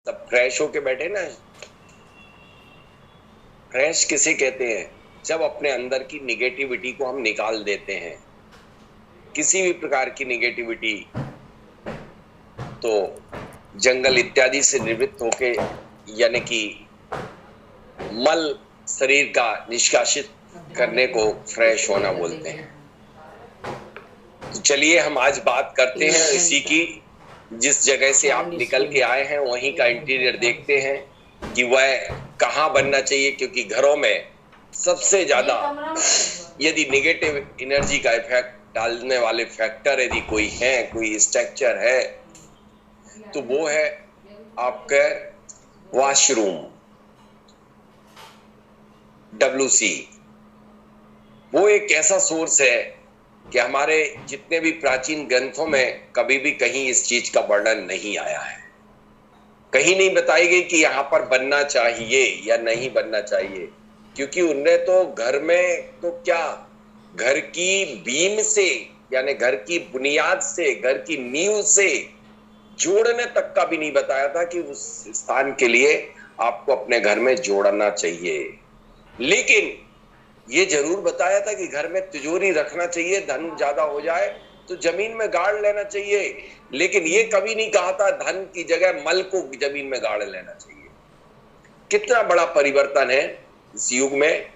सब फ्रेश होके बैठे ना। फ्रेश किसे कहते हैं? जब अपने अंदर की निगेटिविटी को हम निकाल देते हैं, किसी भी प्रकार की निगेटिविटी, तो जंगल इत्यादि से निवृत्त होके, यानी कि मल शरीर का निष्कासित करने को फ्रेश होना बोलते हैं। तो चलिए हम आज बात करते हैं इसी की। जिस जगह से आप निकल के आए हैं वहीं का इंटीरियर देखते हैं कि वह कहाँ बनना चाहिए, क्योंकि घरों में सबसे ज्यादा यदि निगेटिव एनर्जी का इफेक्ट डालने वाले फैक्टर यदि कोई है, कोई स्ट्रक्चर है, तो वो है आपका वॉशरूम, WC। वो एक ऐसा सोर्स है कि हमारे जितने भी प्राचीन ग्रंथों में कभी भी कहीं इस चीज का वर्णन नहीं आया है। कहीं नहीं बताई गई कि यहाँ पर बनना चाहिए या नहीं बनना चाहिए, क्योंकि उनने तो घर में तो क्या, घर की बीम से, यानी घर की बुनियाद से, घर की नींव से जोड़ने तक का भी नहीं बताया था कि उस स्थान के लिए आपको अपने घर में जोड़ना चाहिए। लेकिन ये जरूर बताया था कि घर में तिजोरी रखना चाहिए, धन ज्यादा हो जाए तो जमीन में गाड़ लेना चाहिए। लेकिन ये कभी नहीं कहा था धन की जगह मल को जमीन में गाड़ लेना चाहिए। कितना बड़ा परिवर्तन है इस युग में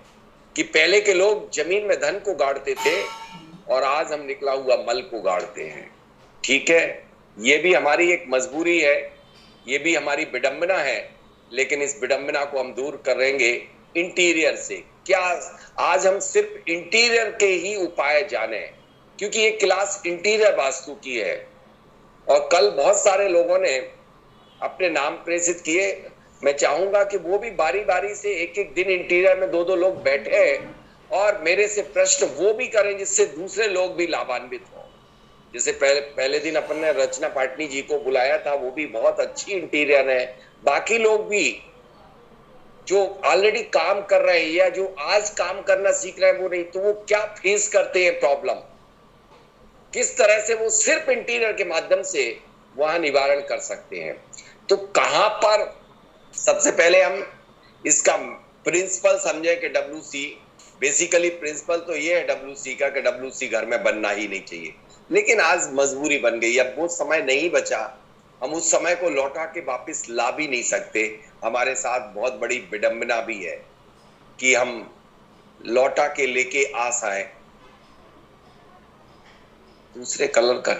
कि पहले के लोग जमीन में धन को गाड़ते थे और आज हम निकला हुआ मल को गाड़ते हैं। ठीक है, ये भी हमारी एक मजबूरी है, ये भी हमारी विडंबना है, लेकिन इस विडंबना को हम दूर करेंगे इंटीरियर से। क्या आज हम सिर्फ इंटीरियर के ही उपाय जाने, क्योंकि ये क्लास इंटीरियर वास्तु की है और कल बहुत सारे लोगों ने अपने नाम प्रेषित किए। मैं चाहूंगा कि वो भी बारी बारी से एक एक दिन इंटीरियर में दो दो लोग बैठे और मेरे से प्रश्न वो भी करें जिससे दूसरे लोग भी लाभान्वित हो। जैसे पहले दिन अपन ने रचना पाटनी जी को बुलाया था, वो भी बहुत अच्छी इंटीरियर है। बाकी लोग भी जो ऑलरेडी काम कर रहे हैं या जो आज काम करना सीख रहे हैं वो नहीं, तो वो क्या फेस करते हैं प्रॉब्लम, किस तरह से वो सिर्फ इंटीरियर के माध्यम से वहां निवारण कर सकते हैं। तो कहां पर सबसे पहले हम इसका प्रिंसिपल समझे कि WC, बेसिकली प्रिंसिपल तो ये है WC का कि WC घर में बनना ही नहीं चाहिए। लेकिन आज मजबूरी बन गई, अब वो समय नहीं बचा, हम उस समय को लौटा के वापस ला भी नहीं सकते। हमारे साथ बहुत बड़ी विडंबना भी है कि हम लौटा के लेके आ आए दूसरे कलर का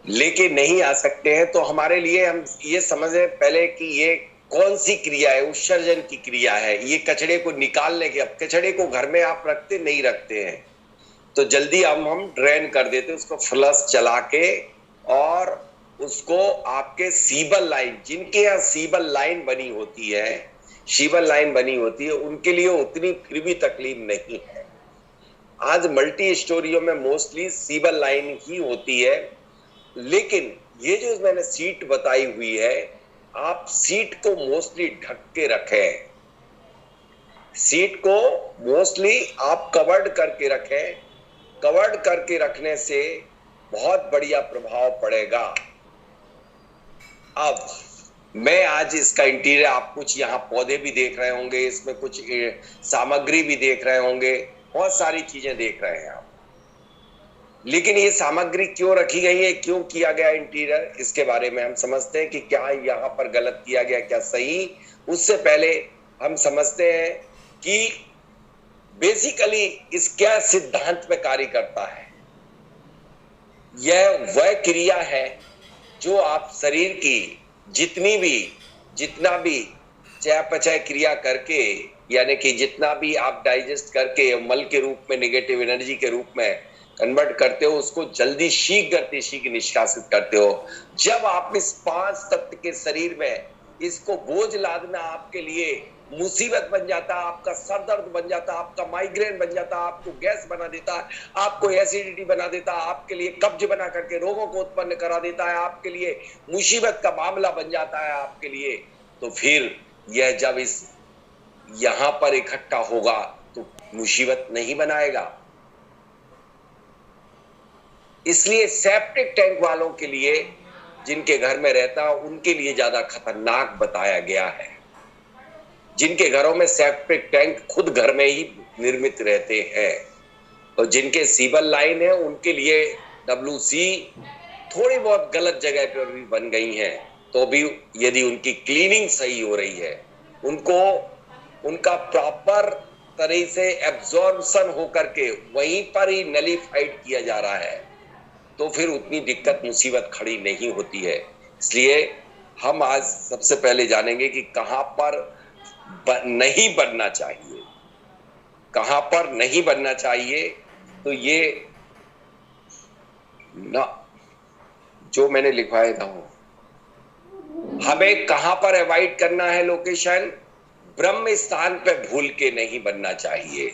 लेके नहीं आ सकते हैं। तो हमारे लिए हम ये समझे पहले कि ये कौन सी क्रिया है, उत्सर्जन की क्रिया है। ये कचड़े को निकालने के, अब कचड़े को घर में आप रखते नहीं रखते हैं तो जल्दी हम ड्रेन कर देते, उसको फ्लश चला के, और उसको आपके सीबल लाइन, जिनके यहाँ सीबल लाइन बनी होती है, सीबल लाइन बनी होती है, उनके लिए उतनी फिर भी तकलीफ नहीं है। आज मल्टी स्टोरियों में मोस्टली सीबल लाइन ही होती है। लेकिन ये जो मैंने सीट बताई हुई है, आप सीट को मोस्टली ढक के रखें, सीट को मोस्टली आप कवर्ड करके रखें। कवर्ड करके रखने से बहुत बढ़िया प्रभाव पड़ेगा। अब मैं आज इसका इंटीरियर, आप कुछ यहाँ पौधे भी देख रहे होंगे, इसमें कुछ सामग्री भी देख रहे होंगे, बहुत सारी चीजें देख रहे हैं आप। लेकिन ये सामग्री क्यों रखी गई है, क्यों किया गया इंटीरियर, इसके बारे में हम समझते हैं कि क्या यहाँ पर गलत किया गया, क्या सही। उससे पहले हम समझते हैं कि बेसिकली इस क्या सिद्धांत पे कार्य करता है। यह वह क्रिया है जो आप शरीर की जितना भी चयापचय क्रिया करके, यानी कि जितना भी आप डाइजेस्ट करके मल के रूप में, नेगेटिव एनर्जी के रूप में कन्वर्ट करते हो, उसको जल्दी शीघ्र निष्कासित करते हो। जब आप इस 5 तत्व के शरीर में इसको बोझ लादना आपके लिए मुसीबत बन जाता, आपका सर दर्द बन जाता, आपका माइग्रेन बन जाता, आपको गैस बना देता, आपको एसिडिटी बना देता, आपके लिए कब्ज बना करके रोगों को उत्पन्न करा देता है, आपके लिए मुसीबत का मामला बन जाता है आपके लिए, तो फिर यह जब इस यहां पर इकट्ठा होगा तो मुसीबत नहीं बनाएगा। इसलिए सेप्टिक टैंक वालों के लिए, जिनके घर में रहता है, उनके लिए ज्यादा खतरनाक बताया गया है। जिनके घरों में सेप्टिक टैंक खुद घर में ही निर्मित रहते हैं और जिनके सीवर लाइन है, उनके लिए WC थोड़ी बहुत गलत जगह पर भी बन गई हैं, तो भी यदि उनकी क्लीनिंग सही हो रही है, उनको उनका प्रॉपर तरह से एब्जॉर्प्शन होकर के वहीं पर ही नलीफाइड किया जा रहा है, तो फिर उतनी दिक्कत मुसीबत खड़ी नहीं होती है। इसलिए हम आज सबसे पहले जानेंगे कि कहां पर नहीं बनना चाहिए, कहां पर नहीं बनना चाहिए। तो ये ना जो मैंने लिखवाया था, हमें कहां पर अवॉइड करना है लोकेशन, ब्रह्म स्थान पे भूल के नहीं बनना चाहिए।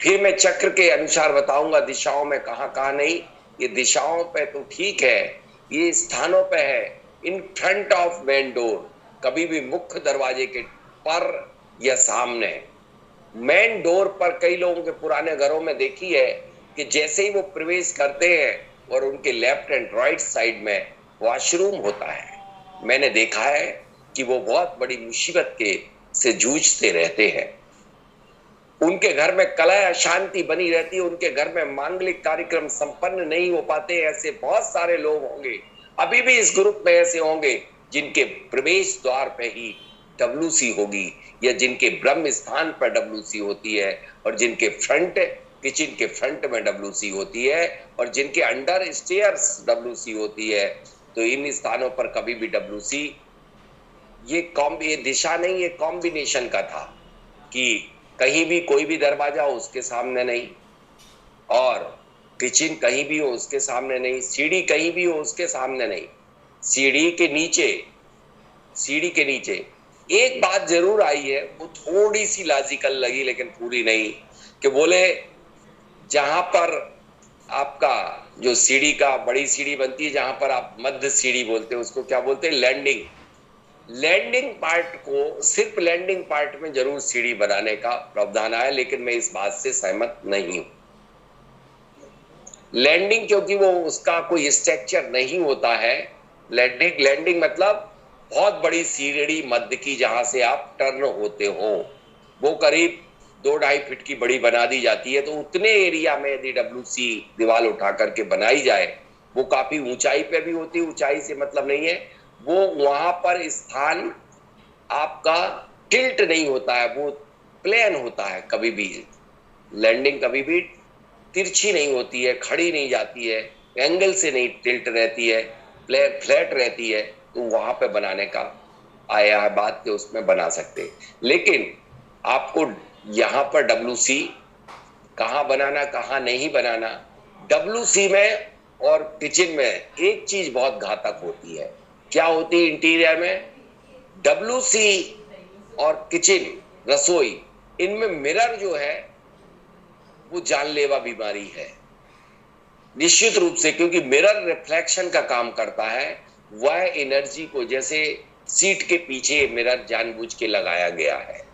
फिर मैं चक्र के अनुसार बताऊंगा दिशाओं में कहां कहां नहीं। ये दिशाओं पे तो ठीक है, ये स्थानों पे है, in front of main door, कभी भी मुख्य दरवाजे के पर या सामने। मेन डोर पर कई लोगों के पुराने घरों में देखी है कि जैसे ही वो प्रवेश करते हैं और उनके लेफ्ट एंड राइट साइड में वॉशरूम होता है, मैंने देखा है कि वो बहुत बड़ी मुसीबत के से जूझते रहते हैं। उनके घर में कलह अशांति बनी रहती है, उनके घर में मांगलिक कार्यक्रम संपन्न नहीं हो पाते। ऐसे बहुत सारे लोग होंगे, अभी भी इस ग्रुप में ऐसे होंगे जिनके प्रवेश द्वार पे ही WC होगी, या जिनके ब्रह्म स्थान पर WC होती है, और जिनके फ्रंट किचन के फ्रंट में WC होती है, और जिनके अंडर स्टेयर्स WC होती है। तो इन स्थानों पर कभी भी WC, ये दिशा नहीं, ये कॉम्बिनेशन का था कि कहीं भी कोई भी दरवाजा हो उसके सामने नहीं, और किचन कहीं भी हो उसके सामने नहीं, सीढ़ी कहीं भी हो उसके सामने नहीं, सीढ़ी के नीचे एक बात जरूर आई है, वो थोड़ी सी लॉजिकल लगी लेकिन पूरी नहीं, कि बोले जहां पर आपका जो सीढ़ी का बड़ी सीढ़ी बनती है, जहां पर आप मध्य सीढ़ी बोलते हैं, उसको क्या बोलते हैं, लैंडिंग पार्ट को, सिर्फ लैंडिंग पार्ट में जरूर सीढ़ी बनाने का प्रावधान है, लेकिन मैं इस बात से सहमत नहीं हूं। लैंडिंग, क्योंकि वो उसका कोई स्ट्रक्चर नहीं होता है। लैंडिंग मतलब बहुत बड़ी सीढ़ी मध्य की, जहां से आप टर्न होते हो, वो करीब 2-2.5 फीट की बड़ी बना दी जाती है। तो उतने एरिया में यदि WC दीवार उठा करके बनाई जाए, वो काफी ऊंचाई पे भी होती है, ऊंचाई से मतलब नहीं है, वो वहां पर स्थान आपका टिल्ट नहीं होता है, वो प्लेन होता है। कभी भी लैंडिंग कभी भी तिरछी नहीं होती है, खड़ी नहीं जाती है, एंगल से नहीं टिल्ट रहती है, फ्लैट रहती है। तो वहां पे बनाने का आया है बात कि उसमें बना सकते, लेकिन आपको यहाँ पर WC कहाँ बनाना कहाँ नहीं बनाना, WC में और किचन में एक चीज बहुत घातक होती है। क्या होती है इंटीरियर में? WC और किचन, रसोई, इनमें मिरर जो है वो जानलेवा बीमारी है, निश्चित रूप से, क्योंकि मिरर रिफ्लेक्शन का काम करता है। वह एनर्जी को, जैसे सीट के पीछे मिरर जानबूझ के लगाया गया है,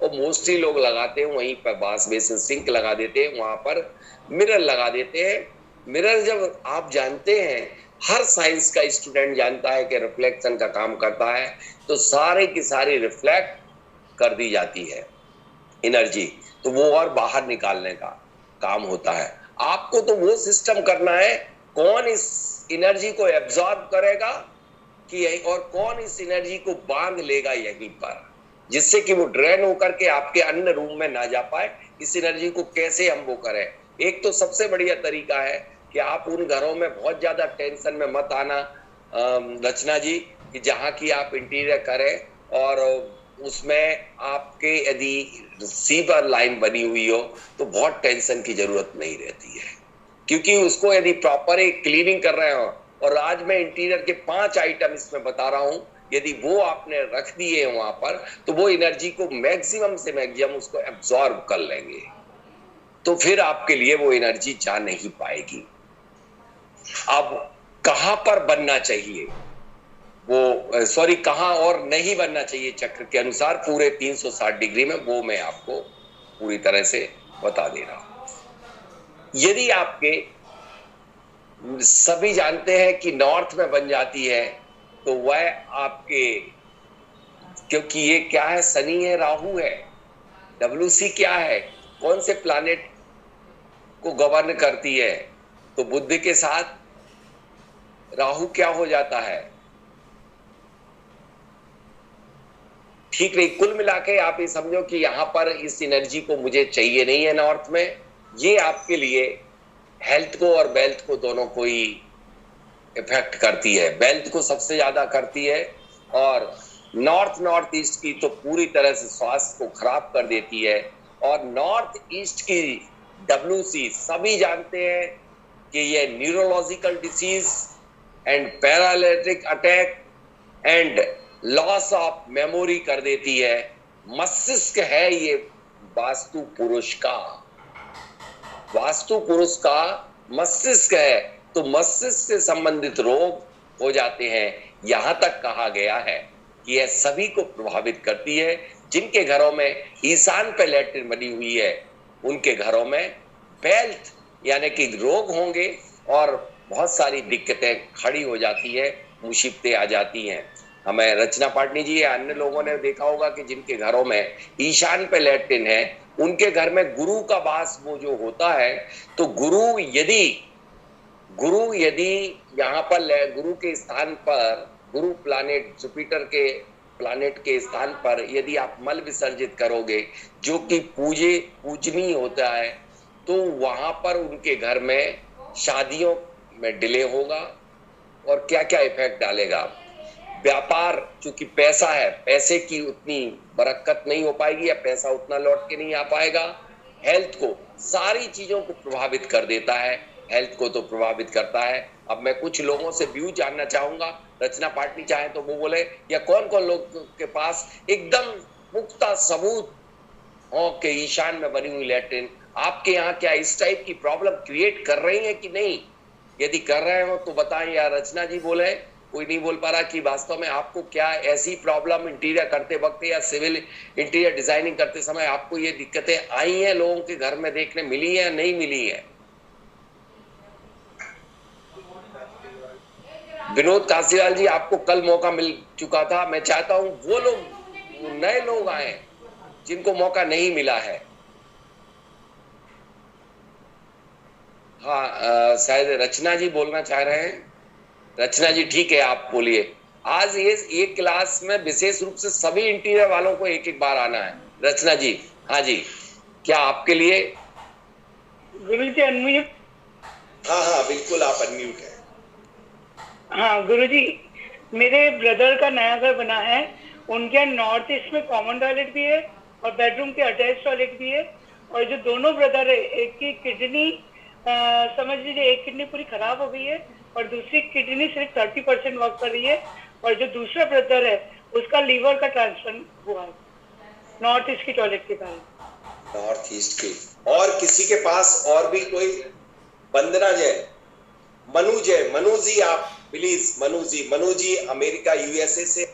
और मोस्टली लोग लगाते हैं वहीं पर, बास बेसिन सिंक लगा देते हैं, वहां पर मिरर लगा देते हैं। मिरर जब आप जानते हैं, हर साइंस का स्टूडेंट जानता है कि रिफ्लेक्शन का काम करता है, तो सारे की सारी रिफ्लेक्ट कर दी जाती है एनर्जी, तो वो और बाहर निकालने का काम होता है। आपको तो वो सिस्टम करना है, कौन इस एनर्जी को एब्जॉर्ब करेगा कि और कौन इस एनर्जी को बांध लेगा यहीं पर, जिससे कि वो ड्रेन होकर के आपके अन्य रूम में ना जा पाए। इस एनर्जी को कैसे हम वो करें? एक तो सबसे बढ़िया तरीका है कि आप उन घरों में बहुत ज्यादा टेंशन में मत आना रचना जी, कि जहाँ की आप इंटीरियर करें और उसमें आपके यदि सीवर लाइन बनी हुई हो तो बहुत टेंशन की जरूरत नहीं रहती है, क्योंकि उसको यदि प्रॉपर एक क्लीनिंग कर रहे हो, और आज मैं इंटीरियर के 5 आइटम इसमें बता रहा हूं, यदि वो आपने रख दिए वहां पर, तो वो एनर्जी को मैक्सिमम से मैक्सिमम उसको एब्जॉर्ब कर लेंगे, तो फिर आपके लिए वो एनर्जी जा नहीं पाएगी। अब कहां पर बनना चाहिए, वो सॉरी कहां और नहीं बनना चाहिए चक्र के अनुसार पूरे 360 डिग्री में, वो मैं आपको पूरी तरह से बता दे रहा हूं। यदि आपके सभी जानते हैं कि नॉर्थ में बन जाती है तो वह आपके, क्योंकि ये क्या है, शनि है, राहु है, डब्ल्यूसी क्या है, कौन से प्लैनेट को गवर्न करती है, तो बुध के साथ राहु क्या हो जाता है, ठीक नहीं। कुल मिला के आप ये समझो कि यहां पर इस एनर्जी को मुझे चाहिए नहीं है नॉर्थ में। ये आपके लिए हेल्थ को और वेल्थ को दोनों को ही इफेक्ट करती है, वेल्थ को सबसे ज्यादा करती है, और नॉर्थ ईस्ट की तो पूरी तरह से स्वास्थ्य को खराब कर देती है। और नॉर्थ ईस्ट की डब्ल्यूसी सभी जानते हैं कि ये neurological disease and paralytic attack and loss of memory कर देती है। मस्तिष्क है ये वास्तु पुरुष का, वास्तु पुरुष का मस्तिष्क है, तो मस्तिष्क से संबंधित रोग हो जाते हैं। यहां तक कहा गया है कि यह सभी को प्रभावित करती है। जिनके घरों में ईशान पे लैट्रिन बनी हुई है उनके घरों में वेल्थ यानी कि रोग होंगे और बहुत सारी दिक्कतें खड़ी हो जाती है, मुसीबतें आ जाती हैं। हमें रचना पाटनी जी या अन्य लोगों ने देखा होगा कि जिनके घरों में ईशान पे लैट्रिन है उनके घर में गुरु का वास वो जो होता है, तो गुरु यदि यहाँ पर गुरु के स्थान पर, गुरु प्लानेट जुपिटर के प्लानेट के स्थान पर यदि आप मल विसर्जित करोगे जो कि पूजनीय होता है, तो वहां पर उनके घर में शादियों में डिले होगा और क्या क्या इफेक्ट डालेगा। व्यापार, चूंकि पैसा है, पैसे की उतनी बरकत नहीं हो पाएगी या पैसा उतना लौट के नहीं आ पाएगा। हेल्थ को, सारी चीजों को प्रभावित कर देता है, हेल्थ को तो प्रभावित करता है। अब मैं कुछ लोगों से व्यू जानना चाहूंगा, रचना पाटनी चाहे तो वो बोले, या कौन कौन लोग के पास एकदम पुख्ता सबूत हो के ईशान में बनी हुई लैट्रिन आपके यहाँ क्या इस टाइप की प्रॉब्लम क्रिएट कर रही है कि नहीं? यदि कर रहे हो तो बताएं, या रचना जी बोले, कोई नहीं बोल पा रहा कि वास्तव में आपको क्या ऐसी प्रॉब्लम इंटीरियर करते वक्त या सिविल इंटीरियर डिजाइनिंग करते समय आपको ये दिक्कतें आई हैं, लोगों के घर में देखने मिली है, नहीं मिली है? विनोद काशीलाल जी, आपको कल मौका मिल चुका था, मैं चाहता हूं वो लोग नए लोग आए जिनको मौका नहीं मिला है। हाँ, शायद रचना जी बोलना चाह रहे हैं। रचना जी ठीक है, आप बोलिए। आज ये क्लास में विशेष रूप से सभी इंटीरियर वालों को एक एक बार आना है। रचना जी, हाँ जी, क्या आपके लिए? गुरु जी अनम्यूट। हाँ हाँ बिल्कुल, आप अनम्यूट है। हाँ गुरु जी, मेरे ब्रदर का नया घर बना है, उनके नॉर्थ ईस्ट में कॉमन टॉयलेट भी है और बेडरूम के अटैच टॉयलेट भी है, और जो दोनों ब्रदर है एक की किडनी समझ लीजिए एक किडनी पूरी खराब हो गई है और दूसरी किडनी सिर्फ 30% वर्क कर रही है, और जो दूसरा ब्रदर है उसका लीवर का ट्रांसफर हुआ है नॉर्थ ईस्ट की टॉयलेट के कारण। नॉर्थ ईस्ट की, और किसी के पास और भी कोई? वंदना जय, मनु जय, मनु जी आप please, Manu ji America USA से।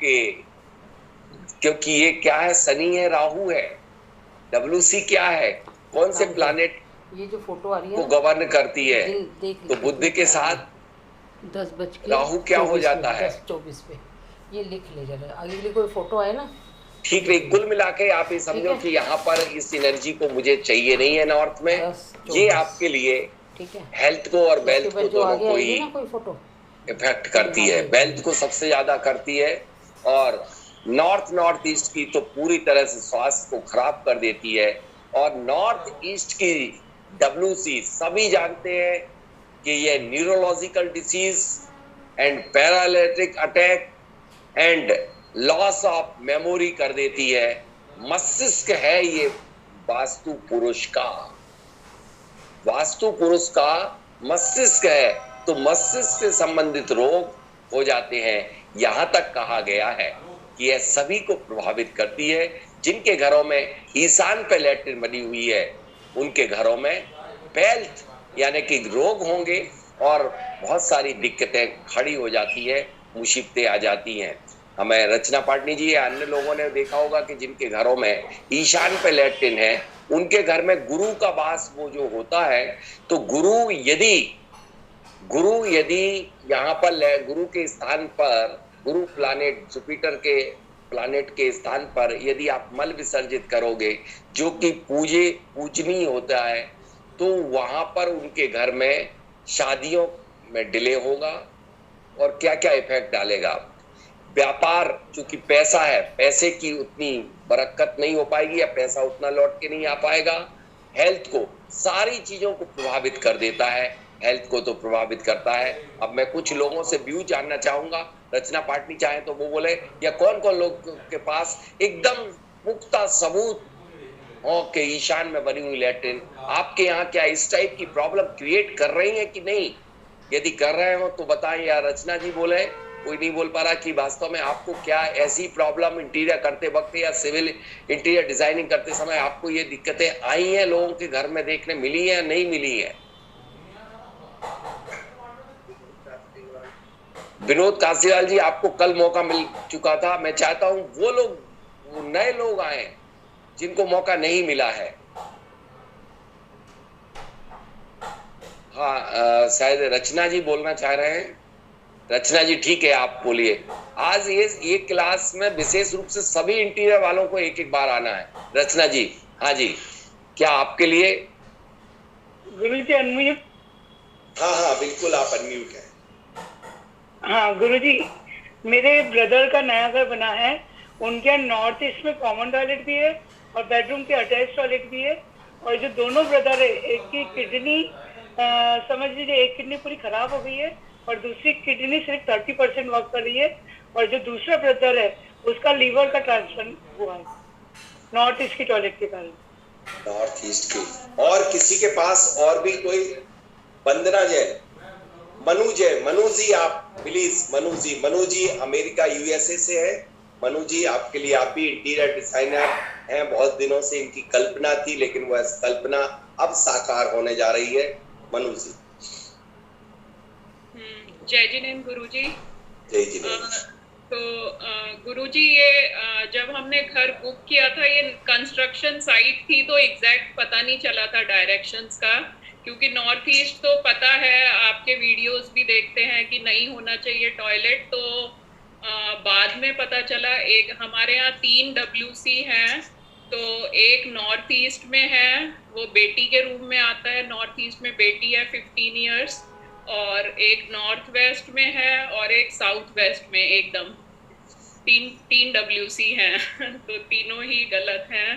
आपके, क्योंकि ये क्या है, शनि है, राहु है, WC क्या है, कौन से प्लानेट ये जो फोटो आ रही है को गवर्न करती है, तो बुध के साथ 10 राहु क्या हो जाता है, 10:24 पे। ये लिख ले जरा, आगे कोई फोटो आए ना। ठीक है, कुल मिला के आप ये समझो कि यहाँ पर इस एनर्जी को मुझे चाहिए नहीं है नॉर्थ में। ये आपके लिए ठीक है, हेल्थ को और वेल्थ को दोनों को ही कोई फोटो इफेक्ट करती है। वेल्थ को सबसे ज्यादा करती है, और नॉर्थ ईस्ट की तो पूरी तरह से स्वास्थ्य को खराब कर देती है। और नॉर्थ ईस्ट की WC सभी जानते हैं कि ये neurological disease and paralytic attack and loss of memory कर देती है। मस्तिष्क है ये वास्तु पुरुष का, वास्तु पुरुष का मस्तिष्क है, तो मस्तिष्क से संबंधित रोग हो जाते हैं। यहां तक कहा गया है कि यह सभी को प्रभावित करती है। जिनके घरों में ईशान पे लैट्रिन बनी हुई है, उनके घरों में वेल्थ यानी कि रोग होंगे और बहुत सारी दिक्कतें खड़ी हो जाती है, मुसीबतें आ जाती हैं। हमें रचना पाटनी जी या अन्य लोगों ने देखा होगा कि जिनके घरों में ईशान पे लैट्रिन है, उनके घर में गुरु का वास वो जो होता है, तो गुरु यदि यहाँ पर गुरु के स्थान पर, गुरु प्लानेट जुपिटर के प्लानेट के स्थान पर यदि आप मल विसर्जित करोगे, जो कि पूजनीय होता है, तो वहां पर उनके घर में शादियों में डिले होगा। और क्या क्या इफेक्ट डालेगा, व्यापार, चूंकि पैसा है, पैसे की उतनी बरकत नहीं हो पाएगी या पैसा उतना लौट के नहीं आ पाएगा। हेल्थ को, सारी चीजों को प्रभावित कर देता है, हेल्थ को तो प्रभावित करता है। अब मैं कुछ लोगों से व्यू जानना चाहूंगा, रचना पाटनी चाहे तो वो बोले, या कौन कौन लोग के पास एकदम पुख्ता सबूत हो के ईशान में बनी हुई लैट्रिन आपके यहाँ क्या इस टाइप की प्रॉब्लम क्रिएट कर रही है कि नहीं? यदि कर रहे हो तो बताएं, या रचना जी बोले, कोई नहीं बोल पा रहा कि वास्तव में आपको क्या ऐसी प्रॉब्लम इंटीरियर करते वक्त या सिविल इंटीरियर डिजाइनिंग करते समय आपको ये दिक्कतें आई हैं, लोगों के घर में देखने मिली है, नहीं मिली है? विनोद काशीलाल जी, आपको कल मौका मिल चुका था। मैं चाहता हूं वो लोग, वो नए लोग आए जिनको मौका नहीं मिला है। हाँ, शायद रचना जी बोलना चाह रहे हैं। रचना जी ठीक है, आप बोलिए। आज ये क्लास में विशेष रूप से सभी इंटीरियर वालों को एक एक बार आना है। रचना जी, हाँ जी, क्या आपके लिए? गुरुजी अनम्यूट। हाँ बिल्कुल, आप अनम्यूट हैं। हाँ गुरुजी, मेरे ब्रदर का नया घर बना है, उनके यहाँ नॉर्थ ईस्ट में कॉमन टॉयलेट भी है और बेडरूम के अटैच टॉयलेट भी है। और जो दोनों ब्रदर है, एक की किडनी समझ लीजिए एक किडनी पूरी खराब हो गई है और दूसरी किडनी सिर्फ 30% वर्क कर रही है। और जो दूसरा ब्रदर है उसका लीवर का ट्रांसफर हुआ है नॉर्थ ईस्ट की टॉयलेट के कारण। नॉर्थ ईस्ट की, और किसी के पास और भी कोई? वंदना जैन, मनु जैन, मनु जी आप please, Manu ji America USA से है। मनु जी, आपके लिए, आप भी इंटीरियर डिजाइनर हैं, बहुत दिनों से इनकी कल्पना थी, लेकिन वह कल्पना अब साकार होने जा रही है। मनु जी। जय जिनेंद्र गुरुजी। जय जिनेंद्र। तो गुरुजी, ये जब हमने घर बुक किया था, ये कंस्ट्रक्शन साइट थी, तो एग्जैक्ट पता नहीं चला था डायरेक्शंस का, क्योंकि नॉर्थ ईस्ट तो पता है, आपके वीडियोस भी देखते हैं कि नहीं होना चाहिए टॉयलेट। तो बाद में पता चला, एक हमारे यहाँ 3 WC हैं, तो एक नॉर्थ ईस्ट में है, वो बेटी के रूम में आता है। नॉर्थ ईस्ट में बेटी है 15 इयर्स, और एक नॉर्थ वेस्ट में है और एक साउथ वेस्ट में। एकदम तीन WC हैं तो तीनों ही गलत हैं।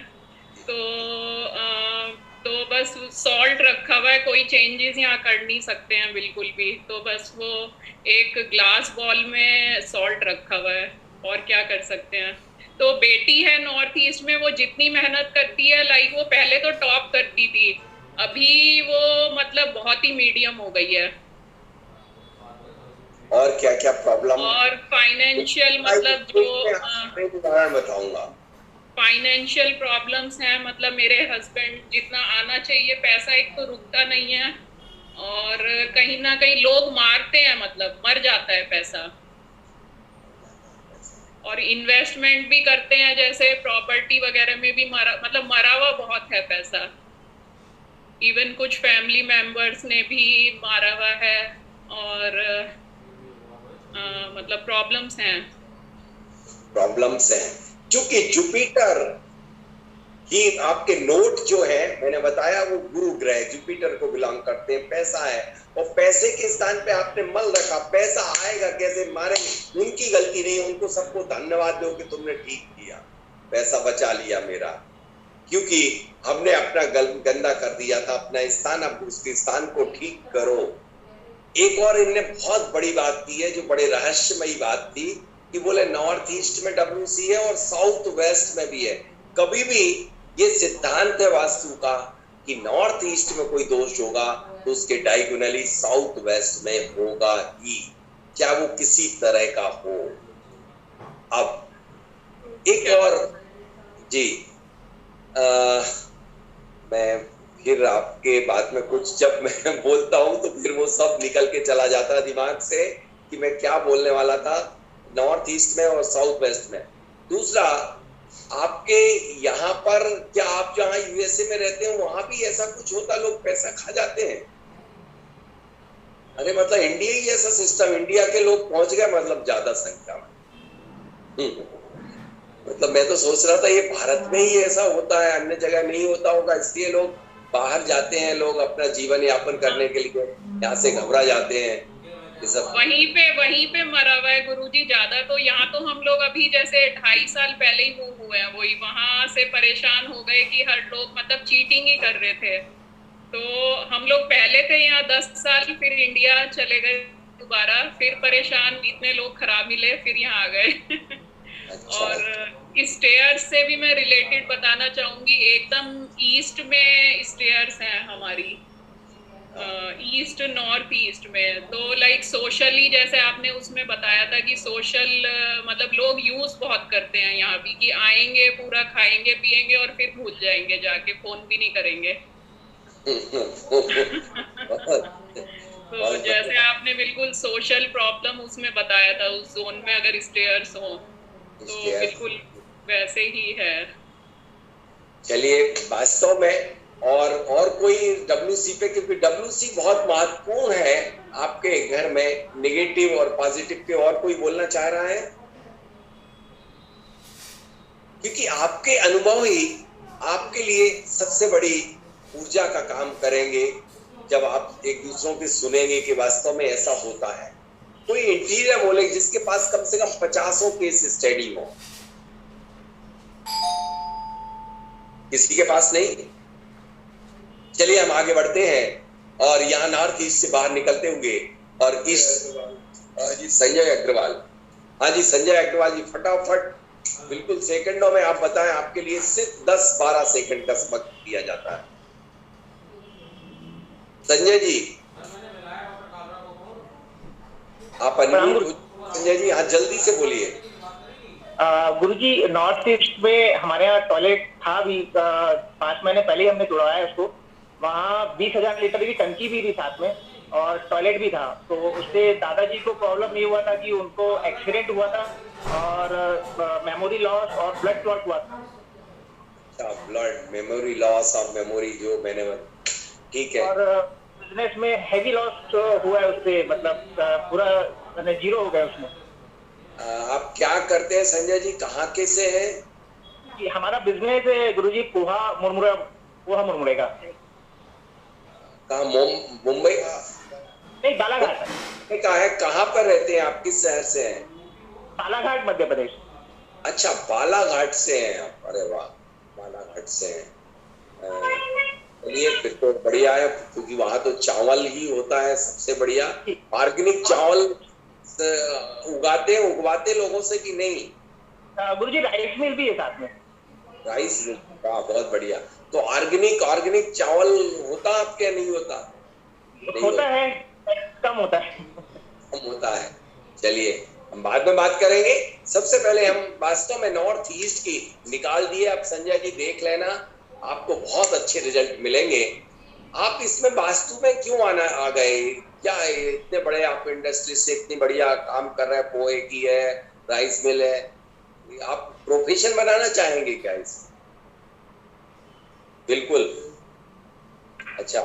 तो बस सॉल्ट रखा हुआ है, कोई चेंजेस यहाँ कर नहीं सकते हैं बिल्कुल भी। तो बस वो एक ग्लास बॉल में सॉल्ट रखा हुआ है, और क्या कर सकते हैं। तो बेटी है नॉर्थ ईस्ट में, वो जितनी मेहनत करती है, लाइक वो पहले तो टॉप करती थी, अभी वो मतलब बहुत ही मीडियम हो गई है। और क्या क्या प्रॉब्लम? और फाइनेंशियल, मतलब जो बताऊंगा, फाइनेंशियल प्रॉब्लम्स हैं। मतलब मेरे हस्बैंड, जितना आना चाहिए पैसा, एक तो रुकता नहीं है, और कहीं ना कहीं लोग मारते हैं, मतलब मर जाता है पैसा। और इन्वेस्टमेंट भी करते हैं, जैसे प्रॉपर्टी वगैरह में भी मरा हुआ बहुत है पैसा। इवन कुछ फैमिली मेंबर्स ने भी मारा हुआ है, और मतलब प्रॉब्लम्स हैं। क्योंकि जुपिटर ही आपके नोट जो है, मैंने बताया वो गुरु ग्रह जुपिटर को बिलोंग करते हैं, पैसा है, और पैसे के स्थान पे आपने मल रखा, पैसा आएगा कैसे, मारेंगे, उनकी गलती नहीं, उनको सबको धन्यवाद दो कि तुमने ठीक किया, पैसा बचा लिया मेरा, क्योंकि हमने अपना गंदा कर दिया था अपना स्थान, अब उसके स्थान को ठीक करो। एक और इनने बहुत बड़ी बात की है जो बड़े रहस्यमयी बात थी, कि बोले नॉर्थ ईस्ट में WC है और साउथ वेस्ट में भी है। कभी भी ये सिद्धांत है वास्तु का कि नॉर्थ ईस्ट में कोई दोष होगा तो उसके डायगोनली साउथ वेस्ट में होगा ही, चाहे वो किसी तरह का हो। अब एक और जी, मैं फिर आपके बाद में कुछ जब मैं बोलता हूं तो फिर वो सब निकल के चला जाता है दिमाग से कि मैं क्या बोलने वाला था, नॉर्थ ईस्ट में और साउथ वेस्ट में। दूसरा, आपके यहाँ पर क्या आप जहाँ USA में रहते हैं वहां भी ऐसा कुछ होता, लोग पैसा खा जाते हैं? अरे मतलब इंडिया ही ऐसा सिस्टम, इंडिया के लोग पहुंच गए मतलब ज्यादा संख्या में। मतलब मैं तो सोच रहा था ये भारत में ही ऐसा होता है, अन्य जगह नहीं होता होगा, इसलिए लोग बाहर जाते हैं, लोग अपना जीवन यापन करने के लिए यहाँ से घबरा जाते हैं। वहीं पे मरा हुआ है गुरुजी ज्यादा। तो यहाँ तो हम लोग अभी जैसे 2.5 साल पहले ही मूव हुए हैं, वही वहां से परेशान हो गए कि हर लोग मतलब चीटिंग ही कर रहे थे। तो हम लोग पहले थे यहाँ 10 साल, फिर इंडिया चले गए दोबारा, फिर परेशान, इतने लोग खराब मिले, फिर यहाँ आ गए। अच्छा। और स्टेयर्स से भी मैं रिलेटेड बताना चाहूंगी, एकदम ईस्ट में स्टेयर्स हैं हमारी, ईस्ट नॉर्थ ईस्ट में। तो लाइक सोशली जैसे आपने उसमें बताया था कि सोशल मतलब लोग यूज बहुत करते हैं यहाँ भी, कि आएंगे, पूरा खाएंगे पिएंगे और फिर भूल जाएंगे, जाके फोन भी नहीं करेंगे। तो जैसे आपने बिल्कुल सोशल प्रॉब्लम उसमें बताया था, उस जोन में अगर स्टेयर्स हो तो बिल्कुल वैसे ही है। चलिए, वास्तव में और कोई WC पे, क्योंकि WC बहुत महत्वपूर्ण है आपके घर में, नेगेटिव और पॉजिटिव पे, और कोई बोलना चाह रहा है? क्योंकि आपके अनुभव ही आपके लिए सबसे बड़ी ऊर्जा का काम करेंगे जब आप एक दूसरों की सुनेंगे कि वास्तव में ऐसा होता है। कोई इंटीरियर बोले जिसके पास कम से कम 50 केस स्टडी हो, किसी के पास नहीं। चलिए हम आगे बढ़ते हैं और यहाँ नॉर्थ ईस्ट से बाहर निकलते होंगे और ईस्ट जी संजय अग्रवाल। हाँ जी संजय अग्रवाल जी, फटाफट बिल्कुल सेकंडों में आप बताएं, आपके लिए सिर्फ 10-12 सेकंड का वक्त दिया जाता है। संजय जी आप संजय जी, हाँ जल्दी से बोलिए। गुरुजी, नॉर्थ ईस्ट में हमारे यहाँ टॉयलेट था भी, 5 महीने पहले ही हमने जुड़वाया उसको। वहाँ 20,000 लीटर की टंकी भी थी साथ में, और टॉयलेट भी था। तो उससे दादाजी को प्रॉब्लम ये हुआ था कि उनको एक्सीडेंट हुआ था और मेमोरी लॉस और ब्लड क्लॉट हुआ था। अच्छा, ब्लड मेमोरी लॉस और मेमोरी जो मैंने, ठीक है। और बिजनेस में हैवी लॉस हुआ है उससे, मतलब पूरा जीरो हो गया उसमें। आप क्या करते हैं संजय जी, कहाँ के से हैं? हमारा बिजनेस है गुरुजी पोहा मुरमुरे का। कहाँ, मुंबई का? नहीं, बालाघाट का है। कहाँ पर रहते हैं आप, किस शहर से हैं? बालाघाट, मध्य प्रदेश। अच्छा, बालाघाट से हैं आप, अरे वाह, बालाघाट से हैं। चलिए फिर तो बढ़िया है, क्योंकि वहां तो चावल ही होता है सबसे बढ़िया। ऑर्गेनिक चावल उगवाते लोगों से कि नहीं? गुरुजी राइस मिल भी है साथ में। राइस मिल, बहुत बढ़िया। तो ऑर्गेनिक चावल होता आपके, नहीं होता? नहीं होता है, कम होता है। कम होता है। चलिए हम बाद में बात करेंगे। सबसे पहले हम वास्तव में नॉर्थ ईस्ट की निकाल दिए। अब संजय जी देख लेना, आपको बहुत अच्छे रिजल्ट मिलेंगे। आप इसमें वास्तु में क्यों आ गए? क्या इतने बड़े आप इंडस्ट्री से इतनी बढ़िया काम कर रहे हैं, पोहे की है, राइस मिल है, आप प्रोफेशन बनाना चाहेंगे क्या इस? बिल्कुल। अच्छा,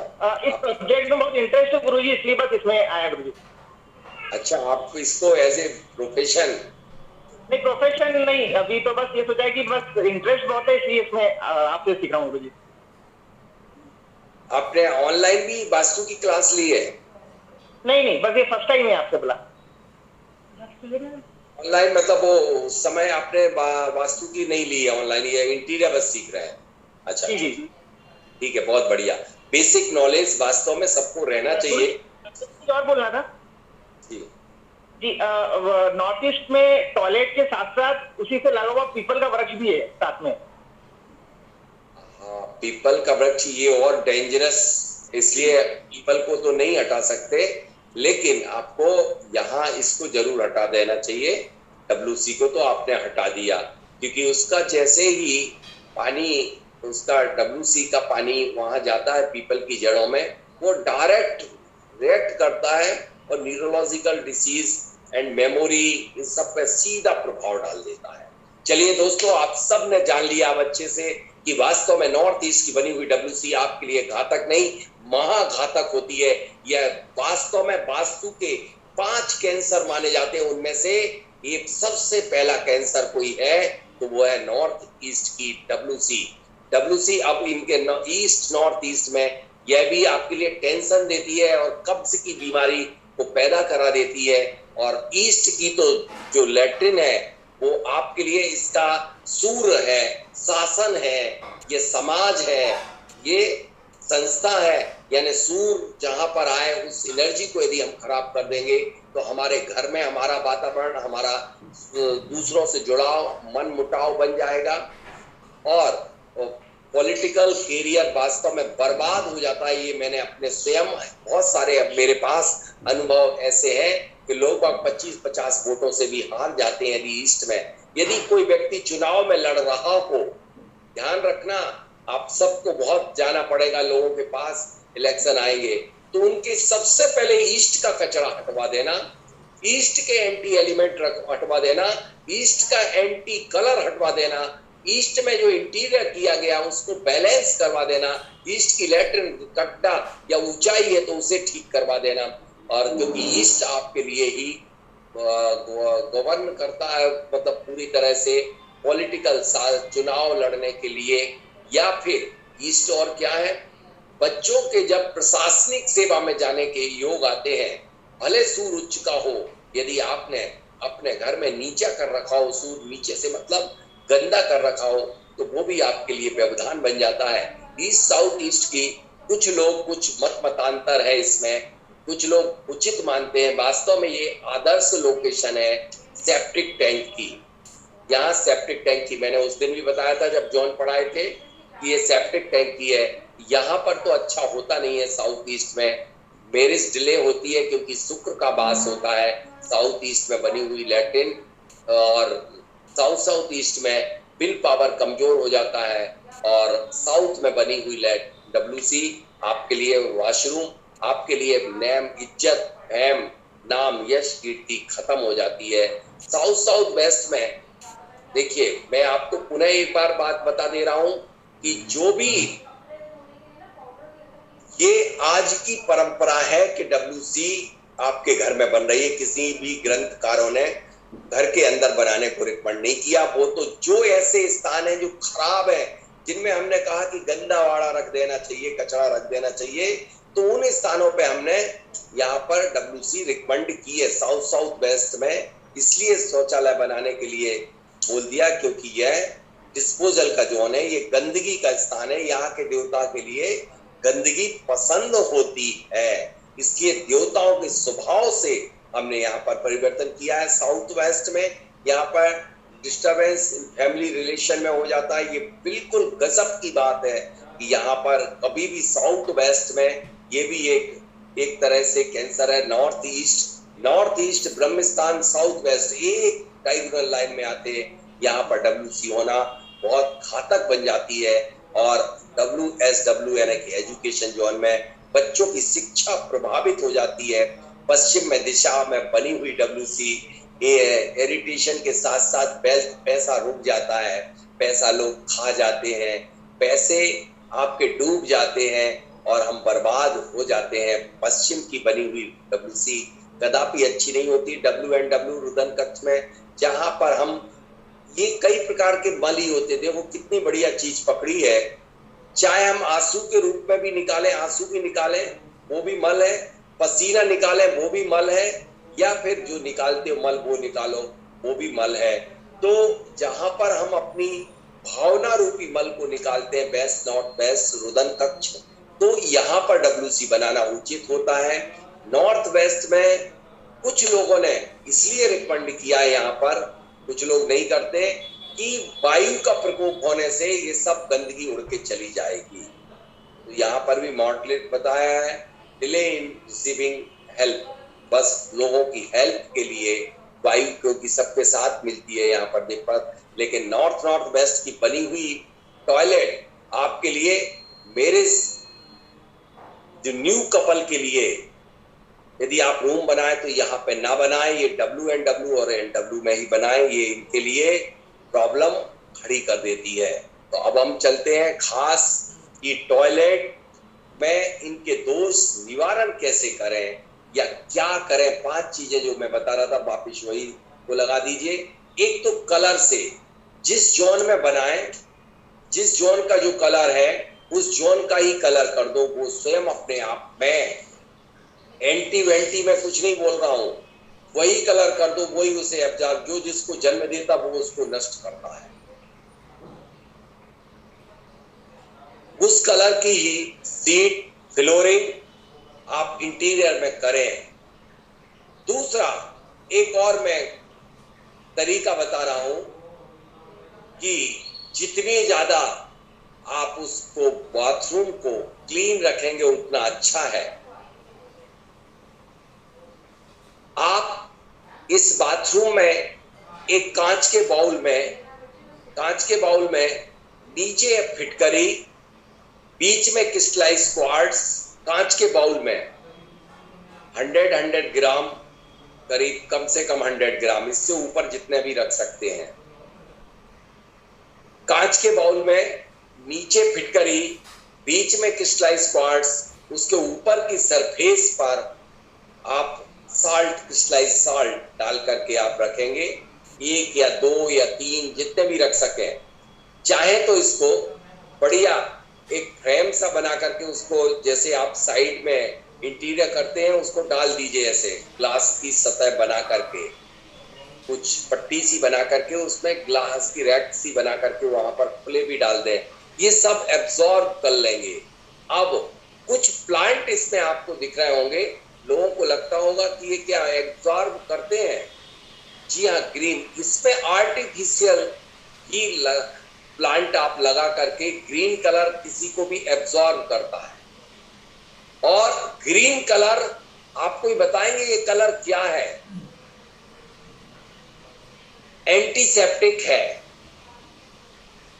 इस सब्जेक्ट में बहुत इंटरेस्ट है गुरुजी, इसलिए बस इसमें आया गुरुजी। अच्छा, आप इसको एज ए प्रोफेशन? नहीं, प्रोफेशन नहीं, अभी तो बस ये सोचा है कि बस इंटरेस्ट बहुत है, इसलिए इसमें आपसे सीख रहा हूँ गुरुजी। आपने ऑनलाइन भी वास्तु की क्लास ली है? नहीं, बस ये फर्स्ट टाइम है आपसे बोला। ऑनलाइन मतलब वो उस समय आपने वास्तु की नहीं ली है ऑनलाइन, ये इंटीरियर बस सीख रहे हैं? अच्छा, जी। ठीक है, बहुत बढ़िया। बेसिक नॉलेज वास्तव में सबको रहना चाहिए। और बोलना था जी, नॉर्थ ईस्ट में टॉयलेट के साथ साथ उसी से लगा हुआ पीपल का वृक्ष भी है साथ में। हाँ, पीपल का वृक्ष ये और डेंजरस, इसलिए पीपल को तो नहीं हटा सकते, लेकिन आपको यहाँ इसको जरूर हटा देना चाहिए। WC को तो आपने हटा दिया, क्योंकि उसका जैसे ही पानी, उसका WC का पानी वहां जाता है पीपल की जड़ों में, वो डायरेक्ट रिएक्ट करता है और neurological disease and memory in सब पे सीधा प्रभाव डाल देता है। चलिए दोस्तों, आप सब ने जान लिया अब अच्छे से कि वास्तव में नॉर्थ ईस्ट की बनी हुई WC आपके लिए घातक नहीं, महाघातक होती है। यह वास्तव में वास्तु के 5 कैंसर माने जाते हैं, उनमें से एक सबसे पहला कैंसर कोई है तो वो है नॉर्थ ईस्ट की WC। अब इनके ईस्ट नॉर्थ ईस्ट में यह भी आपके लिए टेंशन देती है और कब्ज की बीमारी को पैदा करा देती है। और ईस्ट की तो जो लैट्रिन है वो आपके लिए इसका सूर्य है, शासन है, ये समाज है, ये संस्था है। यानी सूर्य जहां पर आए उस एनर्जी को यदि हम खराब कर देंगे तो हमारे घर में हमारा वातावरण, हमारा दूसरों से जुड़ाव, मन मुटाव बन जाएगा और पॉलिटिकल कैरियर वास्तव में बर्बाद हो जाता है। ये मैंने अपने स्वयं बहुत सारे मेरे पास अनुभव ऐसे हैं कि लोग 25-50 वोटों से भी हार जाते हैं यदि ईस्ट में। यदि कोई व्यक्ति चुनाव में लड़ रहा हो, ध्यान रखना, आप सबको बहुत जाना पड़ेगा, लोगों के पास इलेक्शन आएंगे तो उनके सबसे पहले ईस्ट का कचरा हटवा देना, ईस्ट के एंटी एलिमेंट हटवा देना, ईस्ट का एंटी कलर हटवा देना, ईस्ट में जो इंटीरियर किया गया उसको बैलेंस करवा देना, ईस्ट की लैट्रिन गड्ढा या ऊंचाई है तो उसे ठीक करवा देना। और क्योंकि ईस्ट आपके लिए ही गवर्न करता है, मतलब पूरी तरह से पॉलिटिकल चुनाव लड़ने के लिए, या फिर ईस्ट और क्या है, बच्चों के जब प्रशासनिक सेवा में जाने के योग आते हैं, भले सूर्य उच्च का हो, यदि आपने अपने घर में नीचा कर रखा हो, सूर्य नीचे से मतलब गंदा कर रखा हो, तो वो भी आपके लिए व्यवधान बन जाता है। ईस्ट साउथ ईस्ट की कुछ लोग, कुछ मतांतर है इसमें, कुछ लोग उचित मानते हैं। वास्तव में ये आदर्श लोकेशन है सेप्टिक टैंक की। यहाँ सेप्टिक टैंक की मैंने उस दिन भी बताया था जब जॉन पढ़ाए थे कि ये सेप्टिक टैंक की है। यहाँ पर तो अच्छा होता नहीं है साउथ ईस्ट में, मेरिज डिले होती है क्योंकि शुक्र का वास होता है साउथ ईस्ट में बनी हुई लैट्रिन, और साउथ ईस्ट में विल पावर कमजोर हो जाता है, और साउथ में बनी हुई WC आपके लिए वॉशरूम, आपके लिए नेम, इज्जत, फेम, नाम, यश, कीर्ति खत्म हो जाती है। साउथ वेस्ट में देखिए, मैं आपको पुनः एक बार बात बता दे रहा हूं कि जो भी ये आज की परंपरा है कि WC आपके घर में बन रही है, किसी भी ग्रंथकारों ने घर के अंदर बनाने को रिकमेंड नहीं किया। वो तो जो ऐसे स्थान है जो खराब है, जिनमें हमने कहा कि गंदा वाड़ा रख देना चाहिए, कचरा रख देना चाहिए, तो उन स्थानों पे हमने यहाँ पर WC रिकमेंड की है साउथ वेस्ट में। इसलिए शौचालय बनाने के लिए बोल दिया क्योंकि यह डिस्पोजल का जोन है, ये गंदगी का स्थान है, यहाँ के देवता के लिए गंदगी पसंद होती है, इसलिए देवताओं के स्वभाव से हमने यहाँ पर परिवर्तन किया है। साउथ वेस्ट में यहाँ पर डिस्टरबेंस फैमिली रिलेशन में हो जाता है। ये बिल्कुल गजब की बात है कि यहाँ पर कभी भी साउथ वेस्ट में ये भी एक तरह से कैंसर है। नॉर्थ ईस्ट ब्रह्मस्थान, साउथ वेस्ट एक डायगोनल लाइन में आते हैं, यहाँ पर WC होना बहुत घातक बन जाती है। और WSW यानी कि एजुकेशन जोन में बच्चों की शिक्षा प्रभावित हो जाती है। पश्चिम में दिशा में बनी हुई WC इरिटेशन के साथ साथ पैसा रुक जाता है, पैसा लोग खा जाते हैं, पैसे आपके डूब जाते हैं और हम बर्बाद हो जाते हैं। पश्चिम की बनी हुई WC कदापि अच्छी नहीं होती। WNW रुदन कच्छ में जहां पर हम ये कई प्रकार के मल ही होते थे, वो कितनी बढ़िया चीज पकड़ी है। चाहे हम आंसू के रूप में भी निकालें, आंसू भी निकालें वो भी मल है, पसीना निकालें वो भी मल है, या फिर जो निकालते हो मल वो निकालो वो भी मल है। तो जहां पर हम अपनी भावना रूपी मल को निकालते हैं, वेस्ट नॉर्थ वेस्ट रुदन कक्ष, तो यहाँ पर WC बनाना उचित होता है। नॉर्थ वेस्ट में कुछ लोगों ने इसलिए रिकमेंड किया है, यहाँ पर कुछ लोग नहीं करते, कि वायु का प्रकोप होने से ये सब गंदगी उड़ के चली जाएगी। तो यहाँ पर भी मॉडलेट बताया है, डिले इन रिसीविंग हेल्प, बस लोगों की हेल्प के लिए वायु क्योंकि सबके साथ मिलती है यहाँ पर दिक्कत। लेकिन नॉर्थ वेस्ट की बनी हुई टॉयलेट आपके लिए, मेरे जो न्यू कपल के लिए यदि आप रूम बनाए तो यहाँ पे ना बनाए, ये WNW और NW में ही बनाए, ये इनके लिए प्रॉब्लम खड़ी कर देती है। तो अब हम चलते हैं खास कि टॉयलेट में इनके दोष निवारण कैसे करें या क्या करें। 5 चीजें जो मैं बता रहा था वापिस वही को लगा दीजिए। एक तो कलर से, जिस जोन में बनाएं, जिस जोन का जो कलर है उस जोन का ही कलर कर दो, वो स्वयं अपने आप में, एंटी वेंटी में कुछ नहीं बोल रहा हूं, वही कलर कर दो, वही उसे एब्जॉर्ब, जो जिसको जन्म देता वो उसको नष्ट करता है, उस कलर की ही सीट फ्लोरिंग आप इंटीरियर में करें। दूसरा, एक और मैं तरीका बता रहा हूं कि जितनी ज्यादा आप उसको बाथरूम को क्लीन रखेंगे उतना अच्छा है। आप इस बाथरूम में एक कांच के बाउल में नीचे फिटकरी, बीच में क्रिस्टलाइज क्वार्ट्ज, कांच के बाउल में 100 ग्राम, करीब कम से कम 100 ग्राम, इससे ऊपर जितने भी रख सकते हैं। कांच के बाउल में नीचे फिटकरी, बीच में क्रिस्टलाइज क्वार्ट्ज, उसके ऊपर की सरफेस पर आप साल्ट, क्रिस्टलाइज साल्ट डाल करके आप रखेंगे। 1 या 2 या 3 जितने भी रख सके। चाहे तो इसको बढ़िया एक फ्रेम सा बना करके उसको, जैसे आप साइड में इंटीरियर करते हैं, उसको डाल दीजिए, ऐसे ग्लास की सतह बना करके, कुछ पट्टी सी बना करके उसमें ग्लास की रैक सी बना करके वहां पर खुले भी डाल दें, ये सब एब्जॉर्ब कर लेंगे। अब कुछ प्लांट इसमें आपको दिख रहे होंगे, लोगों को लगता होगा कि ये क्या एब्जॉर्ब करते हैं। जी हाँ, ग्रीन, इसमें आर्टिफिशियल ही प्लांट आप लगा करके, ग्रीन कलर किसी को भी एब्जॉर्ब करता है। और ग्रीन कलर आपको ही बताएंगे ये कलर क्या है, एंटीसेप्टिक है,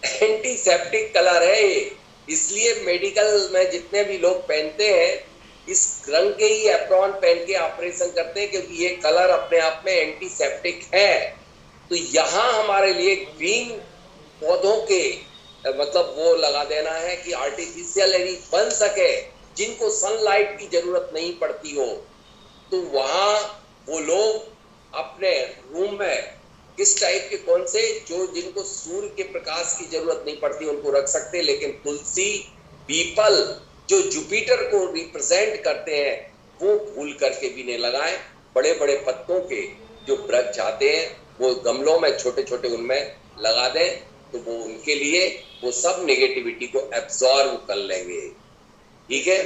एंटीसेप्टिक कलर है ये। इसलिए मेडिकल में जितने भी लोग पहनते हैं इस रंग के ही एप्रॉन पहन के ऑपरेशन करते हैं, क्योंकि ये कलर अपने आप में एंटीसेप्टिक है। तो यहाँ हमारे लिए ग्रीन पौधों के मतलब वो लगा देना है कि आर्टिफिशियल यदि बन सके, जिनको सनलाइट की जरूरत नहीं पड़ती हो, तो वहां वो लोग अपने रूम में किस टाइप के, कौन से, जो जिनको सूर्य के प्रकाश की जरूरत नहीं पड़ती उनको रख सकते। लेकिन तुलसी, पीपल जो जुपिटर को रिप्रेजेंट करते हैं वो भूल करके भी नहीं लगाएं। बड़े बड़े पत्तों के जो वृक्ष आते हैं वो गमलों में छोटे छोटे उनमें लगा दें, तो वो उनके लिए वो सब नेगेटिविटी को एब्जॉर्ब कर लेंगे। ठीक है।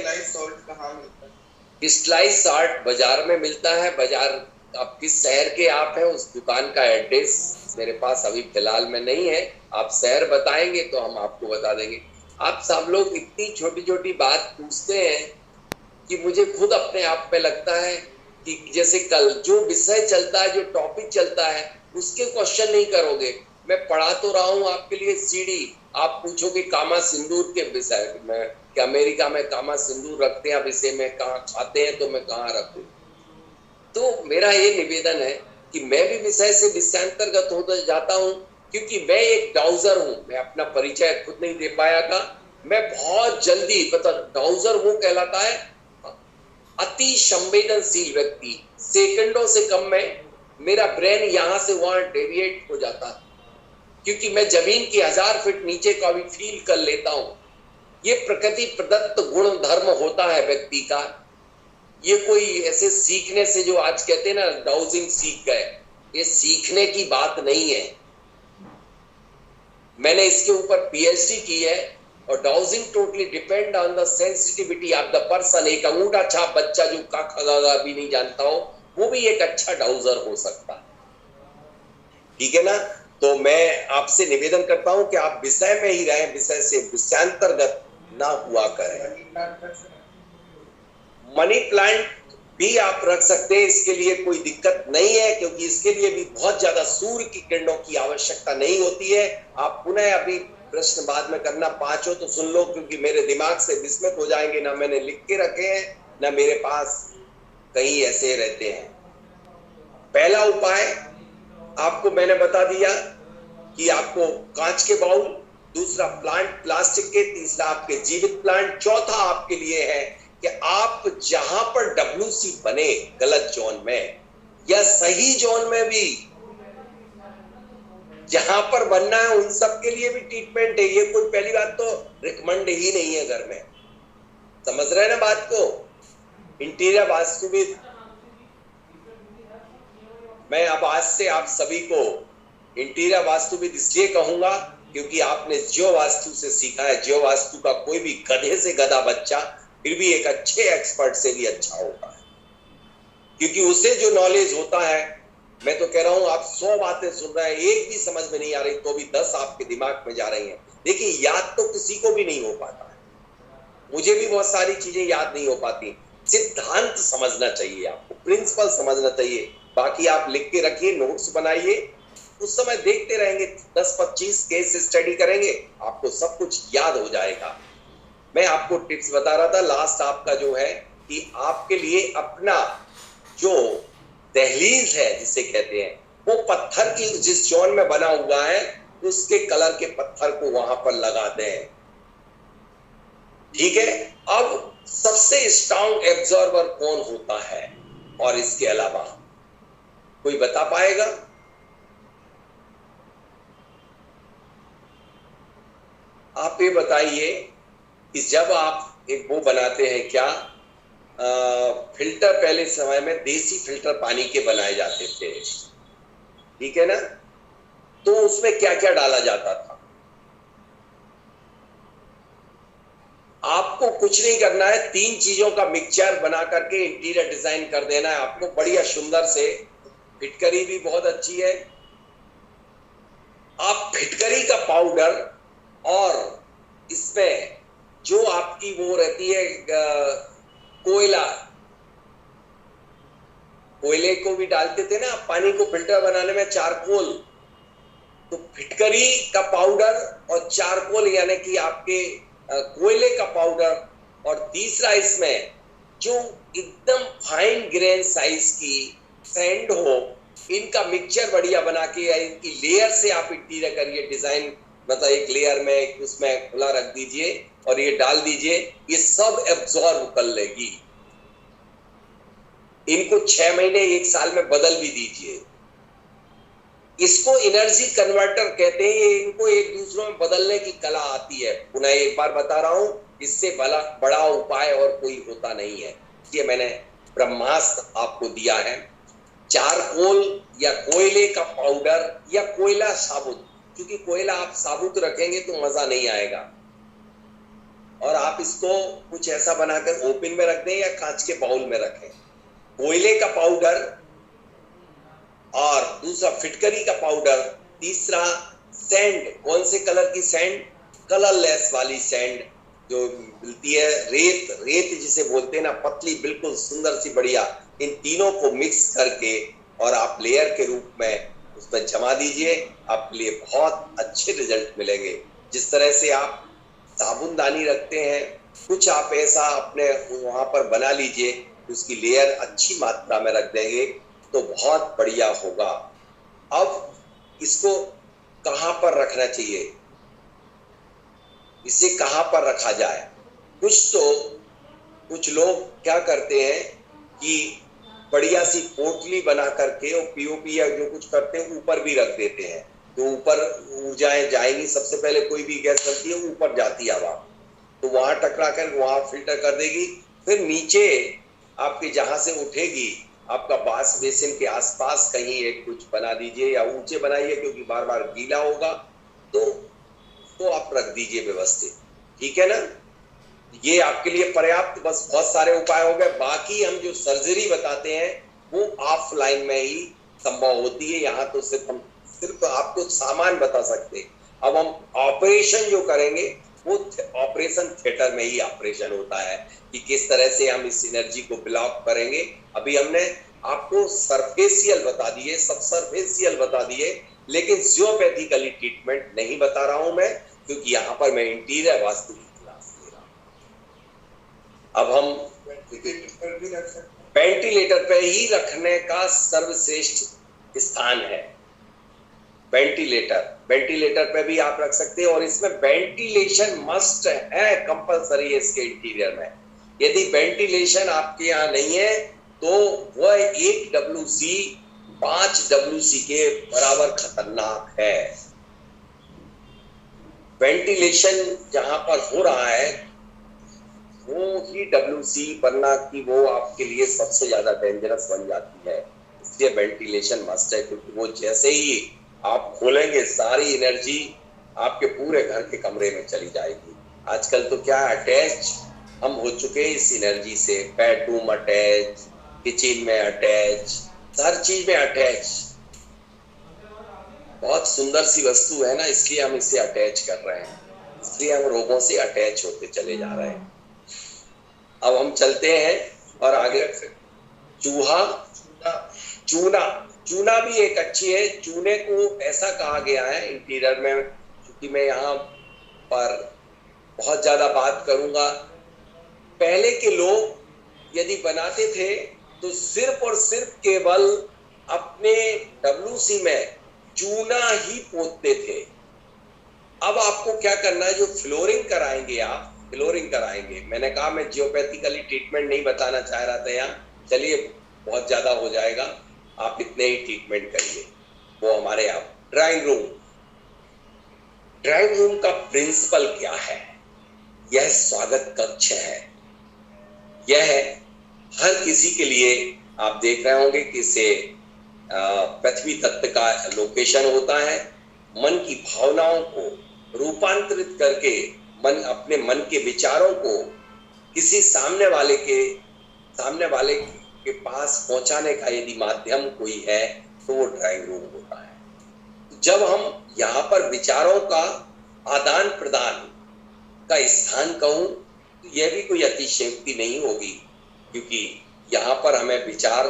क्रिस्टलाइज सॉल्ट बाजार में मिलता है। बाजार, आप किस शहर के आप हैं उस दुकान का एड्रेस मेरे पास अभी फिलहाल में नहीं है, आप शहर बताएंगे तो हम आपको बता देंगे। आप सब लोग इतनी छोटी छोटी बात पूछते हैं कि मुझे खुद अपने आप में लगता है कि जैसे कल जो विषय चलता है, जो टॉपिक चलता है, उसके क्वेश्चन नहीं करोगे। मैं पढ़ा तो रहा हूँ आपके लिए सीडी, आप पूछोगे कामा सिंदूर के विषय में कि अमेरिका में कामा सिंदूर रखते हैं, अब इसे मैं कहाँ खाते हैं तो मैं कहाँ रखूं। तो मेरा ये निवेदन है कि मैं भी विषय से विषयांतर्गत होता जाता हूं, क्योंकि मैं एक डाउजर हूं। मैं अपना परिचय खुद नहीं दे पाया था। मैं बहुत जल्दी डाउजर वो कहलाता है अति संवेदनशील व्यक्ति। सेकंडों से कम में मेरा ब्रेन यहां से वहां डेविएट हो जाता, क्योंकि मैं जमीन की 1000 फीट नीचे का भी फील कर लेता हूं। ये प्रकृति प्रदत्त गुण धर्म होता है व्यक्ति का। ये कोई ऐसे सीखने से, जो आज कहते हैं ना डाउजिंग सीख गए, ये सीखने की बात नहीं है। मैंने इसके ऊपर पीएचडी की है। और dowsing totally depend on the sensitivity of the person. एक अंगूठा छाप बच्चा जो का खगा भी नहीं जानता हो, वो भी एक अच्छा डाउजर हो सकता है। ठीक है ना? तो मैं आपसे निवेदन करता हूं कि आप विषय में ही रहें, विषय से विषयांतर्गत ना हुआ करें। मनी प्लांट भी आप रख सकते हैं, इसके लिए कोई दिक्कत नहीं है, क्योंकि इसके लिए भी बहुत ज्यादा सूर्य की किरणों की आवश्यकता नहीं होती है। आप पुनः अभी प्रश्न बाद में करना, 5 हो तो सुन लो, क्योंकि मेरे दिमाग से विस्मित हो जाएंगे। ना मैंने लिख के रखे हैं, ना मेरे पास कहीं ऐसे रहते हैं। पहला उपाय आपको मैंने बता दिया कि आपको कांच के बाउल, दूसरा प्लांट प्लास्टिक के, तीसरा आपके जीवित प्लांट, चौथा आपके लिए है कि आप जहां पर WC बने गलत जोन में या सही जोन में भी जहां पर बनना है, उन सब के लिए भी ट्रीटमेंट है। ये कोई पहली बात तो रिकमेंड ही नहीं है घर में। समझ रहे हैं ना बात को? इंटीरियर वास्तुविद, मैं अब आज से आप सभी को इंटीरियर वास्तुविद इसलिए कहूंगा क्योंकि आपने ज्यो वास्तु से सीखा है। ज्यो वास्तु का कोई भी गधे से गधा बच्चा फिर भी एक अच्छे एक्सपर्ट से भी अच्छा होता है, क्योंकि उसे जो नॉलेज होता है। मैं तो कह रहा हूं, आप 100 बातें सुन रहे हैं, एक भी समझ में नहीं आ रही तो भी 10 आपके दिमाग में जा रही हैं। देखिए, याद तो किसी को भी नहीं हो पाता है। मुझे भी बहुत सारी चीजें याद नहीं हो पाती। सिद्धांत समझना चाहिए, आपको प्रिंसिपल समझना चाहिए। बाकी आप लिख के रखिए, नोट्स बनाइए, उस समय देखते रहेंगे, 10-25 केस स्टडी करेंगे, आपको सब कुछ याद हो जाएगा। मैं आपको टिप्स बता रहा था लास्ट आपका जो है कि आपके लिए अपना जो दहलीज है जिसे कहते हैं, वो पत्थर की जिस जोन में बना हुआ है उसके कलर के पत्थर को वहां पर लगा दें। ठीक है? अब सबसे स्ट्रॉन्ग एब्जॉर्बर कौन होता है और इसके अलावा कोई बता पाएगा? आप ये बताइए कि जब आप एक वो बनाते हैं, क्या फिल्टर, पहले समय में देसी फिल्टर पानी के बनाए जाते थे, ठीक है ना? तो उसमें क्या क्या डाला जाता था? आपको कुछ नहीं करना है, 3 चीजों का मिक्सचर बना करके इंटीरियर डिजाइन कर देना है आपको बढ़िया सुंदर से। फिटकरी भी बहुत अच्छी है। आप फिटकरी का पाउडर और इसमें जो आपकी वो रहती है कोयला, कोयले को भी डालते थे ना पानी को फिल्टर बनाने में, चारकोल, तो फिटकरी का पाउडर और चारकोल यानी कि आपके कोयले का पाउडर, और तीसरा इसमें जो एकदम फाइन ग्रेन साइज की सैंड हो, इनका मिक्सचर बढ़िया बना के या इनकी लेयर से आप इंटीरियर करिए डिजाइन। मतलब एक लेयर में उसमें खुला रख दीजिए और ये डाल दीजिए, ये सब एब्जॉर्ब कर लेगी। इनको 6 महीने 1 साल में बदल भी दीजिए। इसको एनर्जी कन्वर्टर कहते हैं। इनको एक दूसरों में बदलने की कला आती है। पुनः एक बार बता रहा हूं, इससे बड़ा उपाय और कोई होता नहीं है। ये मैंने ब्रह्मास्त्र आपको दिया है। चारकोल या कोयले का पाउडर या कोयला साबुत, क्योंकि कोयला आप साबुत रखेंगे तो मजा नहीं आएगा। और आप इसको कुछ ऐसा बनाकर ओपन में रख दें या कांच के बाउल में रखें। कोयले का पाउडर और दूसरा फिटकरी का पाउडर, तीसरा सैंड। कौन से कलर की सैंड? कलरलेस वाली सैंड जो मिलती है, रेत जिसे बोलते हैं ना, पतली बिल्कुल सुंदर सी बढ़िया। इन तीनों को मिक्स करके और आप लेयर के रूप में उसमें जमा दीजिए। आपके लिए बहुत अच्छे रिजल्ट मिलेंगे। जिस तरह से आप साबुनदानी रखते हैं, कुछ आप ऐसा अपने वहां पर बना लीजिए, उसकी लेयर अच्छी मात्रा में रख देंगे। तो बहुत बढ़िया होगा। अब इसको कहां पर रखना चाहिए, इसे कहां पर रखा जाए? कुछ लोग क्या करते हैं कि बढ़िया सी पोटली बना करके और पीओपी या जो कुछ करते हैं ऊपर भी रख देते हैं, तो ऊपर ऊर्जाएं जाएंगी। सबसे पहले कोई भी गैस चलती है ऊपर जाती है हवा, तो वहां टकरा कर वहां फिल्टर कर देगी। फिर नीचे आपके जहां से उठेगी, आपका बास बेसिन के आसपास कहीं एक कुछ बना दीजिए या ऊंचे बनाइए, क्योंकि बार बार गीला होगा, तो आप रख दीजिए व्यवस्थित। ठीक है ना? ये आपके लिए पर्याप्त, बस बहुत सारे उपाय हो गए। बाकी हम जो सर्जरी बताते हैं वो ऑफलाइन में ही संभव होती है। यहाँ तो सिर्फ आपको सामान बता सकते हैं। अब हम ऑपरेशन जो करेंगे वो ऑपरेशन थिएटर में ही ऑपरेशन होता है कि किस तरह से हम इस एनर्जी को ब्लॉक करेंगे। अभी हमने आपको सरफेसियल बता दिए, सब सरफेसियल बता दिए, लेकिन जियोपैथिकली ट्रीटमेंट नहीं बता रहा हूं मैं, क्योंकि यहाँ पर मैं इंटीरियर वास्तु की क्लास ले रहा हूं। अब हम वेंटिलेटर पे ही रखने का सर्वश्रेष्ठ स्थान है वेंटिलेटर पे भी आप रख सकते हैं, और इसमें वेंटिलेशन मस्ट है, कंपलसरी है इसके इंटीरियर में। यदि वेंटिलेशन आपके यहाँ नहीं है तो वह 1 WC 5 WC के बराबर खतरनाक है। वेंटिलेशन जहां पर हो रहा है वो ही WC बनना की वो आपके लिए सबसे ज्यादा डेंजरस बन जाती है। इसलिए वेंटिलेशन मस्ट है, क्योंकि वो जैसे ही आप खोलेंगे सारी एनर्जी आपके पूरे घर के कमरे में चली जाएगी। आजकल तो क्या अटैच हम हो चुके हैं इस एनर्जी से, बेडरूम अटैच, किचन में अटैच, हर चीज में अटैच। बहुत सुंदर सी वस्तु है ना, इसलिए हम इसे अटैच कर रहे हैं, इसलिए हम रोगों से अटैच होते चले जा रहे हैं। अब हम चलते हैं और आगे चूना भी एक अच्छी है। चूने को ऐसा कहा गया है इंटीरियर में, क्योंकि मैं यहाँ पर बहुत ज्यादा बात करूंगा। पहले के लोग यदि बनाते थे तो सिर्फ और सिर्फ केवल अपने WC में चूना ही पोतते थे। अब आपको क्या करना है, जो फ्लोरिंग कराएंगे आप, फ्लोरिंग कराएंगे। मैंने कहा मैं जियोपैथिकली ट्रीटमेंट नहीं बताना चाह रहा था यहाँ, चलिए बहुत ज्यादा हो जाएगा, आप इतने ही ट्रीटमेंट करिए। वो हमारे यहाँ ड्राइंग रूम का प्रिंसिपल क्या है? यह स्वागत कक्ष है। यह हर किसी के लिए, आप देख रहे होंगे कि इसे पृथ्वी तत्व का लोकेशन होता है। मन की भावनाओं को रूपांतरित करके अपने मन के विचारों को किसी सामने वाले के पास पहुंचाने का यदि माध्यम कोई है तो वो ड्राइंग रूम होता है। जब हम यहाँ पर विचारों का आदान प्रदान का स्थान कहूं तो यह भी कोई अतिशयोक्ति नहीं होगी, क्योंकि यहाँ पर हमें विचार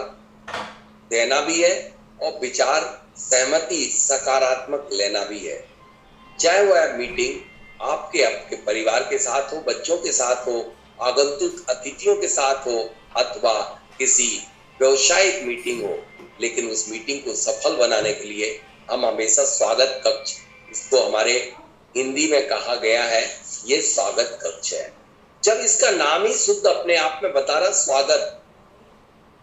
देना भी है और विचार सहमति सकारात्मक लेना भी है। चाहे वह मीटिंग आपके परिवार के साथ हो, बच्चों के साथ हो, आगंतुक अतिथियों के साथ हो, अथवा किसी व्यवसायिक मीटिंग हो, लेकिन उस मीटिंग को सफल बनाने के लिए हम हमेशा स्वागत कक्ष, इसको हमारे हिंदी में कहा गया है, ये स्वागत कक्ष है। जब इसका नाम ही शुद्ध अपने आप में बता रहा स्वागत,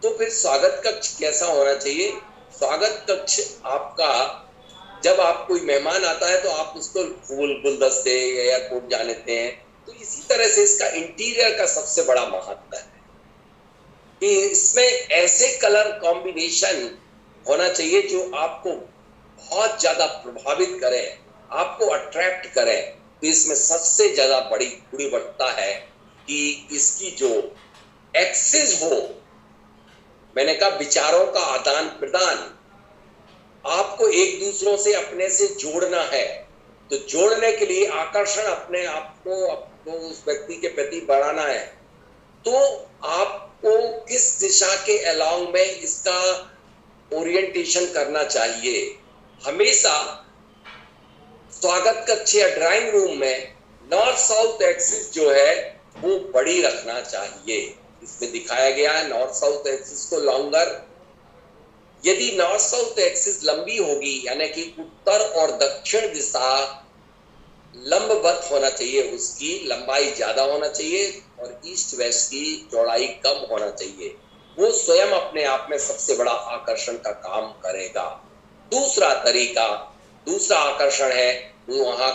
तो फिर स्वागत कक्ष कैसा होना चाहिए? स्वागत कक्ष आपका, जब आप कोई मेहमान आता है तो आप उसको फूल गुलदस्ते एयरपोर्ट जाने देते हैं, तो इसी तरह से इसका इंटीरियर का सबसे बड़ा महत्व है कि इसमें ऐसे कलर कॉम्बिनेशन होना चाहिए जो आपको बहुत ज्यादा प्रभावित करे, आपको अट्रैक्ट करे। तो इसमें सबसे ज्यादा बड़ी गुणवत्ता है कि इसकी जो एक्सेस हो, मैंने कहा विचारों का आदान प्रदान, आपको एक दूसरों से अपने से जोड़ना है। तो जोड़ने के लिए आकर्षण अपने आप को उस व्यक्ति के प्रति बढ़ाना है, तो आपको किस दिशा के अलाउंग में इसका ओरिएंटेशन करना चाहिए। हमेशा स्वागत कक्ष या ड्राइंग रूम में नॉर्थ साउथ एक्सिस जो है वो बड़ी रखना चाहिए। इसमें दिखाया गया है नॉर्थ साउथ एक्सिस को लॉन्गर यदि नॉर्थ साउथ एक्सिस लंबी होगी, यानी कि उत्तर और दक्षिण दिशा लंबवत होना चाहिए, उसकी लंबाई ज्यादा होना चाहिए और ईस्ट वेस्ट की चौड़ाई कम होना चाहिए, वो स्वयं अपने आप में सबसे बड़ा आकर्षण का काम करेगा। दूसरा तरीका, दूसरा आकर्षण है वो वहां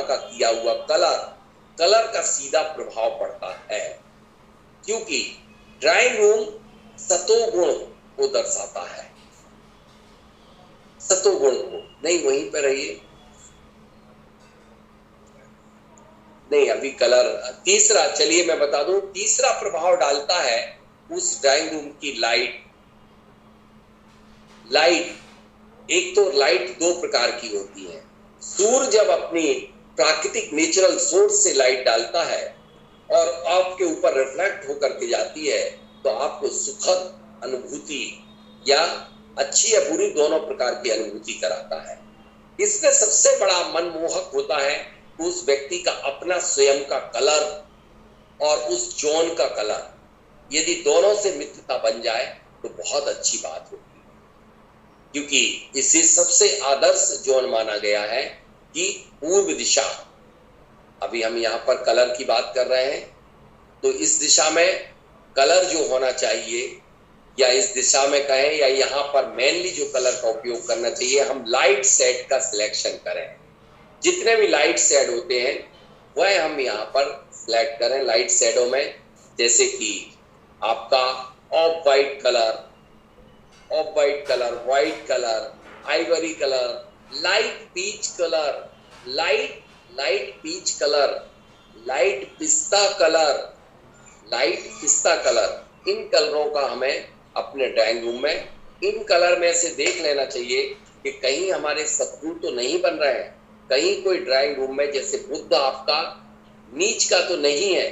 का किया हुआ कलर का सीधा प्रभाव पड़ता है, क्योंकि ड्राइंग रूम सतोगुण को दर्शाता है। सतोगुण को नहीं, वहीं पर रहिए, नहीं अभी कलर। तीसरा, चलिए मैं बता दूं, तीसरा प्रभाव डालता है उस ड्राइंग रूम की लाइट। एक तो लाइट दो प्रकार की होती है। सूर्य जब अपनी प्राकृतिक नेचुरल सोर्स से लाइट डालता है और आपके ऊपर रिफ्लेक्ट होकर के जाती है, तो आपको सुखद अनुभूति या अच्छी या बुरी दोनों प्रकार की अनुभूति कराता है। इसमें सबसे बड़ा मनमोहक होता है उस व्यक्ति का अपना स्वयं का कलर और उस जोन का कलर। यदि दोनों से मित्रता बन जाए तो बहुत अच्छी बात होगी, क्योंकि इसे सबसे आदर्श जोन माना गया है कि पूर्व दिशा। अभी हम यहाँ पर कलर की बात कर रहे हैं, तो इस दिशा में कलर जो होना चाहिए, या इस दिशा में कहें, या यहाँ पर मेनली जो कलर का उपयोग करना चाहिए, हम लाइट सेट का सिलेक्शन करें। जितने भी लाइट शेड होते हैं वह हम यहाँ पर सिलेक्ट करें लाइट शेडों में, जैसे कि आपका off white colour, white colour, ivory colour, light peach colour, light peach colour, light pista colour, इन कलरों का हमें अपने ड्राइंग रूम में, इन कलर में से देख लेना चाहिए कि कहीं हमारे शत्रु तो नहीं बन रहे हैं। कहीं कोई ड्राइंग रूम में, जैसे बुद्ध आपका नीच का तो नहीं है,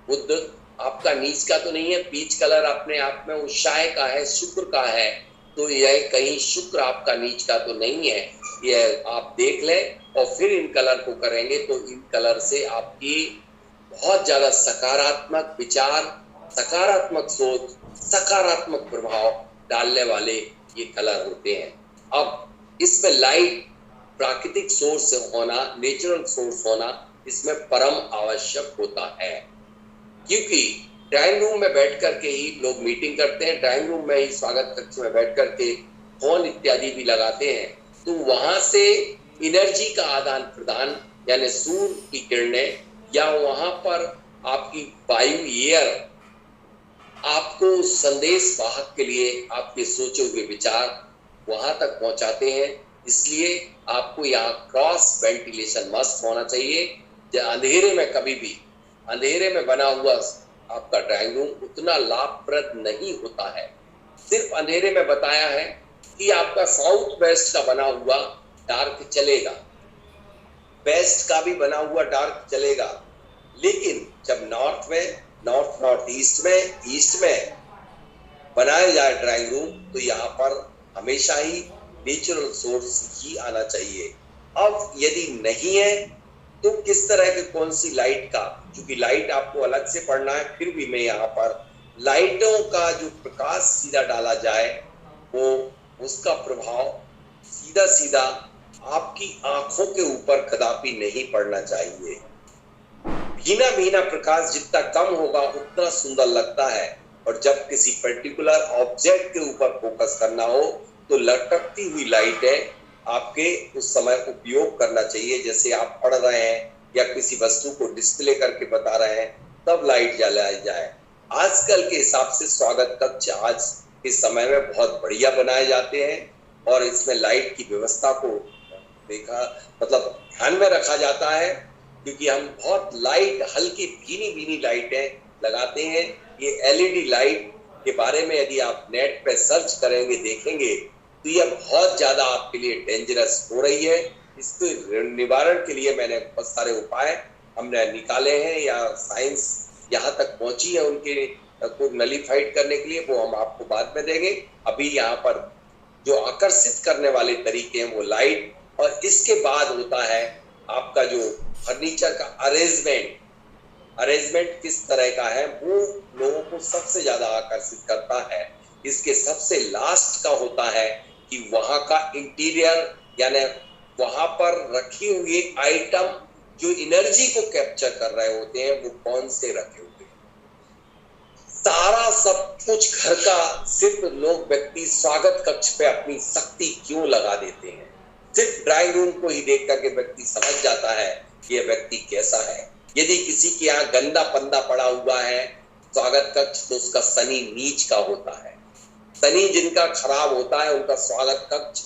बुद्ध आपका नीच का तो नहीं है, पीच कलर अपने आप में उत्साह का है, शुक्र का है, तो यह कहीं शुक्र आपका नीच का तो नहीं है, यह आप देख लें और फिर इन कलर को करेंगे तो इन कलर से आपकी बहुत ज्यादा सकारात्मक विचार, सकारात्मक सोच, सकारात्मक प्रभाव डालने वाले ये कलर होते हैं। अब इसमें लाइट प्राकृतिक सोर्स से होना, नेचुरल सोर्स होना इसमें परम आवश्यक होता है, क्योंकि ड्राइंग रूम में बैठ करके ही लोग मीटिंग करते हैं, ड्राइंग रूम में ही स्वागत कक्ष में बैठ करके फोन इत्यादि भी लगाते हैं, तो वहां से एनर्जी का आदान प्रदान, यानी सूर्य की किरणें या वहां पर आपकी वायु, एयर आपको संदेश वाहक के लिए आपके सोचे हुए विचार वहां तक पहुंचाते हैं। इसलिए आपको यहाँ क्रॉस वेंटिलेशन मस्ट होना चाहिए। अंधेरे में, कभी भी अंधेरे में बना हुआ आपका ड्राइंग रूम उतना लाभप्रद नहीं होता है। सिर्फ अंधेरे में बताया है कि आपका साउथ वेस्ट का बना हुआ डार्क चलेगा, वेस्ट का भी बना हुआ डार्क चलेगा, लेकिन जब नॉर्थ में, नॉर्थ ईस्ट में बनाया जाए ड्राइंग रूम, तो यहाँ पर हमेशा ही नेचुरल सोर्स ही आना चाहिए। अब यदि नहीं है तो किस तरह के, कौन सी लाइट का, क्योंकि लाइट आपको अलग से पढ़ना है, फिर भी मैं यहाँ पर लाइटों का जो प्रकाश सीधा डाला जाए वो उसका प्रभाव सीधा सीधा आपकी आंखों के ऊपर कदापि नहीं पड़ना चाहिए। भीना भीना प्रकाश जितना कम होगा उतना सुंदर लगता है, और जब किसी पर्टिकुलर ऑब्जेक्ट के ऊपर फोकस करना हो तो लटकती हुई लाइटें आपके उस समय उपयोग करना चाहिए। जैसे आप पढ़ रहे हैं या किसी वस्तु को डिस्प्ले करके बता रहे हैं, तब लाइट जलाई जाए। आजकल के हिसाब से स्वागत कक्ष आज के समय में बहुत बढ़िया बनाए जाते हैं, और इसमें लाइट की व्यवस्था को ध्यान में रखा जाता है, क्योंकि हम बहुत लाइट, हल्की भीनी भीनी लाइटें लगाते हैं। ये एलईडी लाइट के बारे में यदि आप नेट पे सर्च करेंगे, देखेंगे, तो यह बहुत ज्यादा आपके लिए डेंजरस हो रही है। इसके निवारण के लिए मैंने बहुत सारे उपाय हमने निकाले हैं, या साइंस यहाँ तक पहुंची है उनके को नलीफाइड करने के लिए, वो हम आपको बाद में देंगे। अभी यहाँ पर जो आकर्षित करने वाले तरीके हैं वो लाइट, और इसके बाद होता है आपका जो फर्नीचर का अरेंजमेंट किस तरह का है, वो लोगों को सबसे ज्यादा आकर्षित करता है। इसके सबसे लास्ट का होता है कि वहां का इंटीरियर, यानी वहां पर रखी हुई आइटम जो एनर्जी को कैप्चर कर रहे होते हैं वो कौन से रखे हुए हैं। सारा सब कुछ घर का सिर्फ लोग व्यक्ति स्वागत कक्ष पे अपनी शक्ति क्यों लगा देते हैं। सिर्फ ड्राइंग रूम को ही देख करके व्यक्ति समझ जाता है कि यह व्यक्ति कैसा है। यदि किसी के यहाँ गंदा पंदा पड़ा हुआ है स्वागत कक्ष, तो उसका शनि नीच का होता है। शनि जिनका खराब होता है उनका स्वागत कक्ष,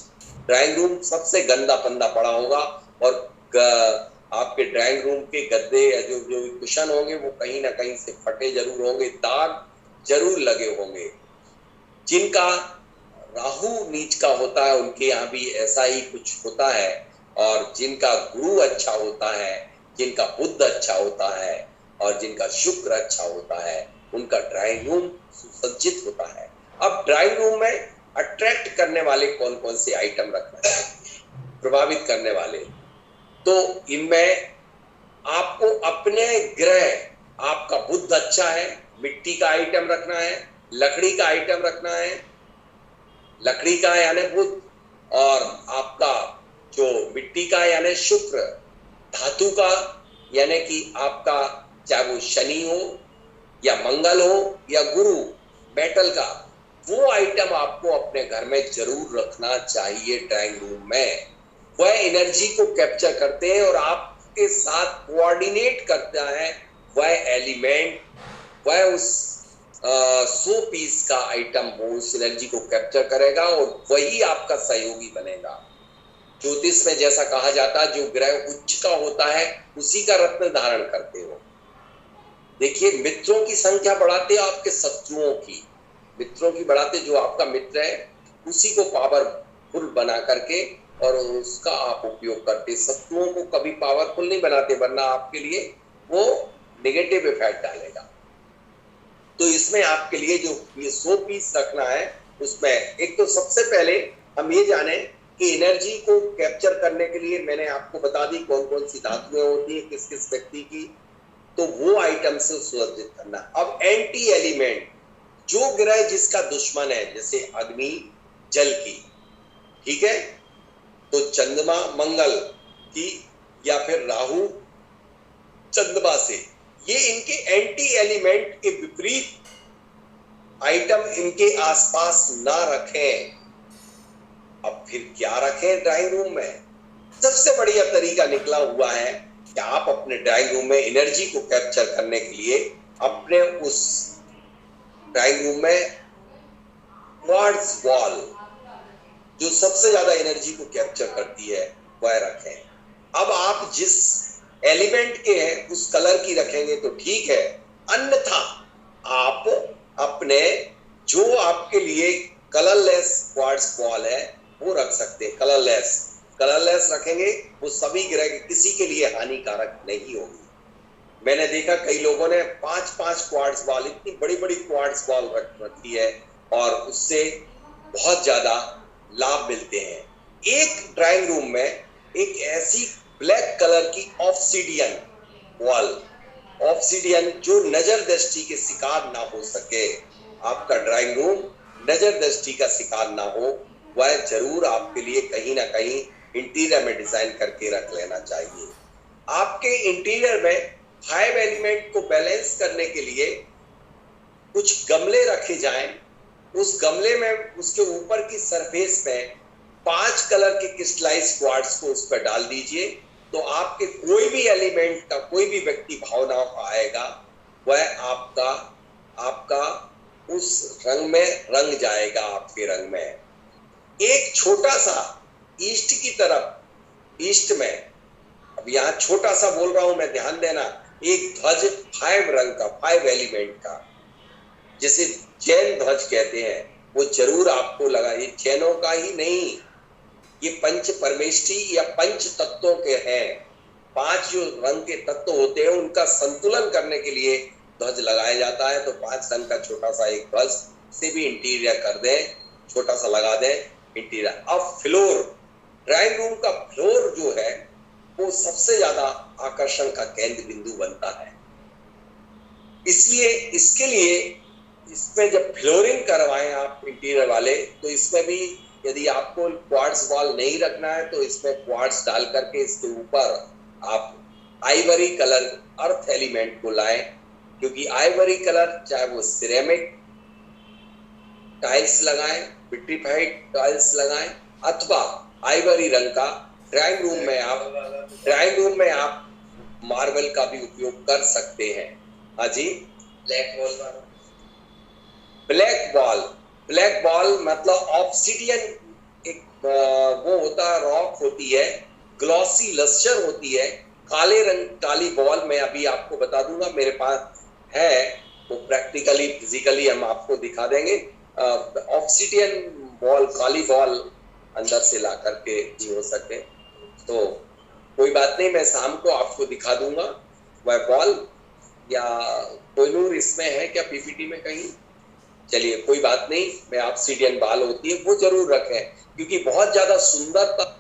ड्राइंग रूम सबसे गंदा पंदा पड़ा होगा। और आपके ड्राइंग रूम के गद्दे या जो कुशन होंगे वो कहीं ना कहीं से फटे जरूर होंगे, दाग जरूर लगे होंगे। जिनका राहु नीच का होता है उनके यहाँ भी ऐसा ही कुछ होता है। और जिनका गुरु अच्छा होता है, जिनका बुध अच्छा होता है और जिनका शुक्र अच्छा होता है, उनका ड्राइंग रूम सुसज्जित होता है। अब ड्राइंग रूम में अट्रैक्ट करने वाले कौन कौन से आइटम रखना है, प्रभावित करने वाले, तो इनमें आपको अपने ग्रह, आपका बुध अच्छा है, मिट्टी का आइटम रखना है, लकड़ी का आइटम रखना है, लकड़ी का यानी बुध, और आपका जो मिट्टी का यानी शुक्र, धातु का यानी कि आपका चाहे वो शनि हो या मंगल हो या गुरु, मेटल का, वो आइटम आपको अपने घर में जरूर रखना चाहिए ड्राइंग रूम में। वह एनर्जी को कैप्चर करते हैं और आपके साथ कोऑर्डिनेट करता है वह एलिमेंट, वह उस 100 पीस का आइटम हो उस एनर्जी को कैप्चर करेगा और वही आपका सहयोगी बनेगा। ज्योतिष में जैसा कहा जाता है जो ग्रह उच्च का होता है उसी का रत्न धारण करते हो। देखिए, मित्रों की संख्या बढ़ाते हो आपके शत्रुओं की, मित्रों की बढ़ाते, जो आपका मित्र है उसी को पावरफुल बना करके और उसका आप उपयोग करते। शत्रुओं को कभी पावरफुल नहीं बनाते, वरना आपके लिए वो नेगेटिव इफेक्ट डालेगा। तो इसमें आपके लिए जो ये 100 पीस रखना है, उसमें एक तो सबसे पहले हम ये जाने कि एनर्जी को कैप्चर करने के लिए मैंने आपको बता दी कौन कौन सी धातुएं होती है किस किस व्यक्ति की, तो वो आइटम से सुसज्जित करना। अब एंटी एलिमेंट, जो ग्रह जिसका दुश्मन है, जैसे अग्नि जल की, ठीक है, तो चंद्रमा मंगल की या फिर राहु चंद्रमा से, ये इनके एंटी एलिमेंट के विपरीत आइटम इनके आसपास ना रखें। अब फिर क्या रखें ड्राइंग रूम में? सबसे बढ़िया तरीका निकला हुआ है कि आप अपने ड्राइंग रूम में एनर्जी को कैप्चर करने के लिए अपने उस ड्राइंग रूम में क्वार्ट्ज वॉल, जो सबसे ज्यादा एनर्जी को कैप्चर करती है, वह रखें। अब आप जिस एलिमेंट के हैं उस कलर की रखेंगे तो ठीक है, अन्यथा आप अपने जो आपके लिए कलरलेस क्वार्ट्ज वॉल है वो रख सकते हैं। कलरलेस रखेंगे वो सभी ग्रह के किसी के लिए हानिकारक नहीं होगी। मैंने देखा कई लोगों ने 5-5 क्वार्ट्ज वॉल, इतनी बड़ी बड़ी क्वार्ट्ज वॉल रखी है और उससे बहुत ज्यादा लाभ मिलते हैं। एक ड्राइंग रूम में एक ऐसी ब्लैक कलर की ऑब्सीडियन वॉल, ऑब्सीडियन जो नजर दृष्टि के शिकार ना हो सके, आपका ड्राइंग रूम नजर दृष्टि का शिकार ना हो, वह जरूर आपके लिए कहीं ना कहीं इंटीरियर में डिजाइन करके रख लेना चाहिए। आपके इंटीरियर में 5 एलिमेंट को बैलेंस करने के लिए कुछ गमले रखे जाएं। उस गमले में उसके ऊपर की सरफेस में 5 कलर के क्रिस्टलाइज क्वार्ट्ज को उस पर डाल दीजिए, तो आपके कोई भी एलिमेंट का कोई भी व्यक्ति भावनाओं का आएगा, वह आपका उस रंग में रंग जाएगा। आपके रंग में एक छोटा सा ईस्ट की तरफ, ईस्ट में, अब यहाँ छोटा सा बोल रहा हूं मैं, ध्यान देना, एक ध्वज 5 रंग का, 5 एलिमेंट का, जिसे जैन ध्वज कहते हैं, वो जरूर आपको लगा। ये जैनों का ही नहीं, ये पंच परमेष्ठी या पंच तत्वों के हैं। 5 जो रंग के तत्व होते हैं उनका संतुलन करने के लिए ध्वज लगाया जाता है। तो 5 रंग का छोटा सा एक ध्वज से भी इंटीरियर कर दें, छोटा सा लगा दें इंटीरियर। अब फ्लोर, ड्राइंग रूम का फ्लोर जो है वो सबसे ज्यादा आकर्षण का केंद्र बिंदु बनता है। इसलिए इसके लिए इसमें जब फ्लोरिंग करवाएं आप इंटीरियर वाले, तो इसमें भी यदि आपको क्वार्ट्ज वॉल नहीं रखना है तो इसमें क्वार्ट्ज डाल करके इसके ऊपर आप आइवरी कलर अर्थ एलिमेंट को लाएं, क्योंकि आइवरी कलर चाहे वो सिरेमिक टाइल्स लगाएं, विट्रीफाइड टाइल्स लगाएं, अथवा आइवरी रंग का ड्राइंग रूम में आप मार्बल का भी उपयोग कर सकते हैं। हाँ जी, ब्लैक वॉल मतलब ऑब्सिडियन, एक वो होता है, रॉक होती है, ग्लॉसी लस्टर होती है, काले रंग काली वॉल। मैं अभी आपको बता दूंगा, मेरे पास है, वो प्रैक्टिकली फिजिकली हम आपको दिखा देंगे। ऑब्सिडियन वॉल, काली वॉल अंदर से ला करके भी हो सके, तो कोई बात नहीं, मैं शाम को आपको दिखा दूंगा वह वॉल। या कोहिनूर इसमें है क्या पीपीटी में कहीं? चलिए कोई बात नहीं, मैं ऑब्सिडियन वॉल होती है वो जरूर रखें, क्योंकि बहुत ज्यादा सुंदरता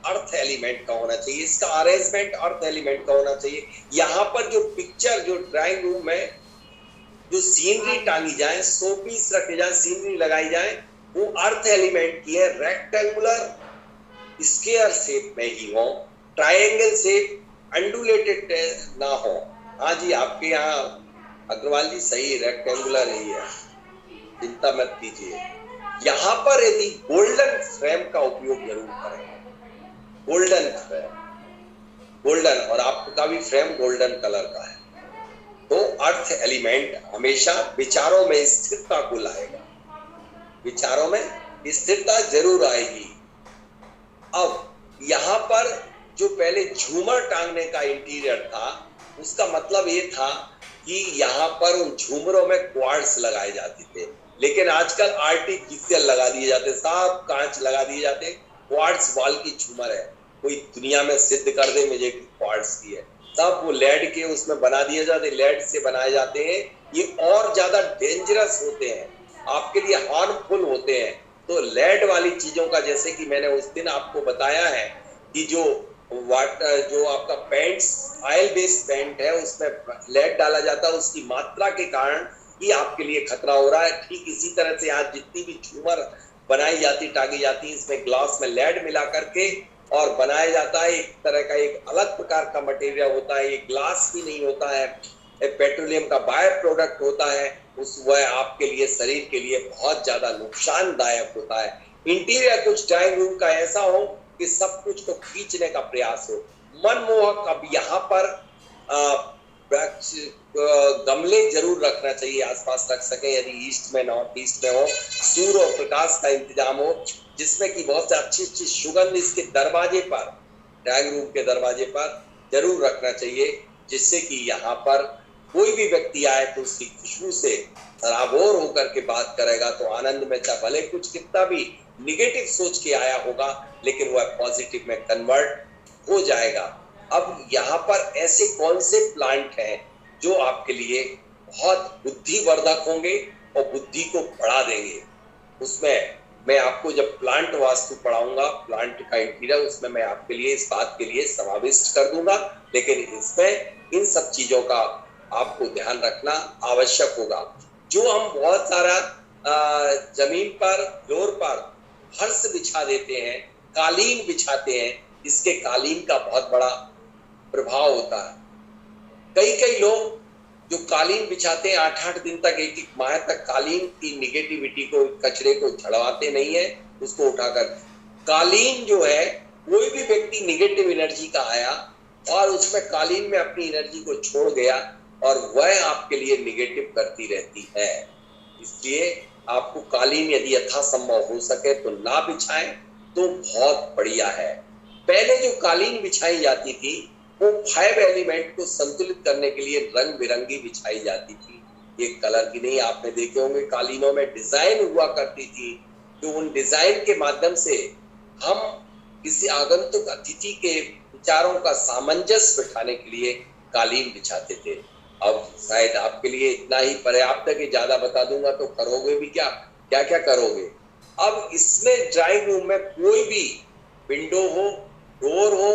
अर्थ एलिमेंट का होना चाहिए, इसका अरेंजमेंट अर्थ एलिमेंट का होना चाहिए। यहाँ पर जो पिक्चर, जो ड्राइंग रूम में जो सीनरी टांगी जाए, शो पीस रखे जाए, सीनरी लगाई जाए, वो अर्थ एलिमेंट की है, रेक्टेंगुलर स्क्वायर शेप में ही हो, ट्रायंगल शेप, अंडुलेटेड ना हो। हाँ जी, आपके यहाँ अग्रवाल जी सही, रेक्टेंगुलर ही है, चिंता मत कीजिए। यहाँ पर यदि गोल्डन फ्रेम का उपयोग जरूर करें, गोल्डन फ्रेम, गोल्डन, और आपका भी फ्रेम गोल्डन कलर का है, तो अर्थ एलिमेंट हमेशा विचारों में स्थिरता को लाएगा, विचारों में स्थिरता जरूर आएगी। अब यहाँ पर जो पहले झूमर टांगने का इंटीरियर था, उसका मतलब ये था कि यहाँ पर उन झूमरों में क्वार्ट्स लगाए जाते थे, लेकिन आजकल आर्टिफिशियल लगा दिए जाते, साफ कांच लगा दिए जाते, क्वार्ट्स वॉल की झूमर है। कोई दुनिया में सिद्ध कर दे मुझे क्वार्ट्स की है, सब वो लेड के उसमें बना दिए जाते, लेड से बनाए जाते हैं, ये और ज्यादा डेंजरस होते हैं, आपके लिए हार्मफुल होते हैं। तो लेड वाली चीजों का, जैसे कि मैंने उस दिन आपको बताया है कि जो आपका पेंट्स, ऑयल बेस्ड पेंट है, उसमें लेड डाला जाता है, उसकी मात्रा के कारण ही आपके लिए खतरा हो रहा है। ठीक इसी तरह से आज जितनी भी झूमर बनाई जाती, टांगी जाती, इसमें ग्लास में लेड मिला करके और बनाया जाता है, एक तरह का एक अलग प्रकार का मटेरियल होता है, ये ग्लास भी नहीं होता है, पेट्रोलियम का बाय प्रोडक्ट होता है, वह आपके लिए, शरीर के लिए बहुत ज्यादा नुकसानदायक होता है। इंटीरियर कुछ ड्राइंग रूम का ऐसा हो कि सब कुछ को खींचने का प्रयास हो, मनमोहक। अब यहाँ पर गमले जरूर रखना चाहिए, आसपास रख सके, यदि ईस्ट में, नॉर्थ ईस्ट में हो, सूर्य और प्रकाश का इंतजाम हो, जिसमें कि बहुत अच्छी अच्छी सुगंध इसके दरवाजे पर, ड्राइंग रूम के दरवाजे पर जरूर रखना चाहिए, जिससे कि यहाँ पर कोई भी व्यक्ति आए तो उसकी खुशबू से सराबोर होकर के बात करेगा तो आनंद में, चाहे भले कुछ कितना भी निगेटिव सोच के आया होगा, लेकिन वह पॉजिटिव में कन्वर्ट हो जाएगा। अब यहाँ पर ऐसे कौन से प्लांट हैं जो आपके लिए बहुत बुद्धिवर्धक होंगे और बुद्धि को बढ़ा देंगे? उसमें मैं आपको जब प्लांट वास्तु पढ़ाऊंगा, प्लांट का इंटीरियर, उसमें मैं आपके लिए इस बात के लिए समाविष्ट कर दूंगा, लेकिन इसमें इन सब चीजों का आपको ध्यान रखना आवश्यक होगा। जो हम बहुत सारा जमीन पर, फ्लोर पर फर्श बिछा देते हैं, कालीन बिछाते हैं, इसके कालीन का बहुत बड़ा प्रभाव होता है। कई कई लोग जो कालीन बिछाते हैं 8-8 दिन तक, 1-1 माह तक कालीन की निगेटिविटी को, कचरे को झड़वाते नहीं है, उसको उठाकर। कालीन जो है, कोई भी व्यक्ति निगेटिव एनर्जी का आया और उसमें कालीन में अपनी एनर्जी को छोड़ गया और वह आपके लिए निगेटिव करती रहती है। इसलिए आपको कालीन यदि यथासंभव हो सके तो ना बिछाएं तो बहुत बढ़िया है। पहले जो कालीन बिछाई जाती थी वो 5 एलिमेंट को संतुलित करने के लिए रंग बिरंगी बिछाई जाती थी, एक कलर की नहीं। आपने देखे होंगे कालीनों में डिजाइन हुआ करती थी, तो उन डिजाइन के माध्यम से हम किसी आगंतुक अतिथि के विचारों का सामंजस्य बिठाने के लिए कालीन बिछाते थे। अब शायद आपके लिए इतना ही पर्याप्त है कि ज्यादा बता दूंगा तो करोगे भी क्या क्या क्या करोगे। अब इसमें ड्राइंग रूम में कोई भी विंडो हो, डोर हो,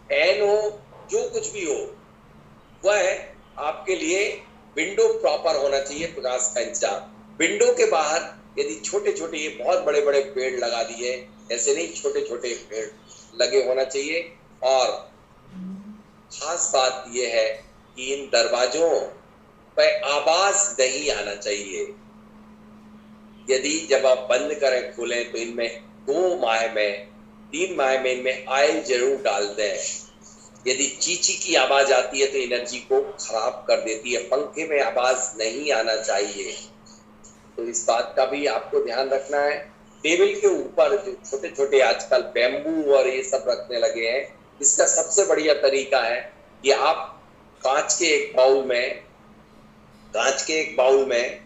फैन हो, जो कुछ भी हो, वह आपके लिए विंडो प्रॉपर होना चाहिए, प्रकाश का इंतजाम। विंडो के बाहर यदि छोटे छोटे, ये बहुत बड़े बड़े पेड़ लगा दिए, ऐसे नहीं, छोटे छोटे पेड़ लगे होना चाहिए। और खास बात यह है कि इन दरवाजों पर आवाज नहीं आना चाहिए। यदि जब आप बंद करें खोलें तो इनमें 2 माह में 3 माह में इनमें ऑयल जरूर डाल दें। यदि चीची की आवाज आती है तो एनर्जी को खराब कर देती है। पंखे में आवाज नहीं आना चाहिए, तो इस बात का भी आपको ध्यान रखना है। टेबल के ऊपर जो छोटे छोटे आजकल बैम्बू और ये सब रखने लगे हैं, इसका सबसे बढ़िया तरीका है कि आप कांच के एक बाउल में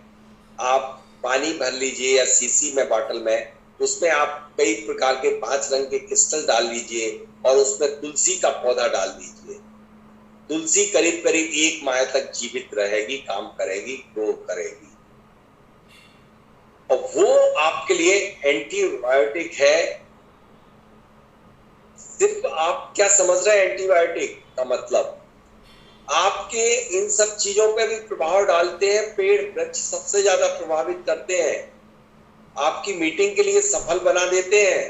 आप पानी भर लीजिए या सीसी में बॉटल में, उसमें आप कई प्रकार के 5 रंग के क्रिस्टल डाल लीजिए और उसमें तुलसी का पौधा डाल दीजिए। तुलसी करीब करीब 1 माह तक जीवित रहेगी, काम करेगी, ग्रो करेगी, और वो आपके लिए एंटीबायोटिक है। सिर्फ आप क्या समझ रहे हैं एंटीबायोटिक का मतलब? आपके इन सब चीजों पे भी प्रभाव डालते हैं। पेड़ वृक्ष सबसे ज्यादा प्रभावित करते हैं, आपकी मीटिंग के लिए सफल बना देते हैं।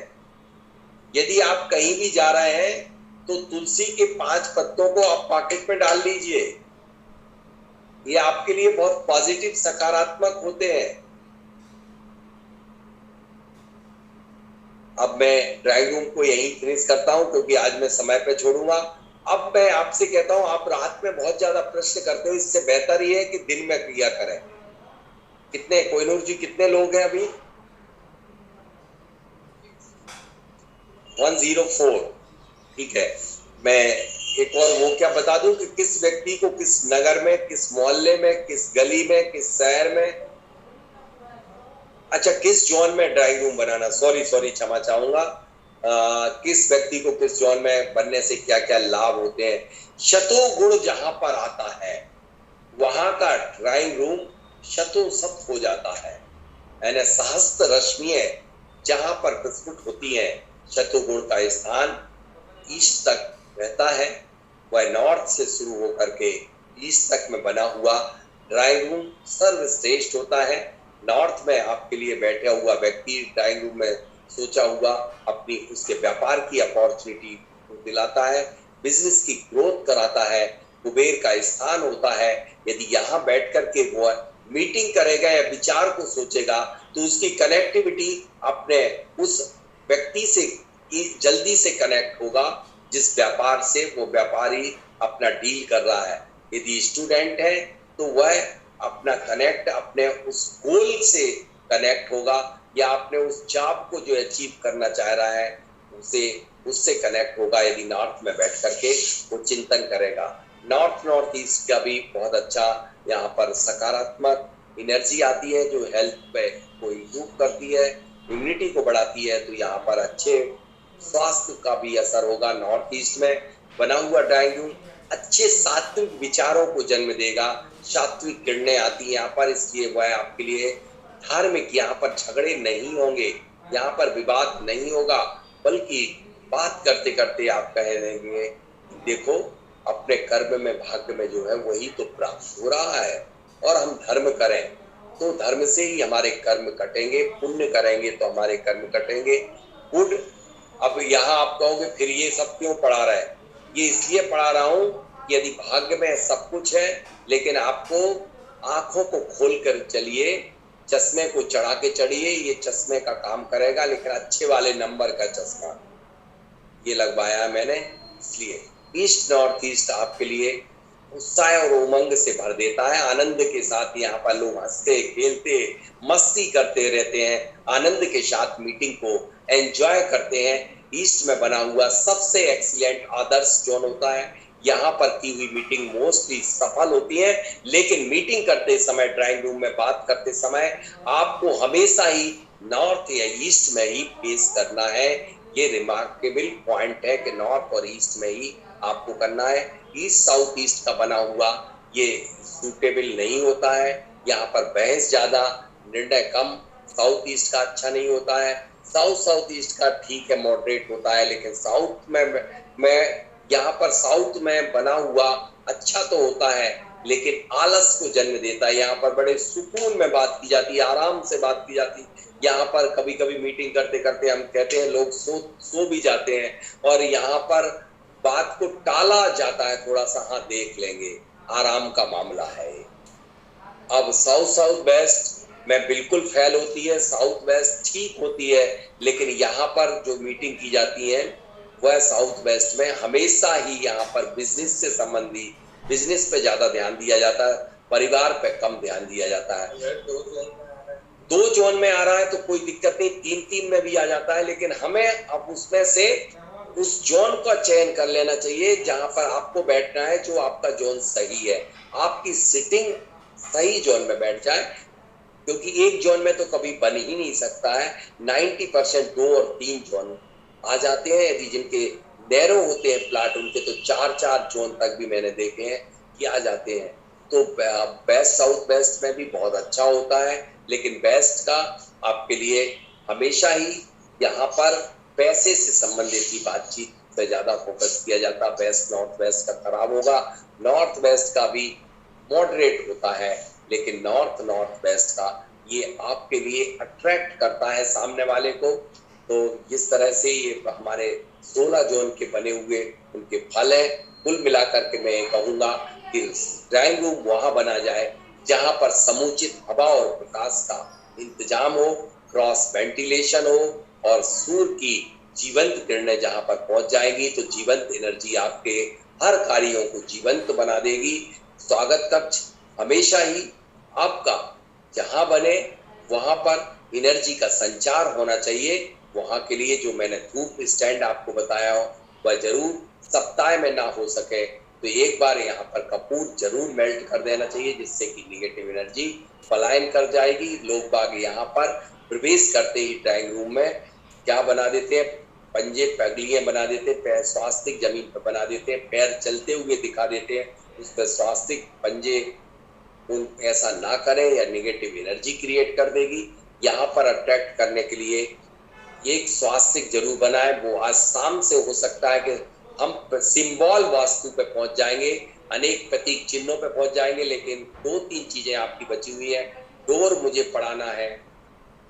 यदि आप कहीं भी जा रहे हैं तो तुलसी के 5 पत्तों को आप पॉकेट में डाल लीजिए, ये आपके लिए बहुत पॉजिटिव, सकारात्मक होते हैं। अब मैं ड्राइंग रूम को यहीं फिनिश करता हूं क्योंकि आज मैं समय पे छोड़ूंगा। अब मैं आपसे कहता हूं, आप रात में बहुत ज्यादा प्रश्न करते हो, इससे बेहतर ये है कि दिन में क्रिया करें। कितने, कोहिनूर जी कितने लोग हैं अभी? 104, ठीक है। मैं एक और वो क्या बता दूं कि किस व्यक्ति को किस नगर में, किस मोहल्ले में, किस गली में, किस शहर में, अच्छा किस जोन में ड्राइंग रूम बनाना, सॉरी क्षमा चाहूंगा, किस व्यक्ति को किस जोन में बनने से क्या क्या लाभ होते हैं। शतोगुण जहां पर आता है वहां का ड्राइंग रूम शतोशत हो जाता है, यानी सहस्त्र रश्मियां जहां पर प्रस्फुट होती हैं, शतोगुण का स्थान ईस्ट तक रहता है। वह नॉर्थ से शुरू होकर के ईस्ट तक में बना हुआ ड्राइंग रूम सर्वश्रेष्ठ होता है। नॉर्थ में आपके लिए बैठा हुआ व्यक्ति ड्राइंग रूम में सोचा हुआ अपनी उसके व्यापार की अपॉर्चुनिटी दिलाता है, बिजनेस की ग्रोथ कराता है, कुबेर का स्थान होता है। यदि यहाँ बैठ करके वो मीटिंग करेगा या विचार को सोचेगा तो उसकी कनेक्टिविटी अपने उस व्यक्ति से जल्दी से कनेक्ट होगा जिस व्यापार से वो व्यापारी अपना डील कर रहा है। यदि स्टूडेंट है तो वह अपना कनेक्ट अपने उस गोल से कनेक्ट होगा या अपने उस जॉब को जो अचीव करना चाह रहा है उससे कनेक्ट होगा। यदि नॉर्थ में बैठ करके वो चिंतन करेगा, नॉर्थ ईस्ट का भी बहुत अच्छा यहाँ पर सकारात्मक एनर्जी आती है जो हेल्थ पे को इम्प्रूव करती है, इम्यूनिटी को बढ़ाती है। तो यहाँ पर अच्छे स्वास्थ्य का भी असर होगा। नॉर्थ ईस्ट में बना हुआ ड्राइंग रूम अच्छे सात्विक विचारों को जन्म देगा, सात्विक किरणें आती है यहाँ पर, इसलिए वह आपके लिए धार्मिक, यहाँ पर झगड़े नहीं होंगे, यहाँ पर विवाद नहीं होगा, बल्कि बात करते करते आप कह देंगे देखो अपने कर्म में, भाग्य में जो है वही तो प्राप्त हो रहा है, और हम धर्म करें तो धर्म से ही हमारे कर्म कटेंगे, पुण्य करेंगे तो हमारे कर्म कटेंगे। गुड। अब यहाँ आप कहोगे फिर ये सब क्यों पढ़ा रहे हैं? ये इसलिए पढ़ा रहा हूँ कि यदि भाग्य में सब कुछ है, लेकिन आपको आंखों को खोल कर चलिए, चश्मे को चढ़ा के चढ़िए, ये चश्मे का काम करेगा, लेकिन अच्छे वाले नंबर का चश्मा ये लगवाया मैंने। इसलिए ईस्ट नॉर्थ ईस्ट आपके लिए उत्साह और उमंग से भर देता है। आनंद के साथ यहाँ पर लोग हंसते खेलते मस्ती करते रहते हैं, आनंद के साथ मीटिंग को एंजॉय करते हैं। ईस्ट में बना हुआ सबसे एक्सीलेंट आदर्श जोन होता है। यहाँ पर की हुई मीटिंग मोस्टली सफल होती है, लेकिन मीटिंग करते समय, ड्राइंग रूम में बात करते समय आपको हमेशा ही नॉर्थ या ईस्ट में ही फेस करना है। ये रिमार्केबल पॉइंट है कि नॉर्थ और ईस्ट में ही आपको करना है। ईस्ट साउथ ईस्ट का बना हुआ ये सूटेबल नहीं होता है। यहाँ पर बहस ज्यादा, निर्णय कम। साउथ ईस्ट का अच्छा नहीं होता है। साउथ ईस्ट का ठीक है, मॉडरेट होता है, लेकिन साउथ में यहाँ पर साउथ में बना हुआ अच्छा तो होता है, लेकिन आलस को जन्म देता है। यहाँ पर बड़े सुकून में बात की जाती है, आराम से बात की जाती है। यहाँ पर कभी कभी मीटिंग करते करते हम कहते हैं लोग सो भी जाते हैं, और यहाँ पर बात को टाला जाता है, थोड़ा सा हाँ देख लेंगे, आराम का मामला है। अब साउथ वेस्ट में बिल्कुल फेल होती है, साउथ वेस्ट ठीक होती है, लेकिन यहाँ पर जो मीटिंग की जाती है वह साउथ वेस्ट में हमेशा ही यहाँ पर बिजनेस से संबंधित, बिजनेस पे ज्यादा ध्यान दिया जाता है, परिवार पे कम ध्यान दिया जाता है। 2 जोन में आ रहा है तो कोई दिक्कत नहीं, 3 में भी आ जाता है, लेकिन हमें अब उसमें से उस जोन का चयन कर लेना चाहिए जहां पर आपको बैठना है, जो आपका जोन सही है, आपकी सिटिंग सही जोन में बैठ जाए, क्योंकि एक जोन में तो कभी बन ही नहीं सकता है। 90% 2 और 3 जोन आ जाते हैं। यदि जिनके नैरो होते हैं प्लाट, उनके तो 4 जोन तक भी मैंने देखे हैं कि आ जाते हैं। तो बेस्ट साउथ वेस्ट में भी बहुत अच्छा होता है, लेकिन बेस्ट का आपके लिए हमेशा ही यहाँ पर पैसे से संबंधित ही बातचीत पे ज्यादा फोकस किया जाता है। बेस्ट नॉर्थ वेस्ट का खराब होगा, नॉर्थ वेस्ट का भी मॉडरेट होता है, लेकिन नॉर्थ वेस्ट का ये आपके लिए अट्रैक्ट करता है सामने वाले को। तो जिस तरह से ये हमारे 16 जोन के बने हुए उनके फल है, कुल मिलाकर के मैं ये कहूंगा कि ड्राइंग रूम वहां बना जाए जहां पर समुचित हवा और प्रकाश का इंतजाम हो, क्रॉस वेंटिलेशन हो, और सूर्य की जीवंत किरणें जहां पर पहुंच जाएगी तो जीवंत एनर्जी आपके हर कार्यों को जीवंत बना देगी। स्वागत कक्ष हमेशा ही आपका जहां बने वहां पर एनर्जी का संचार होना चाहिए। वहां के लिए जो मैंने धूप स्टैंड आपको बताया हो वह जरूर, सप्ताह में ना हो सके तो एक बार यहाँ पर कपूर जरूर मेल्ट कर देना चाहिए, जिससे कि निगेटिव एनर्जी पलायन कर जाएगी। लोग बाग यहाँ पर प्रवेश करते ही ड्राइंग रूम में क्या बना देते हैं, पंजे पगलियां बना देते हैं, पैर स्वास्तिक जमीन पर बना देते हैं, पैर चलते हुए दिखा देते हैं, उस पर स्वास्तिक पंजे। ऐसा ना करें या निगेटिव एनर्जी क्रिएट कर देगी। यहाँ पर अट्रैक्ट करने के लिए एक स्वास्तिक जरूर बनाए। वो आज शाम से हो सकता है कि हम सिंबल वास्तु पे पहुंच जाएंगे, अनेक प्रतीक चिन्हों पे पहुंच जाएंगे, लेकिन 2-3 चीजें आपकी बची हुई है। डोर मुझे पढ़ाना है,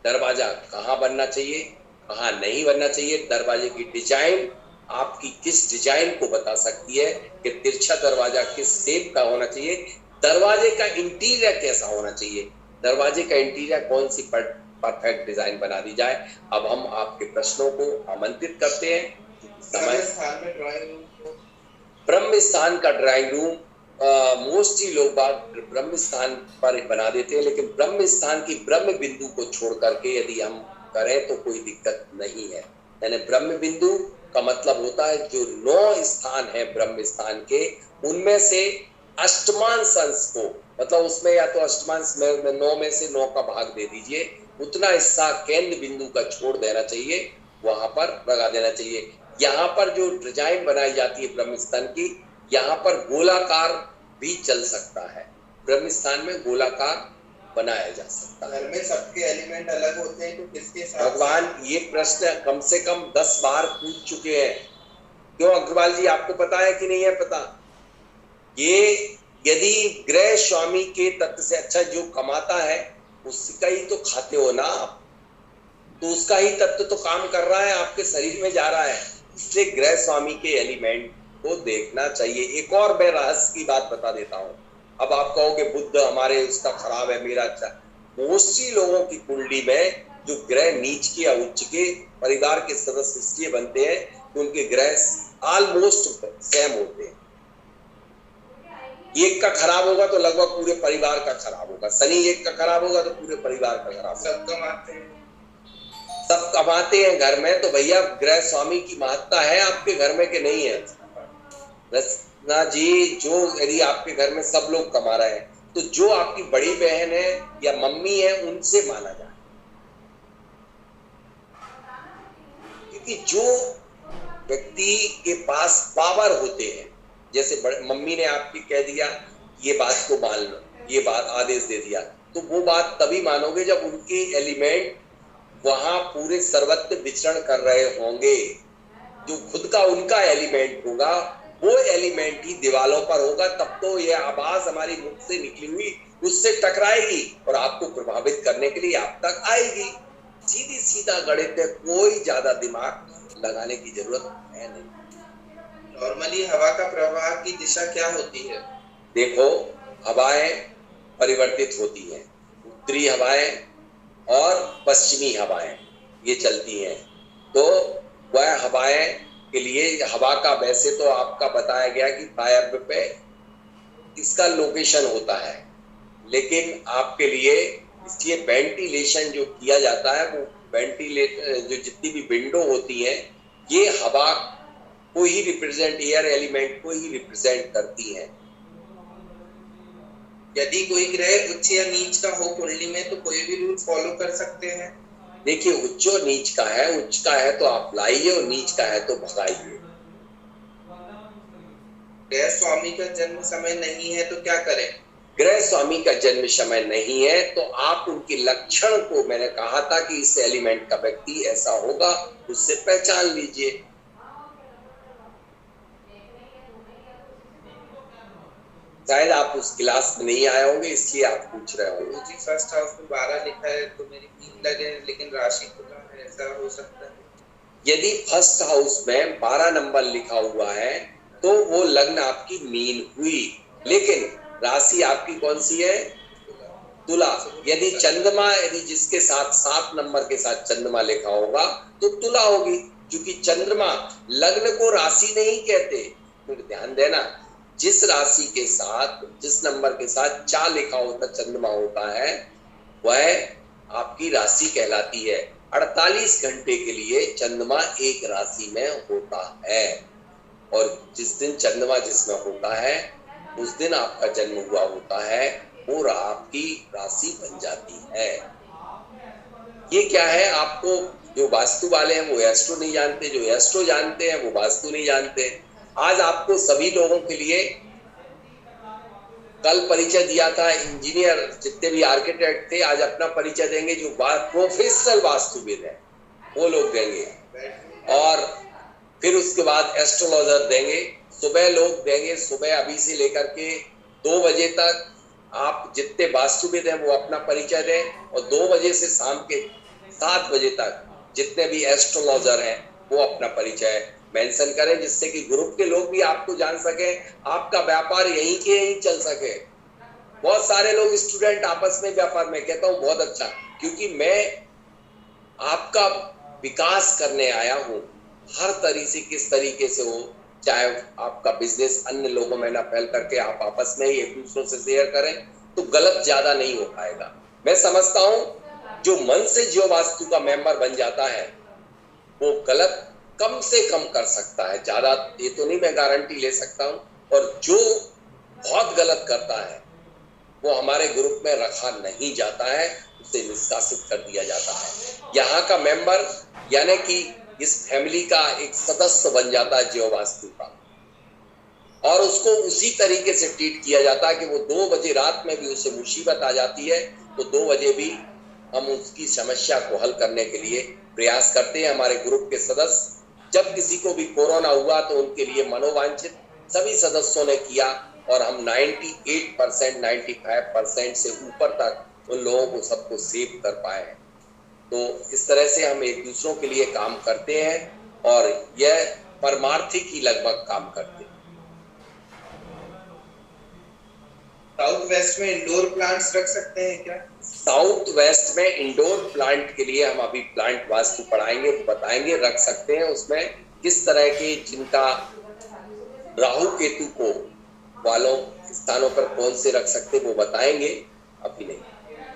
दरवाजा कहाँ बनना चाहिए, कहाँ नहीं बनना चाहिए, दरवाजे की डिजाइन आपकी किस डिजाइन को बता सकती है कि तिरछा दरवाजा किस शेप का होना चाहिए, दरवाजे का इंटीरियर कैसा होना चाहिए, दरवाजे का इंटीरियर कौन सी परफेक्ट डिजाइन बना दी जाए। अब हम आपके प्रश्नों को आमंत्रित करते हैं। ब्रह्म स्थान का ड्राइंग रूम मोस्टली लोग बात ब्रह्म स्थान पर बना देते हैं, लेकिन ब्रह्म स्थान की ब्रह्म बिंदु को छोड़ करके यदि हम करें तो कोई दिक्कत नहीं है। यानी ब्रह्म बिंदु का मतलब होता है जो 9 स्थान है ब्रह्म स्थान के, उनमें से अष्टमांश अंश को, मतलब उसमें या तो अष्टमांश में 9 में से 9 का भाग दे दीजिए, उतना हिस्सा केंद्र बिंदु का छोड़ देना चाहिए, वहां पर लगा देना चाहिए। यहाँ पर जो डिजाइन बनाई जाती है ब्रह्म स्थान की, यहाँ पर गोलाकार भी चल सकता है, ब्रह्म स्थान में गोलाकार बनाया जा सकता है। घर में सबके एलिमेंट अलग होते हैं तो किसके साथ? भगवान ये प्रश्न कम से कम 10 बार पूछ चुके हैं। क्यों अग्रवाल जी, आपको पता है कि नहीं है पता? ये यदि ग्रह स्वामी के तत्व से अच्छा जो कमाता है उसका ही तो खाते हो ना आप, तो उसका ही तत्व तो काम कर रहा है, आपके शरीर में जा रहा है, इसलिए ग्रह स्वामी के एलिमेंट को देखना चाहिए। एक और मैं रहस्य की बात बता देता हूँ। अब आप कहोगे बुध हमारे उसका खराब है, मेरा अच्छा। मोस्टली लोगों की कुंडली में जो ग्रह नीच के या उच्च के परिवार के सदस्य इसलिए बनते हैं कि उनके ग्रह ऑलमोस्ट सेम होते हैं। एक का खराब होगा तो लगभग पूरे परिवार का खराब होगा, शनि एक का खराब होगा तो पूरे परिवार का खराब। सब कमाते हैं घर में, तो भैया ग्रह स्वामी की महत्ता है आपके घर में कि नहीं है? रचना जी, जो यदि आपके घर में सब लोग कमा रहे हैं तो जो आपकी बड़ी बहन है या मम्मी है उनसे माना जाए, क्योंकि जो व्यक्ति के पास पावर होते हैं, जैसे मम्मी ने आपकी कह दिया ये बात को मान लो, ये बात आदेश दे दिया, तो वो बात तभी मानोगे जब उनके एलिमेंट वहां पूरे सर्वत्र विचरण कर रहे होंगे। जो खुद का उनका एलिमेंट होगा वो एलिमेंट ही दीवालों पर होगा, तब तो ये आवाज हमारी मुख से निकली हुई उससे टकराएगी और आपको प्रभावित करने के लिए आप तक आएगी। सीधी सीधा गणित है, कोई ज्यादा दिमाग लगाने की जरूरत है नहीं। नॉर्मली हवा का प्रवाह की दिशा क्या होती है? देखो, हवाएं परिवर्तित होती हैं, उत्तरी हवाएं और पश्चिमी हवाएं ये चलती हैं। तो वह हवाएं के लिए हवा का वैसे तो आपका बताया गया कि वायव्य पे इसका लोकेशन होता है, लेकिन आपके लिए इसलिए वेंटिलेशन जो किया जाता है वो जो जितनी भी विंडो होती है ये हवा को ही रिप्रेजेंट, एयर एलिमेंट को ही रिप्रेजेंट करती हैं। यदि कोई ग्रह उच्च या नीच का हो कुंडली में तो कोई भी रूल फॉलो कर सकते हैं? देखिए, उच्च और नीच का है, उच्च का है तो आप लाइए और नीच का है तो भगाइए। ग्रह स्वामी का जन्म समय नहीं है तो क्या करें? ग्रह स्वामी का जन्म समय नहीं है तो आप उनके लक्षण को, मैंने कहा था कि इस एलिमेंट का व्यक्ति ऐसा होगा, उससे पहचान लीजिए। शायद आप उस क्लास में नहीं आए होंगे इसलिए आप पूछ रहे होंगे। जी, फर्स्ट हाउस में 12 लिखा है तो मेरी 3 लगे, लेकिन राशि खुला है, ऐसा हो सकता है? यदि फर्स्ट हाउस में 12 नंबर लिखा हुआ है तो वो लग्न आपकी मीन हुई, लेकिन राशि आपकी कौन सी है? तुला। यदि चंद्रमा, यदि जिसके साथ 7 नंबर के साथ चंद्रमा लिखा होगा तो तुला होगी, क्योंकि चंद्रमा लग्न को राशि नहीं कहते। तो ध्यान देना, जिस राशि के साथ, जिस नंबर के साथ 4 लिखा होता चंद्रमा होता है वह आपकी राशि कहलाती है। 48 घंटे के लिए चंद्रमा एक राशि में होता है और जिस दिन चंद्रमा जिसमें होता है उस दिन आपका जन्म हुआ होता है, वो आपकी राशि बन जाती है। ये क्या है, आपको जो वास्तु वाले हैं वो एस्ट्रो नहीं जानते, जो एस्ट्रो जानते हैं वो वास्तु नहीं जानते। आज आपको सभी लोगों के लिए कल परिचय दिया था, इंजीनियर जितने भी आर्किटेक्ट थे आज अपना परिचय देंगे, जो प्रोफेशनल वास्तुविद है वो लोग देंगे, और फिर उसके बाद एस्ट्रोलॉजर देंगे, सुबह लोग देंगे। सुबह अभी से लेकर के 2 बजे तक आप जितने वास्तुविद हैं वो अपना परिचय दें, और 2 बजे से शाम के 7 बजे तक जितने भी एस्ट्रोलॉजर हैं वो अपना परिचय मेंशन करें, जिससे कि ग्रुप के लोग भी आपको जान सके, आपका व्यापार यहीं के यहीं चल सके। बहुत सारे लोग स्टूडेंट आपस में व्यापार, में कहता हूँ बहुत अच्छा, क्योंकि मैं आपका विकास करने आया हूँ हर तरीके से, किस तरीके से हो, चाहे आपका बिजनेस अन्य लोगों में ना फैल करके आप आपस में ही एक दूसरों से शेयर करें तो गलत ज्यादा नहीं हो पाएगा। मैं समझता हूँ जो मन से जो वास्तु का मेंबर बन जाता है वो गलत कम से कम कर सकता है, ज्यादा ये तो नहीं मैं गारंटी ले सकता हूँ, और जो बहुत गलत करता है वो हमारे ग्रुप में रखा नहीं जाता है, उसे निष्कासित कर दिया जाता है। यहाँ का मेंबर यानी कि इस फैमिली का एक सदस्य बन जाता है जीव वास्तु का, और उसको उसी तरीके से ट्रीट किया जाता है कि वो 2 बजे रात में भी उसे मुसीबत आ जाती है तो 2 बजे भी हम उसकी समस्या को हल करने के लिए प्रयास करते हैं। हमारे ग्रुप के सदस्य, जब किसी को भी कोरोना हुआ तो उनके लिए मनोवांछित सभी सदस्यों ने किया, और हम 98%, 95% से ऊपर तक उन लोगों को सबको सेव कर पाए हैं। तो इस तरह से हम एक दूसरों के लिए काम करते हैं और यह परमार्थी की लगभग काम करते हैं। साउथ वेस्ट में इंडोर प्लांट्स रख सकते हैं क्या? साउथ वेस्ट में इंडोर प्लांट के लिए हम अभी प्लांट वास्तु पढ़ाएंगे, बताएंगे, रख सकते हैं। उसमें किस तरह के जिनका राहु केतु को वालों स्थानों पर कौन से रख सकते वो बताएंगे, अभी नहीं।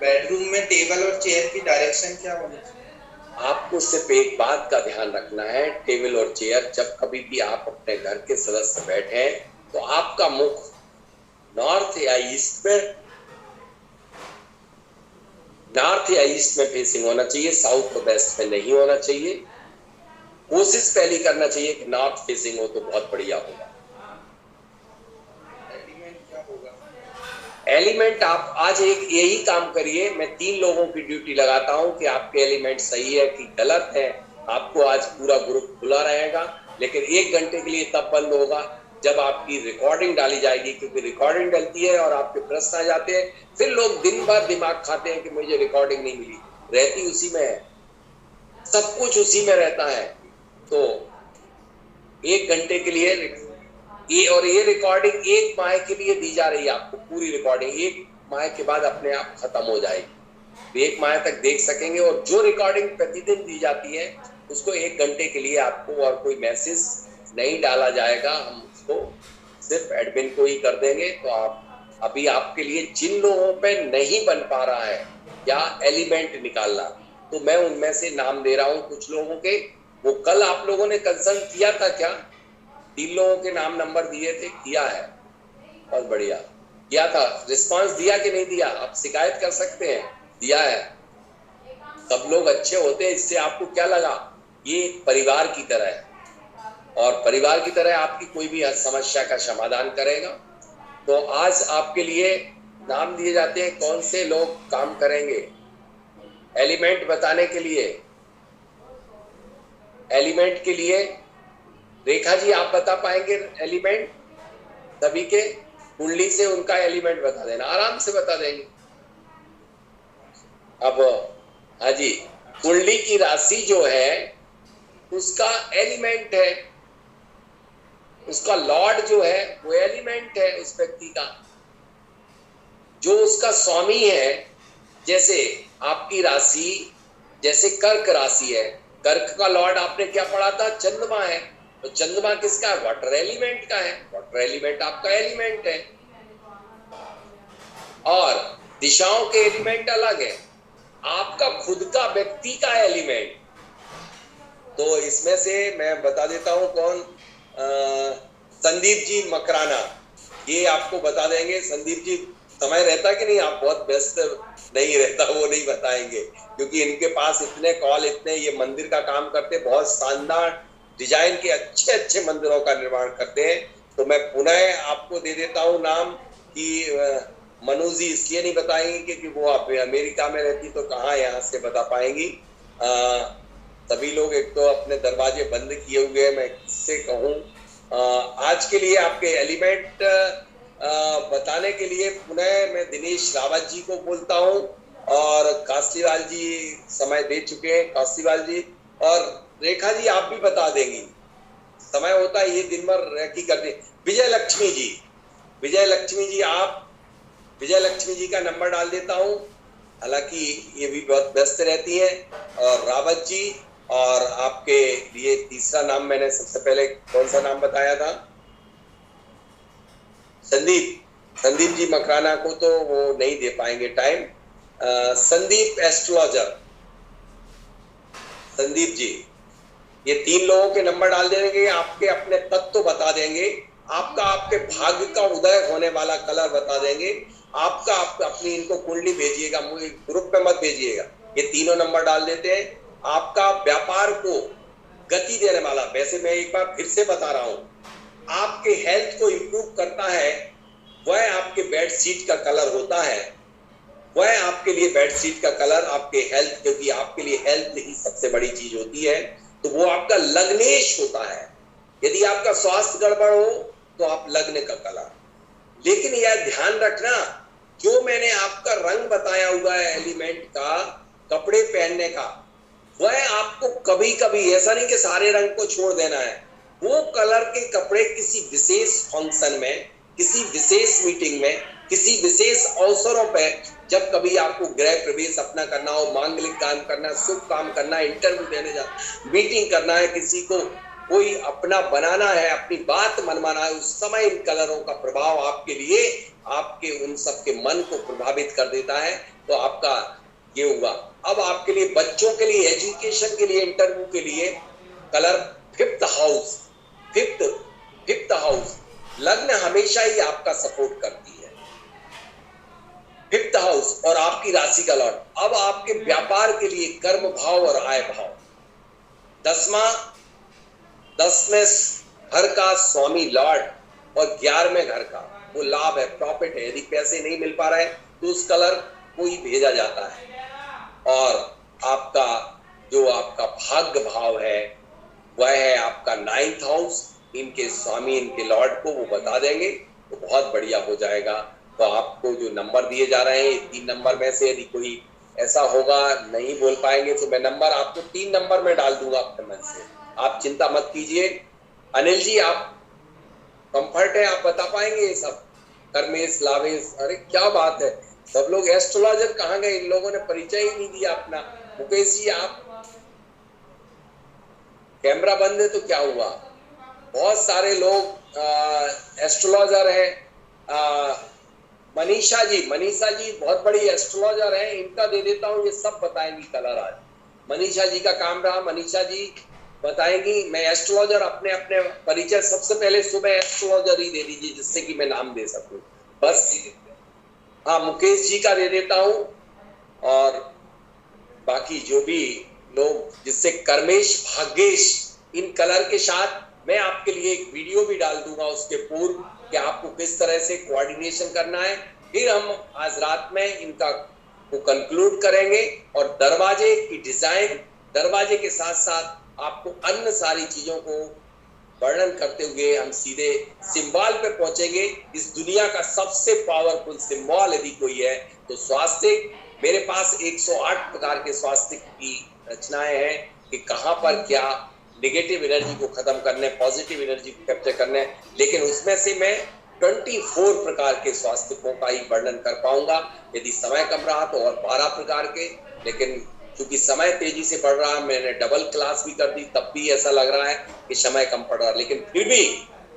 बेडरूम में टेबल और चेयर की डायरेक्शन क्या होनी चाहिए? आपको सिर्फ एक बात का ध्यान रखना है, टेबल और चेयर जब कभी भी आप अपने घर के सदस्य बैठे तो आपका मुख नॉर्थ या ईस्ट में फेसिंग होना चाहिए, साउथ और वेस्ट में नहीं होना चाहिए। कोशिश पहली करना चाहिए कि नॉर्थ फेसिंग हो तो बहुत बढ़िया होगा। एलिमेंट क्या होगा? एलिमेंट आप आज एक यही काम करिए, मैं 3 लोगों की ड्यूटी लगाता हूं कि आपके एलिमेंट सही है कि गलत है। आपको आज पूरा ग्रुप खुला रहेगा, लेकिन 1 घंटे के लिए तब बंद होगा जब आपकी रिकॉर्डिंग डाली जाएगी, क्योंकि रिकॉर्डिंग डलती है और आपके प्रश्न आ जाते हैं। फिर लोग दिन भर दिमाग खाते हैं कि मुझे रिकॉर्डिंग नहीं मिली, रहती उसी में है, सब कुछ उसी में रहता है। तो 1 घंटे के लिए ये रिकॉर्डिंग 1 माह के लिए दी जा रही है आपको। पूरी रिकॉर्डिंग 1 माह के बाद अपने आप खत्म हो जाएगी, 1 माह तक देख सकेंगे। और जो रिकॉर्डिंग प्रतिदिन दी जाती है उसको 1 घंटे के लिए आपको और कोई मैसेज नहीं डाला जाएगा, हम उसको सिर्फ एडमिन को ही कर देंगे। तो आप अभी आपके लिए जिन लोगों पे नहीं बन पा रहा है या एलिमेंट निकालना, तो मैं उनमें से नाम दे रहा हूं कुछ लोगों के। वो कल आप लोगों ने कंसल्ट किया था क्या? 3 लोगों के नाम नंबर दिए थे, किया है, बहुत बढ़िया किया था। रिस्पांस दिया कि नहीं दिया? आप शिकायत कर सकते हैं, दिया है। सब लोग अच्छे होते हैं, इससे आपको क्या लगा? ये परिवार की तरह है और परिवार की तरह आपकी कोई भी समस्या का समाधान करेगा। तो आज आपके लिए नाम दिए जाते हैं, कौन से लोग काम करेंगे एलिमेंट बताने के लिए। एलिमेंट के लिए रेखा जी आप बता पाएंगे एलिमेंट? सभी के कुंडली से उनका एलिमेंट बता देना, आराम से बता देंगे। अब हाँ जी, कुंडली की राशि जो है उसका एलिमेंट है, उसका लॉर्ड जो है वो एलिमेंट है उस व्यक्ति का, जो उसका स्वामी है। जैसे आपकी राशि जैसे कर्क राशि है, कर्क का लॉर्ड आपने क्या पढ़ा था? चंद्रमा है। तो चंद्रमा किसका है? वाटर एलिमेंट का है। वाटर एलिमेंट आपका एलिमेंट है। और दिशाओं के एलिमेंट अलग है, आपका खुद का व्यक्ति का एलिमेंट। तो इसमें से मैं बता देता हूं कौन, संदीप जी मकराना, ये आपको बता देंगे। संदीप जी समय रहता कि नहीं? आप बहुत व्यस्त नहीं रहता, वो नहीं बताएंगे, क्योंकि इनके पास इतने कॉल, इतने ये मंदिर का काम करते, बहुत शानदार डिजाइन के अच्छे अच्छे मंदिरों का निर्माण करते हैं। तो मैं पुनः आपको दे देता हूँ नाम कि मनु जी इसलिए नहीं बताएंगी क्योंकि वो आप अमेरिका में रहती, तो कहाँ यहाँ से बता पाएंगी। सभी लोग एक तो अपने दरवाजे बंद किए हुए हैं, मैं किससे कहूँ। आज के लिए आपके एलिमेंट बताने के लिए पुनः मैं दिनेश रावत जी को बोलता हूँ, और काशीवाल जी समय दे चुके हैं, काशीवाल जी। और रेखा जी आप भी बता देंगी, समय होता है ये दिन भर रेकी करते। विजय लक्ष्मी जी, विजय लक्ष्मी जी आप, विजय लक्ष्मी जी का नंबर डाल देता हूँ, हालांकि ये भी बहुत व्यस्त रहती है। और रावत जी, और आपके लिए तीसरा नाम मैंने सबसे पहले कौन सा नाम बताया था? संदीप, संदीप जी मकराना को तो वो नहीं दे पाएंगे टाइम। संदीप एस्ट्रोलॉजर, संदीप जी, ये 3 लोगों के नंबर डाल देंगे, आपके अपने तत्व बता देंगे, आपका आपके भाग्य का उदय होने वाला कलर बता देंगे, आपका आप अपनी इनको कुंडली भेजिएगा, मुझे ग्रुप में मत भेजिएगा। ये तीनों नंबर डाल देते हैं। आपका व्यापार को गति देने वाला, वैसे मैं एक बार फिर से बता रहा हूं, आपके हेल्थ को इंप्रूव करता है वह आपके बेड शीट का कलर होता है, वह आपके लिए बेड शीट का कलर आपके हेल्थ, क्योंकि आपके लिए हेल्थ ही सबसे बड़ी चीज होती है, तो वो आपका लग्नेश होता है। यदि आपका स्वास्थ्य गड़बड़ हो तो आप लग्न का कलर। लेकिन यह ध्यान रखना, जो मैंने आपका रंग बताया हुआ है एलिमेंट का, कपड़े पहनने का, वह आपको कभी कभी ऐसा नहीं कि सारे रंग को छोड़ देना है, वो कलर के कपड़े किसी विशेष फंक्शन में किसी विशेष मीटिंग में, किसी विशेष अवसरों पे, जब कभी आपको गृह प्रवेश अपना करना हो, मांगलिक काम करना, शुभ काम करना, इंटरव्यू देने जाना, मीटिंग करना है, किसी को कोई अपना बनाना है, अपनी बात मनवाना है, उस समय इन कलरों का प्रभाव आपके लिए, आपके उन सब के मन को प्रभावित कर देता है। तो आपका ये हुआ। अब आपके लिए, बच्चों के लिए, एजुकेशन के लिए, इंटरव्यू के लिए colour fifth house, fifth house, लग्न हमेशा ही आपका सपोर्ट करती है, फिफ्थ हाउस और आपकी राशि का लॉर्ड। अब आपके व्यापार के लिए कर्म भाव और आय भाव, 10वें घर का स्वामी लॉर्ड और 11वें घर का वो लाभ है, प्रॉफिट है। यदि पैसे नहीं मिल पा रहे तो उस कलर को ही भेजा जाता है। और आपका जो आपका भाग्य भाव है वह है आपका 9th हाउस। इनके स्वामी, इनके लॉर्ड को वो बता देंगे तो बहुत बढ़िया हो जाएगा। तो आपको जो नंबर दिए जा रहे हैं, 3 नंबर में से यदि कोई ऐसा होगा नहीं बोल पाएंगे तो मैं नंबर आपको 3 नंबर में डाल दूंगा अपने मन से, आप चिंता मत कीजिए। अनिल जी, आप कंफर्ट है, आप बता पाएंगे ये सब? कर्मेश, लावेश, अरे क्या बात है, सब लोग एस्ट्रोलॉजर कहाँ गए? इन लोगों ने परिचय ही नहीं दिया अपना। मुकेश जी, आप, कैमरा बंद है तो क्या हुआ? बहुत सारे लोग एस्ट्रोलॉजर हैं। मनीषा जी बहुत बड़ी एस्ट्रोलॉजर है, इनका दे देता हूँ, ये सब बताएंगी कलर आज। मनीषा जी का काम रहा, मनीषा जी बताएंगी। मैं एस्ट्रोलॉजर, अपने अपने परिचय सबसे पहले सुबह एस्ट्रोलॉजर ही दे दीजिए जिससे कि मैं नाम दे सकूं बस। हाँ, मुकेश जी का दे देता हूँ और बाकी जो भी लोग, जिससे कर्मेश, भाग्येश, इन कलर के साथ मैं आपके लिए एक वीडियो भी डाल दूंगा उसके पूर्व कि आपको किस तरह से कोऑर्डिनेशन करना है। फिर हम आज रात में इनका को कंक्लूड करेंगे और दरवाजे की डिजाइन, दरवाजे के साथ साथ आपको अन्य सारी चीजों को वर्णन करते हुए हम सीधे सिंबल पे पहुंचेंगे। इस दुनिया का सबसे पावरफुल सिंबल यदि कोई है तो स्वास्थ्य। मेरे पास 108 प्रकार के स्वास्थ्य की रचनाएं हैं कि कहां पर क्या नेगेटिव एनर्जी को खत्म करने, पॉजिटिव एनर्जी को कैप्चर करने, लेकिन उसमें से मैं 24 प्रकार के स्वास्थ्यों का ही वर्णन कर पाऊंगा। यदि समय कम रहा तो और 12 प्रकार के, लेकिन क्योंकि समय तेजी से बढ़ रहा है, मैंने डबल क्लास भी कर दी, तब भी ऐसा लग रहा है कि समय कम पड़ रहा है। लेकिन फिर भी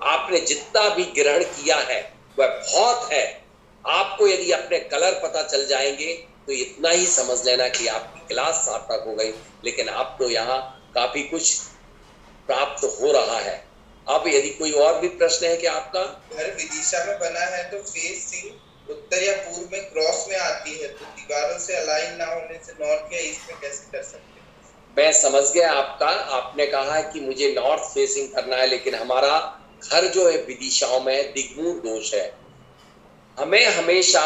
आपने जितना भी ग्रहण किया है वह बहुत है। आपको यदि अपने कलर पता चल जाएंगे तो इतना ही समझ लेना कि आपकी क्लास सार्थक हो गई। लेकिन आप तो यहाँ काफी कुछ प्राप्त हो रहा है। अब यदि कोई और भी प्रश्न है कि आपका? घर विदिशा में बना है तो फेसिंग उत्तर या पूर्व में क्रॉस में आती है, तो दीवारों से अलाइन ना होने से नॉर्थ या ईस्ट में कैसे कर सकते हैं? मैं समझ गया आपका। आपने कहा है कि मुझे नॉर्थ फेसिंग करना है, लेकिन हमारा घर जो है विदिशाओं में दिग्मूल दोष है। हमें हमेशा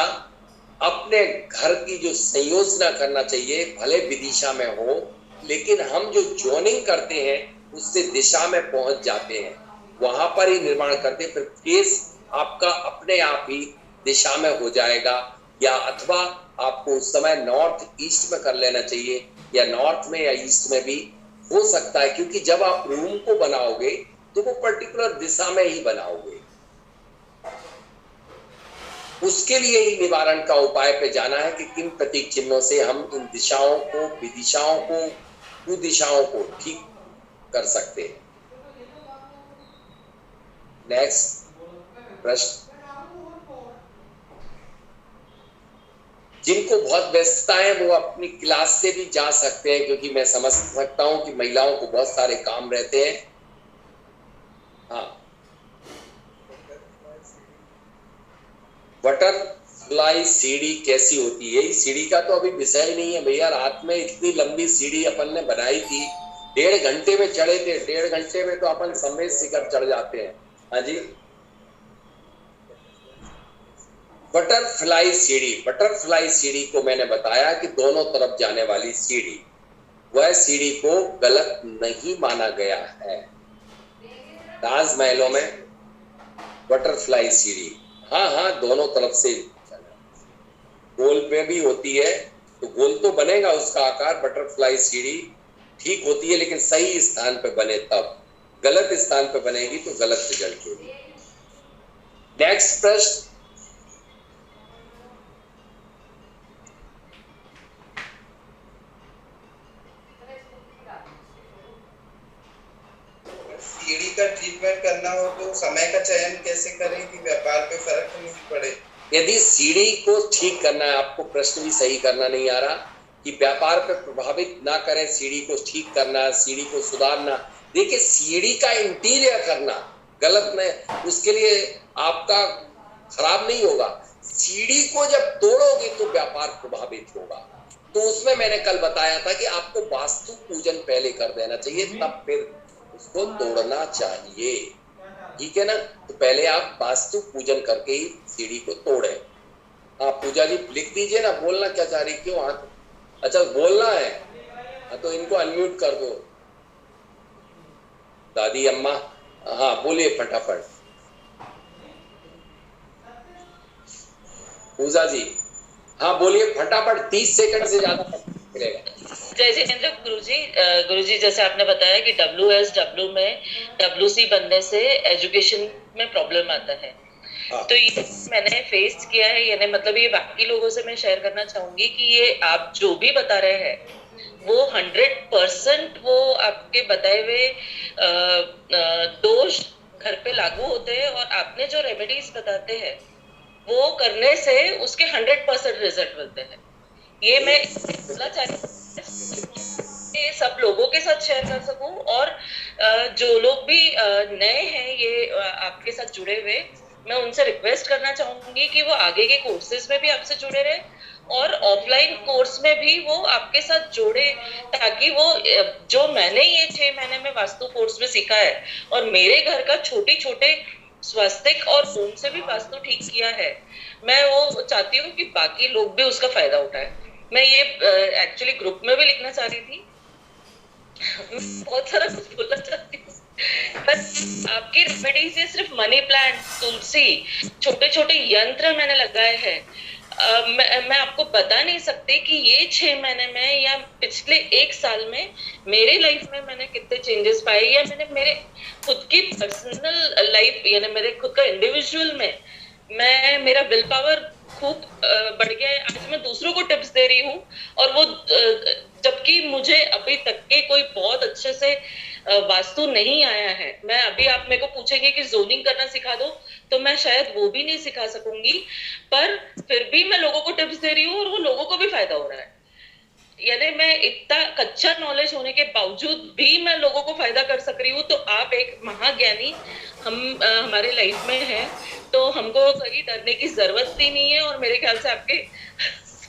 अपने घर की जो संयोजना करना चाहिए, भले विदिशा में हो, लेकिन हम जो जोनिंग करते हैं उससे दिशा में पहुंच जाते हैं, वहां पर ही निर्माण करते हैं। फिर फेस आपका अपने आप ही दिशा में हो जाएगा। या अथवा आपको उस समय नॉर्थ ईस्ट में कर लेना चाहिए, या नॉर्थ में या ईस्ट में भी हो सकता है, क्योंकि जब आप रूम को बनाओगे तो वो पर्टिकुलर दिशा में ही बनाओगे। उसके लिए ही निवारण का उपाय पे जाना है कि किन प्रतीक चिन्हों से हम इन दिशाओं को, विदिशाओं को, कुदिशाओं को ठीक कर सकते हैं। नेक्स्ट प्रश्न। जिनको बहुत व्यस्तता है वो अपनी क्लास से भी जा सकते हैं, क्योंकि मैं समझ सकता हूं कि महिलाओं को बहुत सारे काम रहते हैं। हाँ, बटरफ्लाई सीढ़ी कैसी होती है? सीढ़ी का तो अभी विषय ही नहीं है भैया। रात में इतनी लंबी सीढ़ी अपन ने बनाई थी, 1.5 घंटे में चढ़े थे। 1.5 घंटे में तो अपन समेत शिखर चढ़ जाते हैं। हाँ जी, बटरफ्लाई सीढ़ी को मैंने बताया कि दोनों तरफ जाने वाली सीढ़ी, वह सीढ़ी को गलत नहीं माना गया है। ताजमहलों में बटरफ्लाई सीढ़ी, हाँ, दोनों तरफ से गोल पे भी होती है, तो गोल तो बनेगा उसका आकार। बटरफ्लाई सीढ़ी ठीक होती है, लेकिन सही स्थान पे बने तब। गलत स्थान पे बनेगी तो गलत रिजल्ट होगी। नेक्स्ट प्रश्न। सीढ़ी का ट्रीटमेंट करना हो तो समय का चयन कैसे करें कि व्यापार पे फर्क नहीं पड़े? यदि सीढ़ी को ठीक करना है, आपको प्रश्न भी सही करना नहीं आ रहा कि व्यापार पे प्रभावित ना करें, सीढ़ी को ठीक करना, सीढ़ी को सुधारना। देखिए, सीढ़ी का इंटीरियर करना गलत नहीं, उसके लिए आपका खराब नहीं होगा। सीढ़ी को जब तोड़ोगे तो व्यापार प्रभावित होगा। तो उसमें मैंने कल बताया था कि आपको वास्तु पूजन पहले कर देना चाहिए, तब फिर उसको तोड़ना चाहिए। ठीक है ना? तो पहले आप वास्तु पूजन करके ही सीढ़ी को तोड़े। हाँ पूजा जी लिख दीजिए ना, बोलना क्या चाह रही, क्यों हाथ? अच्छा बोलना है, हाँ तो इनको अनम्यूट कर दो। दादी अम्मा, हाँ बोलिए फटाफट। पूजा जी हाँ बोलिए फटाफट, 30 सेकंड से ज्यादा मिलेगा। जय जितेंद्र। गुरुजी जैसे आपने बताया कि WSW में WC बनने से एजुकेशन में प्रॉब्लम आता है, तो ये मैंने फेस किया है। यानी मतलब ये बाकी लोगों से मैं शेयर करना चाहूंगी कि ये आप जो भी बता रहे हैं वो 100% वो आपके बताए हुए दोष घर पे लागू होते हैं, और आपने जो रेमेडीज बताते हैं वो करने से उसके 100% रिजल्ट मिलते हैं। ये मैं बोलना चाहती सब लोगों के साथ शेयर कर सकूं, और जो लोग भी नए हैं ये आपके साथ जुड़े हुए, मैं उनसे रिक्वेस्ट करना चाहूंगी कि वो आगे के कोर्सेज में भी आपसे जुड़े रहे और ऑफलाइन कोर्स में भी वो आपके साथ जोड़े, ताकि वो जो मैंने ये 6 महीने में वास्तु कोर्स में सीखा है और मेरे घर का छोटे स्वास्तिक और होम से भी वास्तु ठीक किया है, मैं वो चाहती हूँ कि बाकी लोग भी उसका फायदा उठाए। मैं ये एक्चुअली ग्रुप में भी लिखना चाह रही थी, बहुत सारा कुछ बोलना चाहती हूँ, बस आपकी रेमेडी से सिर्फ मनी प्लांट, तुलसी, छोटे यंत्र मैंने लगाए हैं। मैं आपको बता नहीं सकती कि ये 6 महीने में या पिछले 1 साल में मेरे लाइफ में मैंने कितने चेंजेस पाए, या मैंने मेरे खुद की पर्सनल लाइफ यानी मेरे खुद का इंडिविजुअल में मेरा विल पावर खूब बढ़ गया है। आज मैं दूसरों को टिप्स दे रही हूँ, और वो जबकि मुझे अभी तक के कोई बहुत अच्छे से वास्तु नहीं आया है। मैं अभी आप मेरे को पूछेंगे कि जोनिंग करना सिखा दो, तो मैं शायद वो भी नहीं सिखा सकूंगी, पर फिर भी मैं लोगों को टिप्स दे रही हूँ और वो लोगों को भी फायदा हो रहा है। यानी मैं इतना कच्चा नॉलेज होने के बावजूद भी मैं लोगों को फायदा कर सक रही हूँ। तो आप एक महाज्ञानी हमारे लाइफ में है, तो हमको कहीं डरने की जरूरत ही नहीं है। और मेरे ख्याल से आपके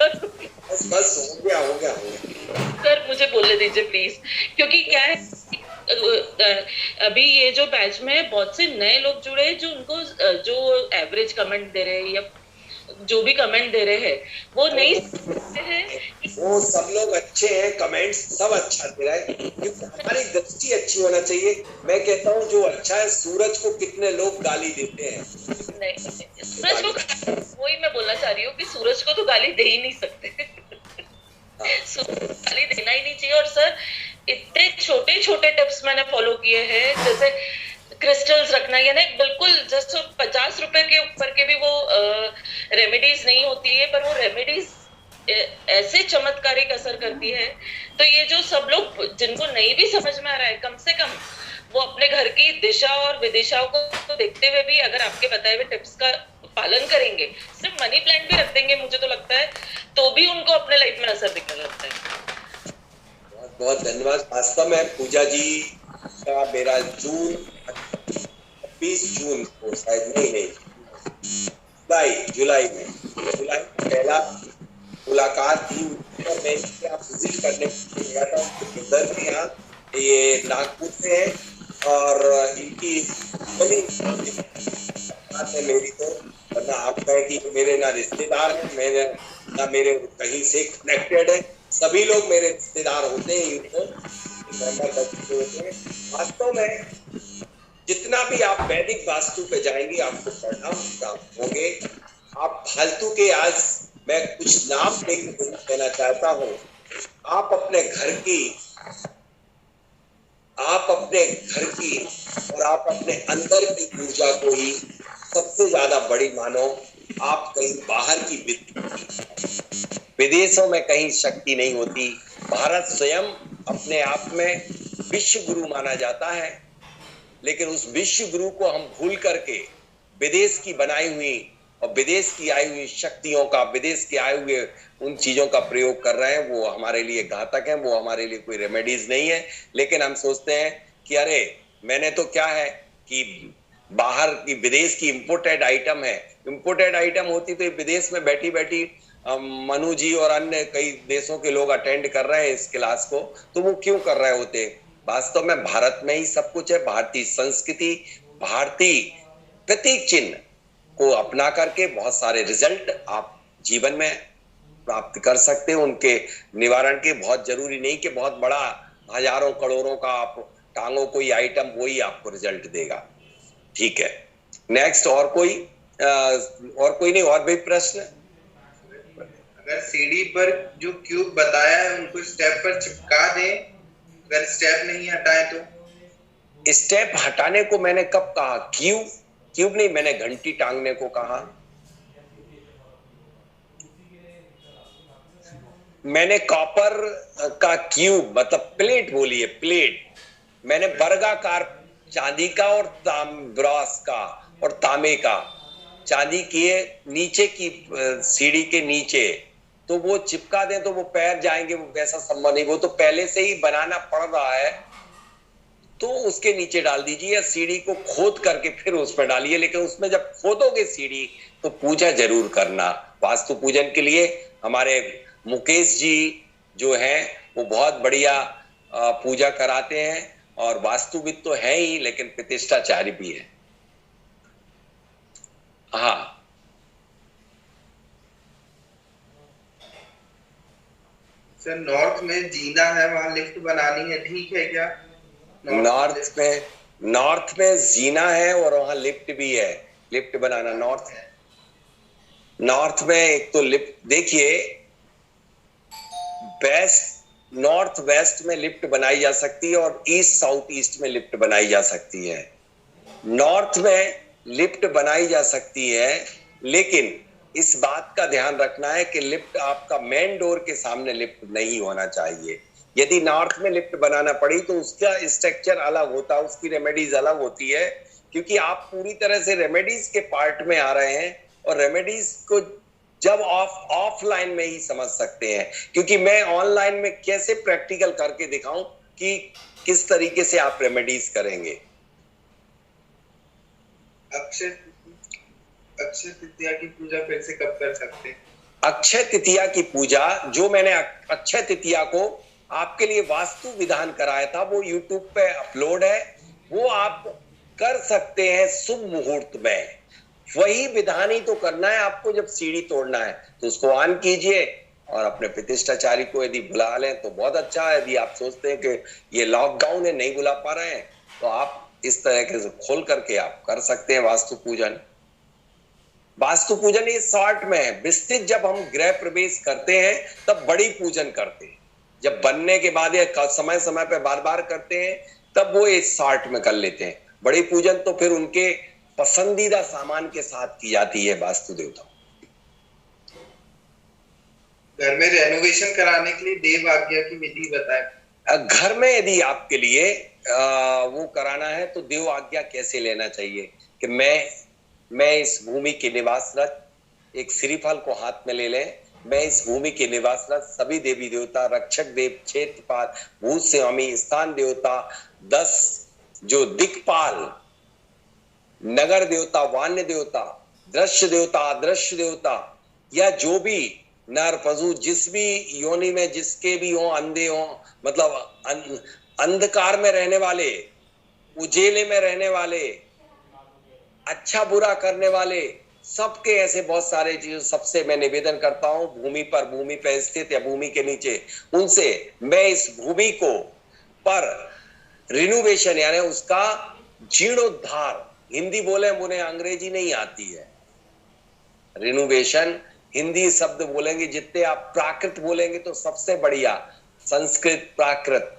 बस हो गया सर, मुझे बोलने दीजिए प्लीज, क्योंकि क्या है अभी ये जो बैच में बहुत से नए लोग जुड़े हैं, जो उनको जो एवरेज कमेंट दे रहे हैं या जो भी कमेंट दे रहे हैं वो नहीं हैं। वो सब लोग अच्छे हैं, कमेंट्स सब अच्छा दे रहा है, क्योंकि हमारी दृष्टि अच्छी होना चाहिए। मैं कहता हूँ जो अच्छा है, सूरज को कितने लोग गाली देते हैं। नहीं, सूरज को वही मैं बोलना चाह रही हूँ कि सूरज को तो गाली दे ही नहीं सकते। गाली देना ही नहीं चाहिए। और सर इतने छोटे टिप्स मैंने फॉलो किए हैं, जैसे क्रिस्टल्स रखना, यानी बिल्कुल जैसे 50 रुपए के ऊपर के भी वो रेमेडीज नहीं होती है, पर वो रेमेडीज ऐसे चमत्कारिक असर करती है। तो ये जो सब लोग जिनको नहीं भी समझ में आ रहा है, कम से कम वो अपने घर की दिशा और विदिशाओं को देखते हुए भी अगर आपके बताए हुए टिप्स का पालन करेंगे, सिर्फ मनी प्लांट भी रख देंगे, मुझे तो लगता है तो भी उनको अपने लाइफ में असर दिखने लगता है। बहुत बहुत धन्यवाद। वास्तव में पूजा जी का मेरा जून 20 जून को शायद जुलाई में पहला मुलाकात थी। मैं यहाँ विजिट करने गया था ब्रदर के यहाँ, ये नागपुर से है, और इनकी बात है मेरी, तो वरना आप कहें कि मेरे ना रिश्तेदार हैं, ना मेरे कहीं से कनेक्टेड है। सभी लोग मेरे रिश्तेदार होते हैं, इनको होते हैं। वास्तव में जितना भी आप वैदिक वास्तु पे जाएंगे आपको परिणाम प्राप्त होंगे। आप फालतू के, आज मैं कुछ नाम देना चाहता हूँ, आप अपने घर की आप अपने घर की और आप अपने अंदर की ऊर्जा को ही सबसे ज्यादा बड़ी मानो। आप कहीं बाहर की विदेशों में कहीं शक्ति नहीं होती। भारत स्वयं अपने आप में विश्व गुरु माना जाता है, लेकिन उस विश्व गुरु को हम भूल करके विदेश की बनाई हुई और विदेश की आई हुई शक्तियों का, विदेश के आए हुए उन चीजों का प्रयोग कर रहे हैं। वो हमारे लिए घातक है, वो हमारे लिए कोई रेमेडीज नहीं है। लेकिन हम सोचते हैं कि अरे मैंने तो क्या है कि बाहर की विदेश की इंपोर्टेड आइटम है, इंपोर्टेड आइटम होती तो विदेश में बैठी बैठी मनु जी और अन्य कई देशों के लोग अटेंड कर रहे हैं इस क्लास को, तो वो क्यों कर रहे होते। वास्तव में भारत में ही सब कुछ है। भारतीय संस्कृति, भारतीय प्रतीक चिन्ह को अपना करके बहुत सारे रिजल्ट आप जीवन में प्राप्त कर सकते हैं। उनके निवारण के बहुत जरूरी नहीं कि बहुत बड़ा हजारों करोड़ों का आप टांगों कोई आइटम वही आपको रिजल्ट देगा। ठीक है, नेक्स्ट। और कोई नहीं, और भी प्रश्न? अगर सीढ़ी पर जो क्यूब बताया है उनको स्टेप पर चिपका दें, अगर स्टेप नहीं हटाए तो? स्टेप हटाने को मैंने कब कहा? क्यूब नहीं, मैंने घंटी टांगने को कहा। मैंने कॉपर का क्यूब मतलब प्लेट बोली है, प्लेट। मैंने वर्गाकार चांदी का और ब्रॉस का और तांबे का, चांदी की नीचे की सीढ़ी के नीचे, तो वो चिपका दें तो वो पैर जाएंगे, वो वैसा संभव नहीं। वो तो पहले से ही बनाना पड़ रहा है, तो उसके नीचे डाल दीजिए या सीढ़ी को खोद करके फिर उसमें डालिए। लेकिन उसमें जब खोदोगे सीढ़ी तो पूजा जरूर करना। वास्तु पूजन के लिए हमारे मुकेश जी जो हैं वो बहुत बढ़िया पूजा कराते हैं और वास्तुविद तो है ही, लेकिन प्रतिष्ठाचार्य भी है। हाँ, सर नॉर्थ में जीना है, वहां लिफ्ट बनानी है, ठीक है क्या? नॉर्थ में जीना है और वहां लिफ्ट भी है, लिफ्ट बनाना। नॉर्थ में एक तो लिफ्ट देखिए, वेस्ट नॉर्थ वेस्ट में लिफ्ट बनाई जा सकती है और ईस्ट साउथ ईस्ट में लिफ्ट बनाई जा सकती है। नॉर्थ में लिफ्ट बनाई जा सकती है, लेकिन इस बात का ध्यान रखना है कि लिफ्ट आपका मेन डोर के सामने लिफ्ट नहीं होना चाहिए। यदि नॉर्थ में लिफ्ट बनाना पड़ी तो उसका स्ट्रक्चर अलग होता है, उसकी रेमेडीज अलग होती है, क्योंकि आप पूरी तरह से रेमेडीज के पार्ट में आ रहे हैं और रेमेडीज को जब ऑफलाइन में ही समझ सकते हैं। क्योंकि मैं ऑनलाइन में कैसे प्रैक्टिकल करके दिखाऊं कि किस तरीके से आप रेमेडीज करेंगे। अक्षय तृतीया की पूजा फिर से कब कर सकते हैं? अक्षय तृतीया की पूजा जो मैंने अक्षय तृतीया को आपके लिए वास्तु विधान कराया था वो YouTube पे अपलोड है, वो आप कर सकते हैं शुभ मुहूर्त में। वही विधान ही तो करना है आपको। जब सीढ़ी तोड़ना है तो उसको ऑन कीजिए और अपने प्रतिष्ठाचारी को यदि बुला लें तो बहुत अच्छा है। यदि आप सोचते हैं कि ये लॉकडाउन है नहीं बुला पा रहे हैं तो आप इस तरह से खोल करके आप कर सकते हैं वास्तु पूजन। वास्तु पूजन ये शॉर्ट में है। विस्तृत जब हम गृह प्रवेश करते हैं तब बड़ी पूजन करते हैं, जब बनने के बाद या समय समय पे बार बार करते हैं तब वो एक शॉर्ट में कर लेते हैं। बड़ी पूजन तो फिर उनके पसंदीदा सामान के साथ की जाती है वास्तु देवताओं। घर में रेनोवेशन कराने के लिए देव आज्ञा की विधि बताएं। घर में यदि आपके लिए वो कराना है तो देव आज्ञा कैसे लेना चाहिए कि मैं इस भूमि के निवासरत, एक श्रीफल को हाथ में ले लें, मैं इस भूमि के निवासरत सभी देवी देवता, रक्षक देव, क्षेत्रपाल, भूत स्वामी, स्थान देवता, 10 जो दिक्पाल, नगर देवता, वान्य देवता, दृश्य देवता, अदृश्य देवता, या जो भी नर पशु जिस भी योनि में जिसके भी हो, अंधे हो, मतलब अंधकार में रहने वाले, उजेले में रहने वाले, अच्छा बुरा करने वाले, सबके ऐसे बहुत सारे चीज। सबसे मैं निवेदन करता हूं भूमि पर स्थित या भूमि के नीचे, उनसे मैं इस भूमि को पर रिनोवेशन यानी उसका जीर्णोद्धार, हिंदी बोले मुझे अंग्रेजी नहीं आती है, रिनोवेशन हिंदी शब्द बोलेंगे, जितने आप प्राकृत बोलेंगे तो सबसे बढ़िया, संस्कृत प्राकृत,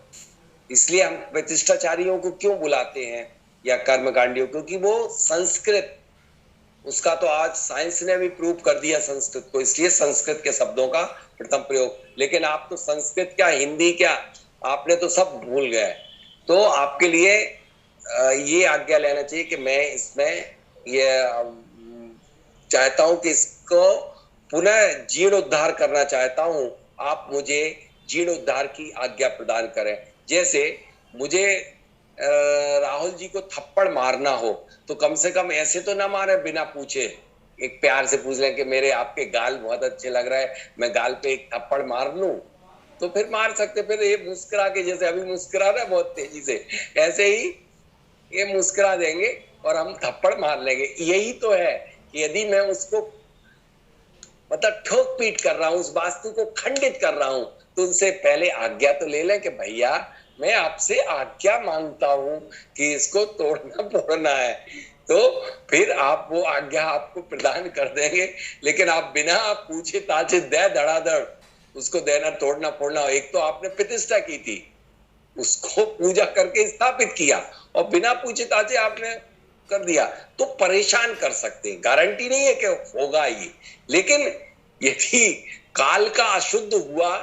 इसलिए हम प्रतिष्ठाचारियों को क्यों बुलाते हैं या कर्मकांडियों, क्योंकि वो संस्कृत, उसका तो आज साइंस ने भी प्रूव कर दिया संस्कृत को, इसलिए संस्कृत के शब्दों का प्रथम प्रयोग। लेकिन आप तो संस्कृत क्या, हिंदी क्या, आपने तो सब भूल गए। तो आपके लिए ये आज्ञा लेना चाहिए कि मैं इसमें ये चाहता हूं कि इसको पुनः जीर्णोद्धार करना चाहता हूं। आप मुझे जीर्णोद्धार की आज्ञा प्रदान करें। जैसे मुझे राहुल जी को थप्पड़ मारना हो तो कम से कम ऐसे तो ना मारे बिना पूछे, एक प्यार से पूछ लें कि मेरे आपके गाल बहुत अच्छे लग रहा है, मैं गाल पे एक थप्पड़ मार लूं, तो फिर मार सकते। फिर ये मुस्कुरा के, जैसे अभी मुस्कुरा रहा है बहुत तेजी से, ऐसे ही ये मुस्कुरा देंगे और हम थप्पड़ मार लेंगे। यही तो है कि यदि मैं उसको मतलब ठोक पीट कर रहा हूं, उस वास्तु को खंडित कर रहा हूं, तो उनसे पहले आज्ञा तो ले लें कि भैया मैं आपसे आज्ञा मांगता हूं कि इसको तोड़ना फोड़ना है, तो फिर आप वो आज्ञा आपको प्रदान कर देंगे। लेकिन आप बिना पूछे ताछे दे धड़ाधड़ उसको देना, तोड़ना फोड़ना। एक तो आपने प्रतिष्ठा की थी, उसको पूजा करके स्थापित किया और बिना पूछे ताछे आपने कर दिया, तो परेशान कर सकते हैं। गारंटी नहीं है कि होगा ये, लेकिन यदि काल का अशुद्ध हुआ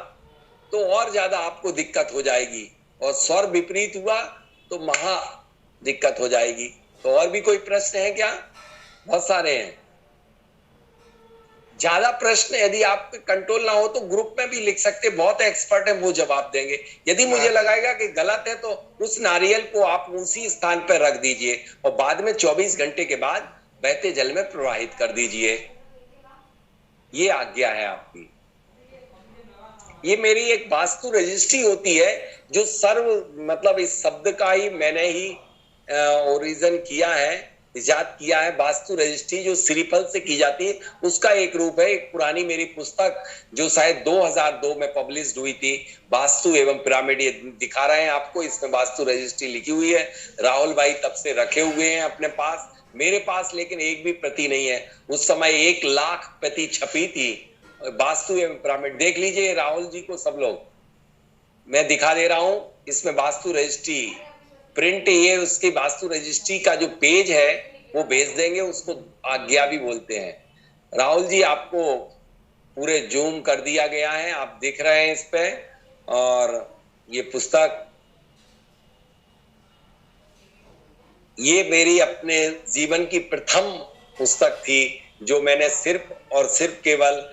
तो और ज्यादा आपको दिक्कत हो जाएगी, और स्वर विपरीत हुआ तो महा दिक्कत हो जाएगी। तो और भी कोई प्रश्न है क्या? बहुत सारे हैं। ज्यादा प्रश्न यदि आपके कंट्रोल ना हो तो ग्रुप में भी लिख सकते, बहुत एक्सपर्ट है वो जवाब देंगे। यदि मुझे लगेगा कि गलत है तो उस नारियल को आप उसी स्थान पर रख दीजिए और बाद में 24 घंटे के बाद बहते जल में प्रवाहित कर दीजिए। ये आज्ञा है आपकी। ये मेरी एक वास्तु रजिस्ट्री होती है जो सर्व मतलब इस शब्द का ही मैंने ही ओरिजिन किया है, इजाद किया है। वास्तु रजिस्ट्री जो श्रीफल से की जाती है उसका एक रूप है। एक पुरानी मेरी पुस्तक जो शायद 2002 में पब्लिश हुई थी, वास्तु एवं पिरामिड, ये दिखा रहे हैं आपको, इसमें वास्तु रजिस्ट्री लिखी हुई है। राहुल भाई तब से रखे हुए हैं अपने पास, मेरे पास लेकिन एक भी प्रति नहीं है। उस समय 1 लाख प्रति छपी थी वास्तु एवं पिरामिड। देख लीजिए राहुल जी को सब लोग, मैं दिखा दे रहा हूं, इसमें वास्तु रजिस्ट्री प्रिंट, ये उसकी वास्तु रजिस्ट्री का जो पेज है वो भेज देंगे, उसको आज्ञा भी बोलते हैं। राहुल जी आपको पूरे जूम कर दिया गया है, आप दिख रहे हैं इस पे। और ये पुस्तक, ये मेरी अपने जीवन की प्रथम पुस्तक थी जो मैंने सिर्फ और सिर्फ केवल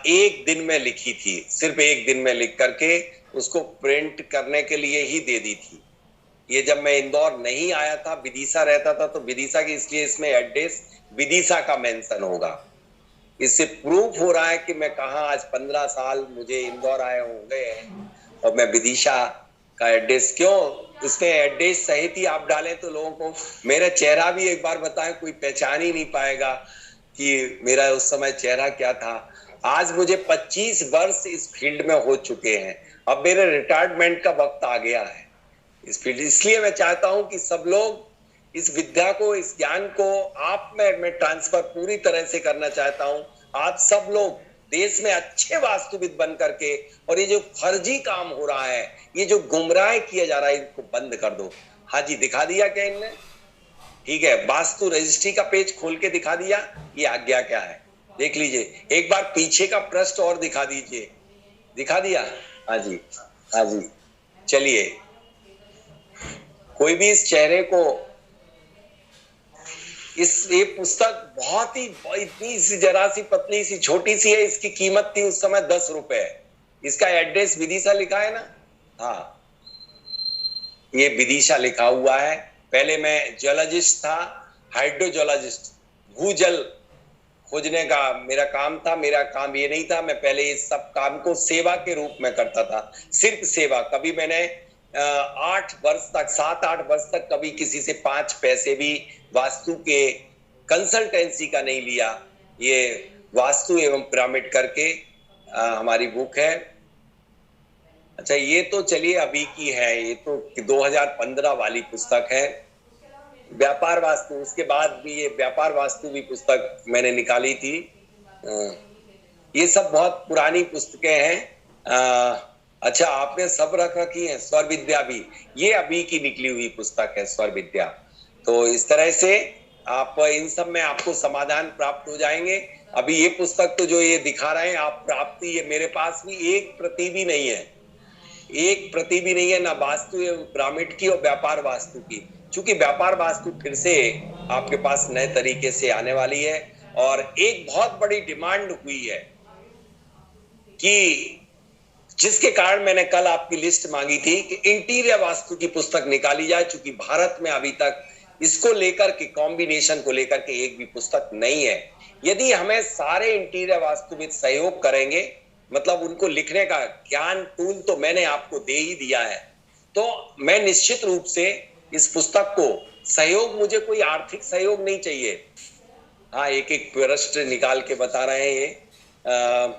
1 दिन में लिखी थी। सिर्फ 1 दिन में लिख करके उसको प्रिंट करने के लिए ही दे दी थी। ये जब मैं इंदौर नहीं आया था, विदिशा रहता था, तो विदिशा की, इसलिए इसमें एड्रेस विदिशा का मेंशन होगा। इससे प्रूफ हो रहा है कि मैं कहाँ, आज 15 साल मुझे इंदौर आए हो गए हैं और मैं विदिशा का एड्रेस, क्यों इसमें एड्रेस सहित ही आप डालें तो लोगों को मेरा चेहरा भी एक बार बताएं, कोई पहचान ही नहीं पाएगा कि मेरा उस समय चेहरा क्या था। आज मुझे 25 वर्ष इस फील्ड में हो चुके हैं, अब मेरे रिटायरमेंट का वक्त आ गया है इस फील्ड। इसलिए मैं चाहता हूं कि सब लोग इस विद्या को, इस ज्ञान को आप में मैं ट्रांसफर पूरी तरह से करना चाहता हूं। आप सब लोग देश में अच्छे वास्तुविद बन करके, और ये जो फर्जी काम हो रहा है, ये जो गुमराह किया जा रहा है, इनको बंद कर दो। हाँ जी, दिखा दिया क्या इनने? ठीक है, वास्तु रजिस्ट्री का पेज खोल के दिखा दिया। ये आज्ञा क्या है देख लीजिए। एक बार पीछे का पृष्ठ और दिखा दीजिए। दिखा दिया? हाँ जी, हाँ जी। चलिए, कोई भी इस चेहरे को, ये पुस्तक बहुत ही, इतनी सी जरा सी पतली सी छोटी सी है, इसकी कीमत थी उस समय 10 रुपए। इसका एड्रेस विदिशा लिखा है ना? हाँ, ये विदिशा लिखा हुआ है। पहले मैं जोलॉजिस्ट था, हाइड्रोजोलॉजिस्ट, भूजल खोजने का मेरा काम था। मेरा काम ये नहीं था, मैं पहले इस सब काम को सेवा के रूप में करता था, सिर्फ सेवा। कभी मैंने 8 वर्ष तक, 7-8 वर्ष तक कभी किसी से 5 पैसे भी वास्तु के कंसल्टेंसी का नहीं लिया। ये वास्तु एवं पिरामिड करके हमारी बुक है। अच्छा, ये तो चलिए अभी की है, ये तो 2015 वाली पुस्तक है, व्यापार वास्तु। उसके बाद भी ये व्यापार वास्तु भी पुस्तक मैंने निकाली थी। ये सब बहुत पुरानी पुस्तकें हैं। अच्छा, आपने सब रख रखी है। स्वर विद्या भी, ये अभी की निकली हुई पुस्तक है स्वर विद्या। तो इस तरह से आप इन सब में आपको समाधान प्राप्त हो जाएंगे। अभी ये पुस्तक तो जो ये दिखा रहे हैं आप प्राप्ति, ये मेरे पास भी एक प्रति भी नहीं है, एक प्रति भी नहीं है, ना वास्तु पिरामिड की और व्यापार वास्तु की। क्योंकि व्यापार वास्तु फिर से आपके पास नए तरीके से आने वाली है। और एक बहुत बड़ी डिमांड हुई है कि जिसके कारण मैंने कल आपकी लिस्ट मांगी थी कि इंटीरियर वास्तु की पुस्तक निकाली जाए। चूंकि भारत में अभी तक इसको लेकर के, कॉम्बिनेशन को लेकर के एक भी पुस्तक नहीं है। यदि हमें सारे इंटीरियर वास्तुविद सहयोग करेंगे, मतलब उनको लिखने का ज्ञान टूल तो मैंने आपको दे ही दिया है, तो मैं निश्चित रूप से इस पुस्तक को सहयोग, मुझे कोई आर्थिक सहयोग नहीं चाहिए। हाँ, एक एक प्रश्न निकाल के बता रहे हैं।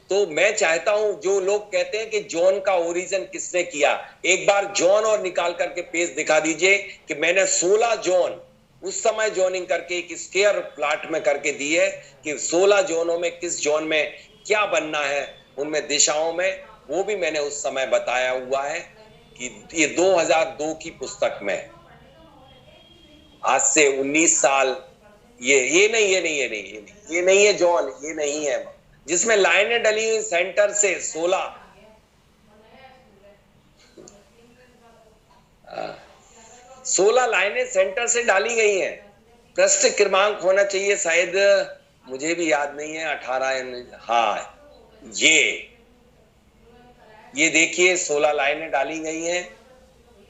तो मैं चाहता हूं, जो लोग कहते हैं कि जॉन का ओरिजिन किसने किया, एक बार जॉन और निकाल करके पेज दिखा दीजिए कि मैंने 16 जॉन उस समय जॉनिंग करके एक स्क्वायर प्लाट में करके दी है कि 16 जोनों में किस जोन में क्या बनना है, उनमें दिशाओं में, वो भी मैंने उस समय बताया हुआ है कि ये 2002 की पुस्तक में, आज से 19 साल, ये नहीं है जॉन, ये नहीं है, जिसमें लाइनें डली हुई सेंटर से 16 लाइनें सेंटर से डाली गई हैं। पृष्ठ क्रमांक होना चाहिए शायद, मुझे भी याद नहीं है, 18। हाँ, ये देखिए 16 लाइनें डाली गई हैं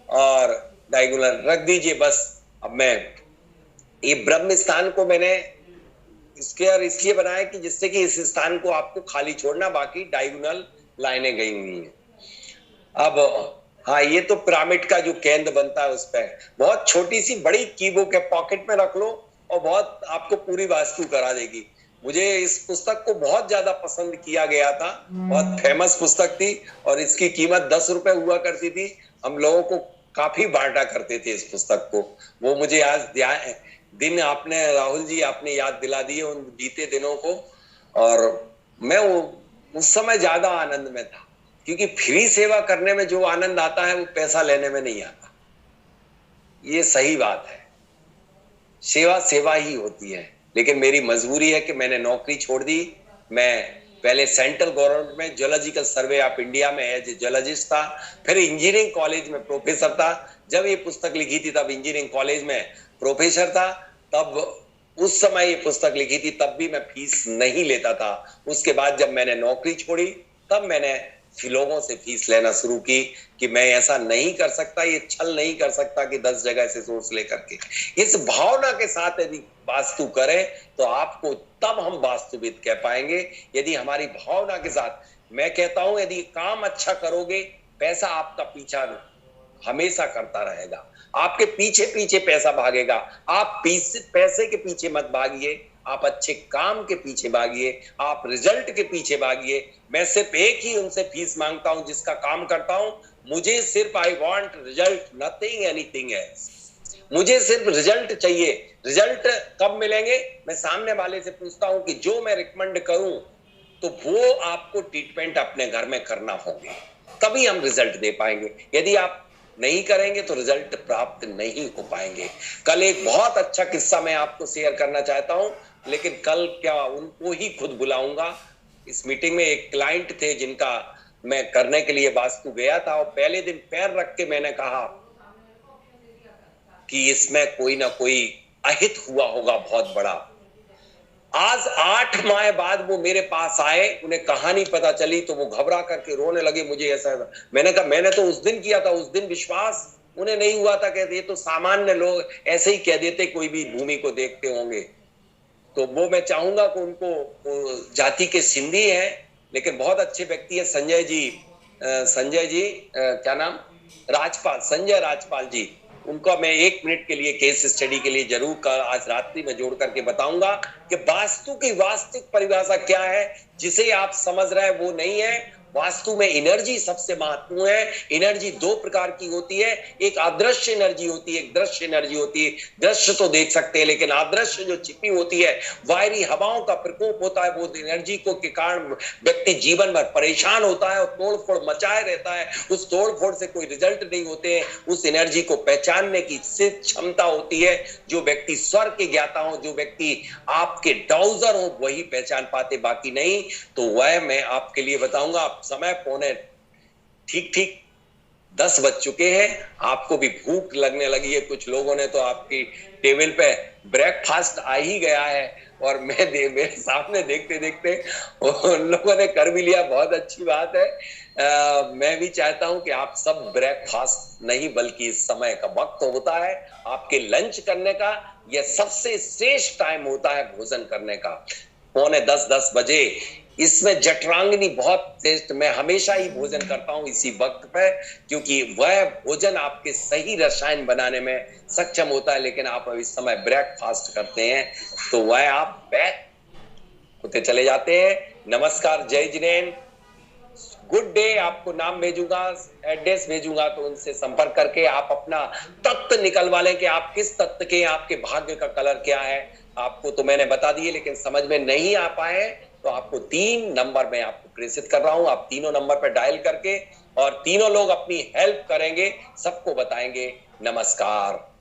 और डायगोनल रख दीजिए बस। अब मैं ये ब्रह्म स्थान को मैंने स्क्वायर इसलिए बनाया कि जिससे कि इस स्थान को आपको खाली छोड़ना, बाकी डायगोनल लाइनें गई हुई हैं। अब हाँ, ये तो पिरामिड का जो केंद्र बनता है उस पर बहुत छोटी सी बड़ी कीबोर्ड के पॉकेट में रख लो और बहुत आपको पूरी वास्तु करा देगी। मुझे इस पुस्तक को बहुत ज्यादा पसंद किया गया था, बहुत फेमस पुस्तक थी और इसकी कीमत 10 रुपए हुआ करती थी। हम लोगों को काफी बांटा करते थे इस पुस्तक को। वो मुझे आज दिन आपने, राहुल जी आपने याद दिला दिए उन बीते दिनों को, और मैं वो उस समय ज्यादा आनंद में था, क्योंकि फ्री सेवा करने में जो आनंद आता है वो पैसा लेने में नहीं आता। ये सही बात है, सेवा सेवा ही होती है। लेकिन मेरी मजबूरी है कि मैंने नौकरी छोड़ दी। मैं पहले सेंट्रल गवर्नमेंट में जियोलॉजिकल सर्वे ऑफ इंडिया में एज ए जियोलॉजिस्ट था, फिर इंजीनियरिंग कॉलेज में प्रोफेसर था। जब ये पुस्तक लिखी थी तब इंजीनियरिंग कॉलेज में प्रोफेसर था, तब उस समय ये पुस्तक लिखी थी, तब भी मैं फीस नहीं लेता था। उसके बाद जब मैंने नौकरी छोड़ी तब मैंने लोगों से फीस लेना शुरू की कि मैं ऐसा नहीं कर सकता, ये छल नहीं कर सकता कि 10 जगह से सोर्स लेकर के। इस भावना के साथ यदि वास्तु करें तो आपको, तब हम वास्तुविद कह पाएंगे। यदि हमारी भावना के साथ, मैं कहता हूं यदि काम अच्छा करोगे, पैसा आपका पीछा हमेशा करता रहेगा, आपके पीछे पीछे पैसा भागेगा। आप पैसे के पीछे मत भागिए, आप अच्छे काम के पीछे भागिए, आप रिजल्ट के पीछे भागिए। मैं सिर्फ एक ही उनसे फीस मांगता हूं जिसका काम करता हूं, मुझे सिर्फ I want result, nothing anything else. मुझे सिर्फ रिजल्ट चाहिए। रिजल्ट कब मिलेंगे? मैं सामने वाले से पूछता हूं कि जो मैं रिकमेंड करूं तो वो आपको ट्रीटमेंट अपने घर में करना होंगे, तभी हम रिजल्ट दे पाएंगे। यदि आप नहीं करेंगे तो रिजल्ट प्राप्त नहीं हो पाएंगे। कल एक बहुत अच्छा किस्सा मैं आपको शेयर करना चाहता हूं, लेकिन कल क्या उनको ही खुद बुलाऊंगा। इस मीटिंग में एक क्लाइंट थे जिनका मैं करने के लिए वास्तु गया था, और पहले दिन पैर रख के मैंने कहा कि इसमें कोई ना कोई अहित हुआ होगा बहुत बड़ा। आज 8 माह बाद वो मेरे पास आए, उन्हें कहानी पता चली तो वो घबरा करके रोने लगे। मुझे ऐसा, मैंने कहा मैंने तो उस दिन किया था, उस दिन विश्वास उन्हें नहीं हुआ था। कहते ये तो सामान्य लोग ऐसे ही कह देते, कोई भी भूमि को देखते होंगे। तो वो मैं चाहूंगा कि उनको, जाति के सिंधी हैं लेकिन बहुत अच्छे व्यक्ति है, संजय जी क्या नाम, राजपाल, संजय राजपाल जी। उनका मैं 1 मिनट के लिए केस स्टडी के लिए जरूर आज रात्रि में जोड़ करके बताऊंगा कि वास्तु की वास्तविक परिभाषा क्या है। जिसे आप समझ रहे हैं वो नहीं है, वास्तु में एनर्जी सबसे महत्वपूर्ण है। एनर्जी दो प्रकार की होती है, एक अदृश्य एनर्जी होती है, एक दृश्य एनर्जी होती है। दृश्य तो देख सकते हैं, लेकिन अदृश्य जो छिपी होती है, वायरी हवाओं का प्रकोप होता है, वो एनर्जी को के कारण व्यक्ति जीवन भर परेशान होता है और तोड़फोड़ मचाए रहता है। उस तोड़फोड़ से कोई रिजल्ट नहीं होते हैं। उस एनर्जी को पहचानने की सिर्फ क्षमता होती है जो व्यक्ति स्वर के ज्ञाता हो, जो व्यक्ति आपके डाउजर हो, वही पहचान पाते, बाकी नहीं। तो वह मैं आपके लिए बताऊंगा। आप समय पौने ठीक 10 बज चुके हैं, आपको भी भूख लगने लगी है। कुछ लोगों ने तो आपकी टेबल पे ब्रेकफास्ट आ ही गया है और मेरे सामने देखते देखते उन लोगों ने कर भी लिया, बहुत अच्छी बात है। मैं भी चाहता हूं कि आप सब ब्रेकफास्ट नहीं, बल्कि इस समय का वक्त होता है आपके लंच करने का। यह सबसे श्रेष्ठ टाइम होता है भोजन करने का, पौने 10 बजे। इसमें जठरांगनी बहुत श्रेष्ठ, मैं हमेशा ही भोजन करता हूं इसी वक्त पे, क्योंकि वह भोजन आपके सही रसायन बनाने में सक्षम होता है। लेकिन आप इस समय ब्रेकफास्ट करते हैं तो वह आप बैक होते चले जाते हैं। नमस्कार, जय जिनेन, गुड डे। आपको नाम भेजूंगा, एड्रेस भेजूंगा, तो उनसे संपर्क करके आप अपना तत्व निकलवा लें कि आप किस तत्व के, आपके भाग्य का कलर क्या है। आपको तो मैंने बता दिए, लेकिन समझ में नहीं आ पाए तो आपको 3 नंबर में आपको प्रेषित कर रहा हूं। आप तीनों नंबर पर डायल करके, और तीनों लोग अपनी हेल्प करेंगे, सबको बताएंगे। नमस्कार।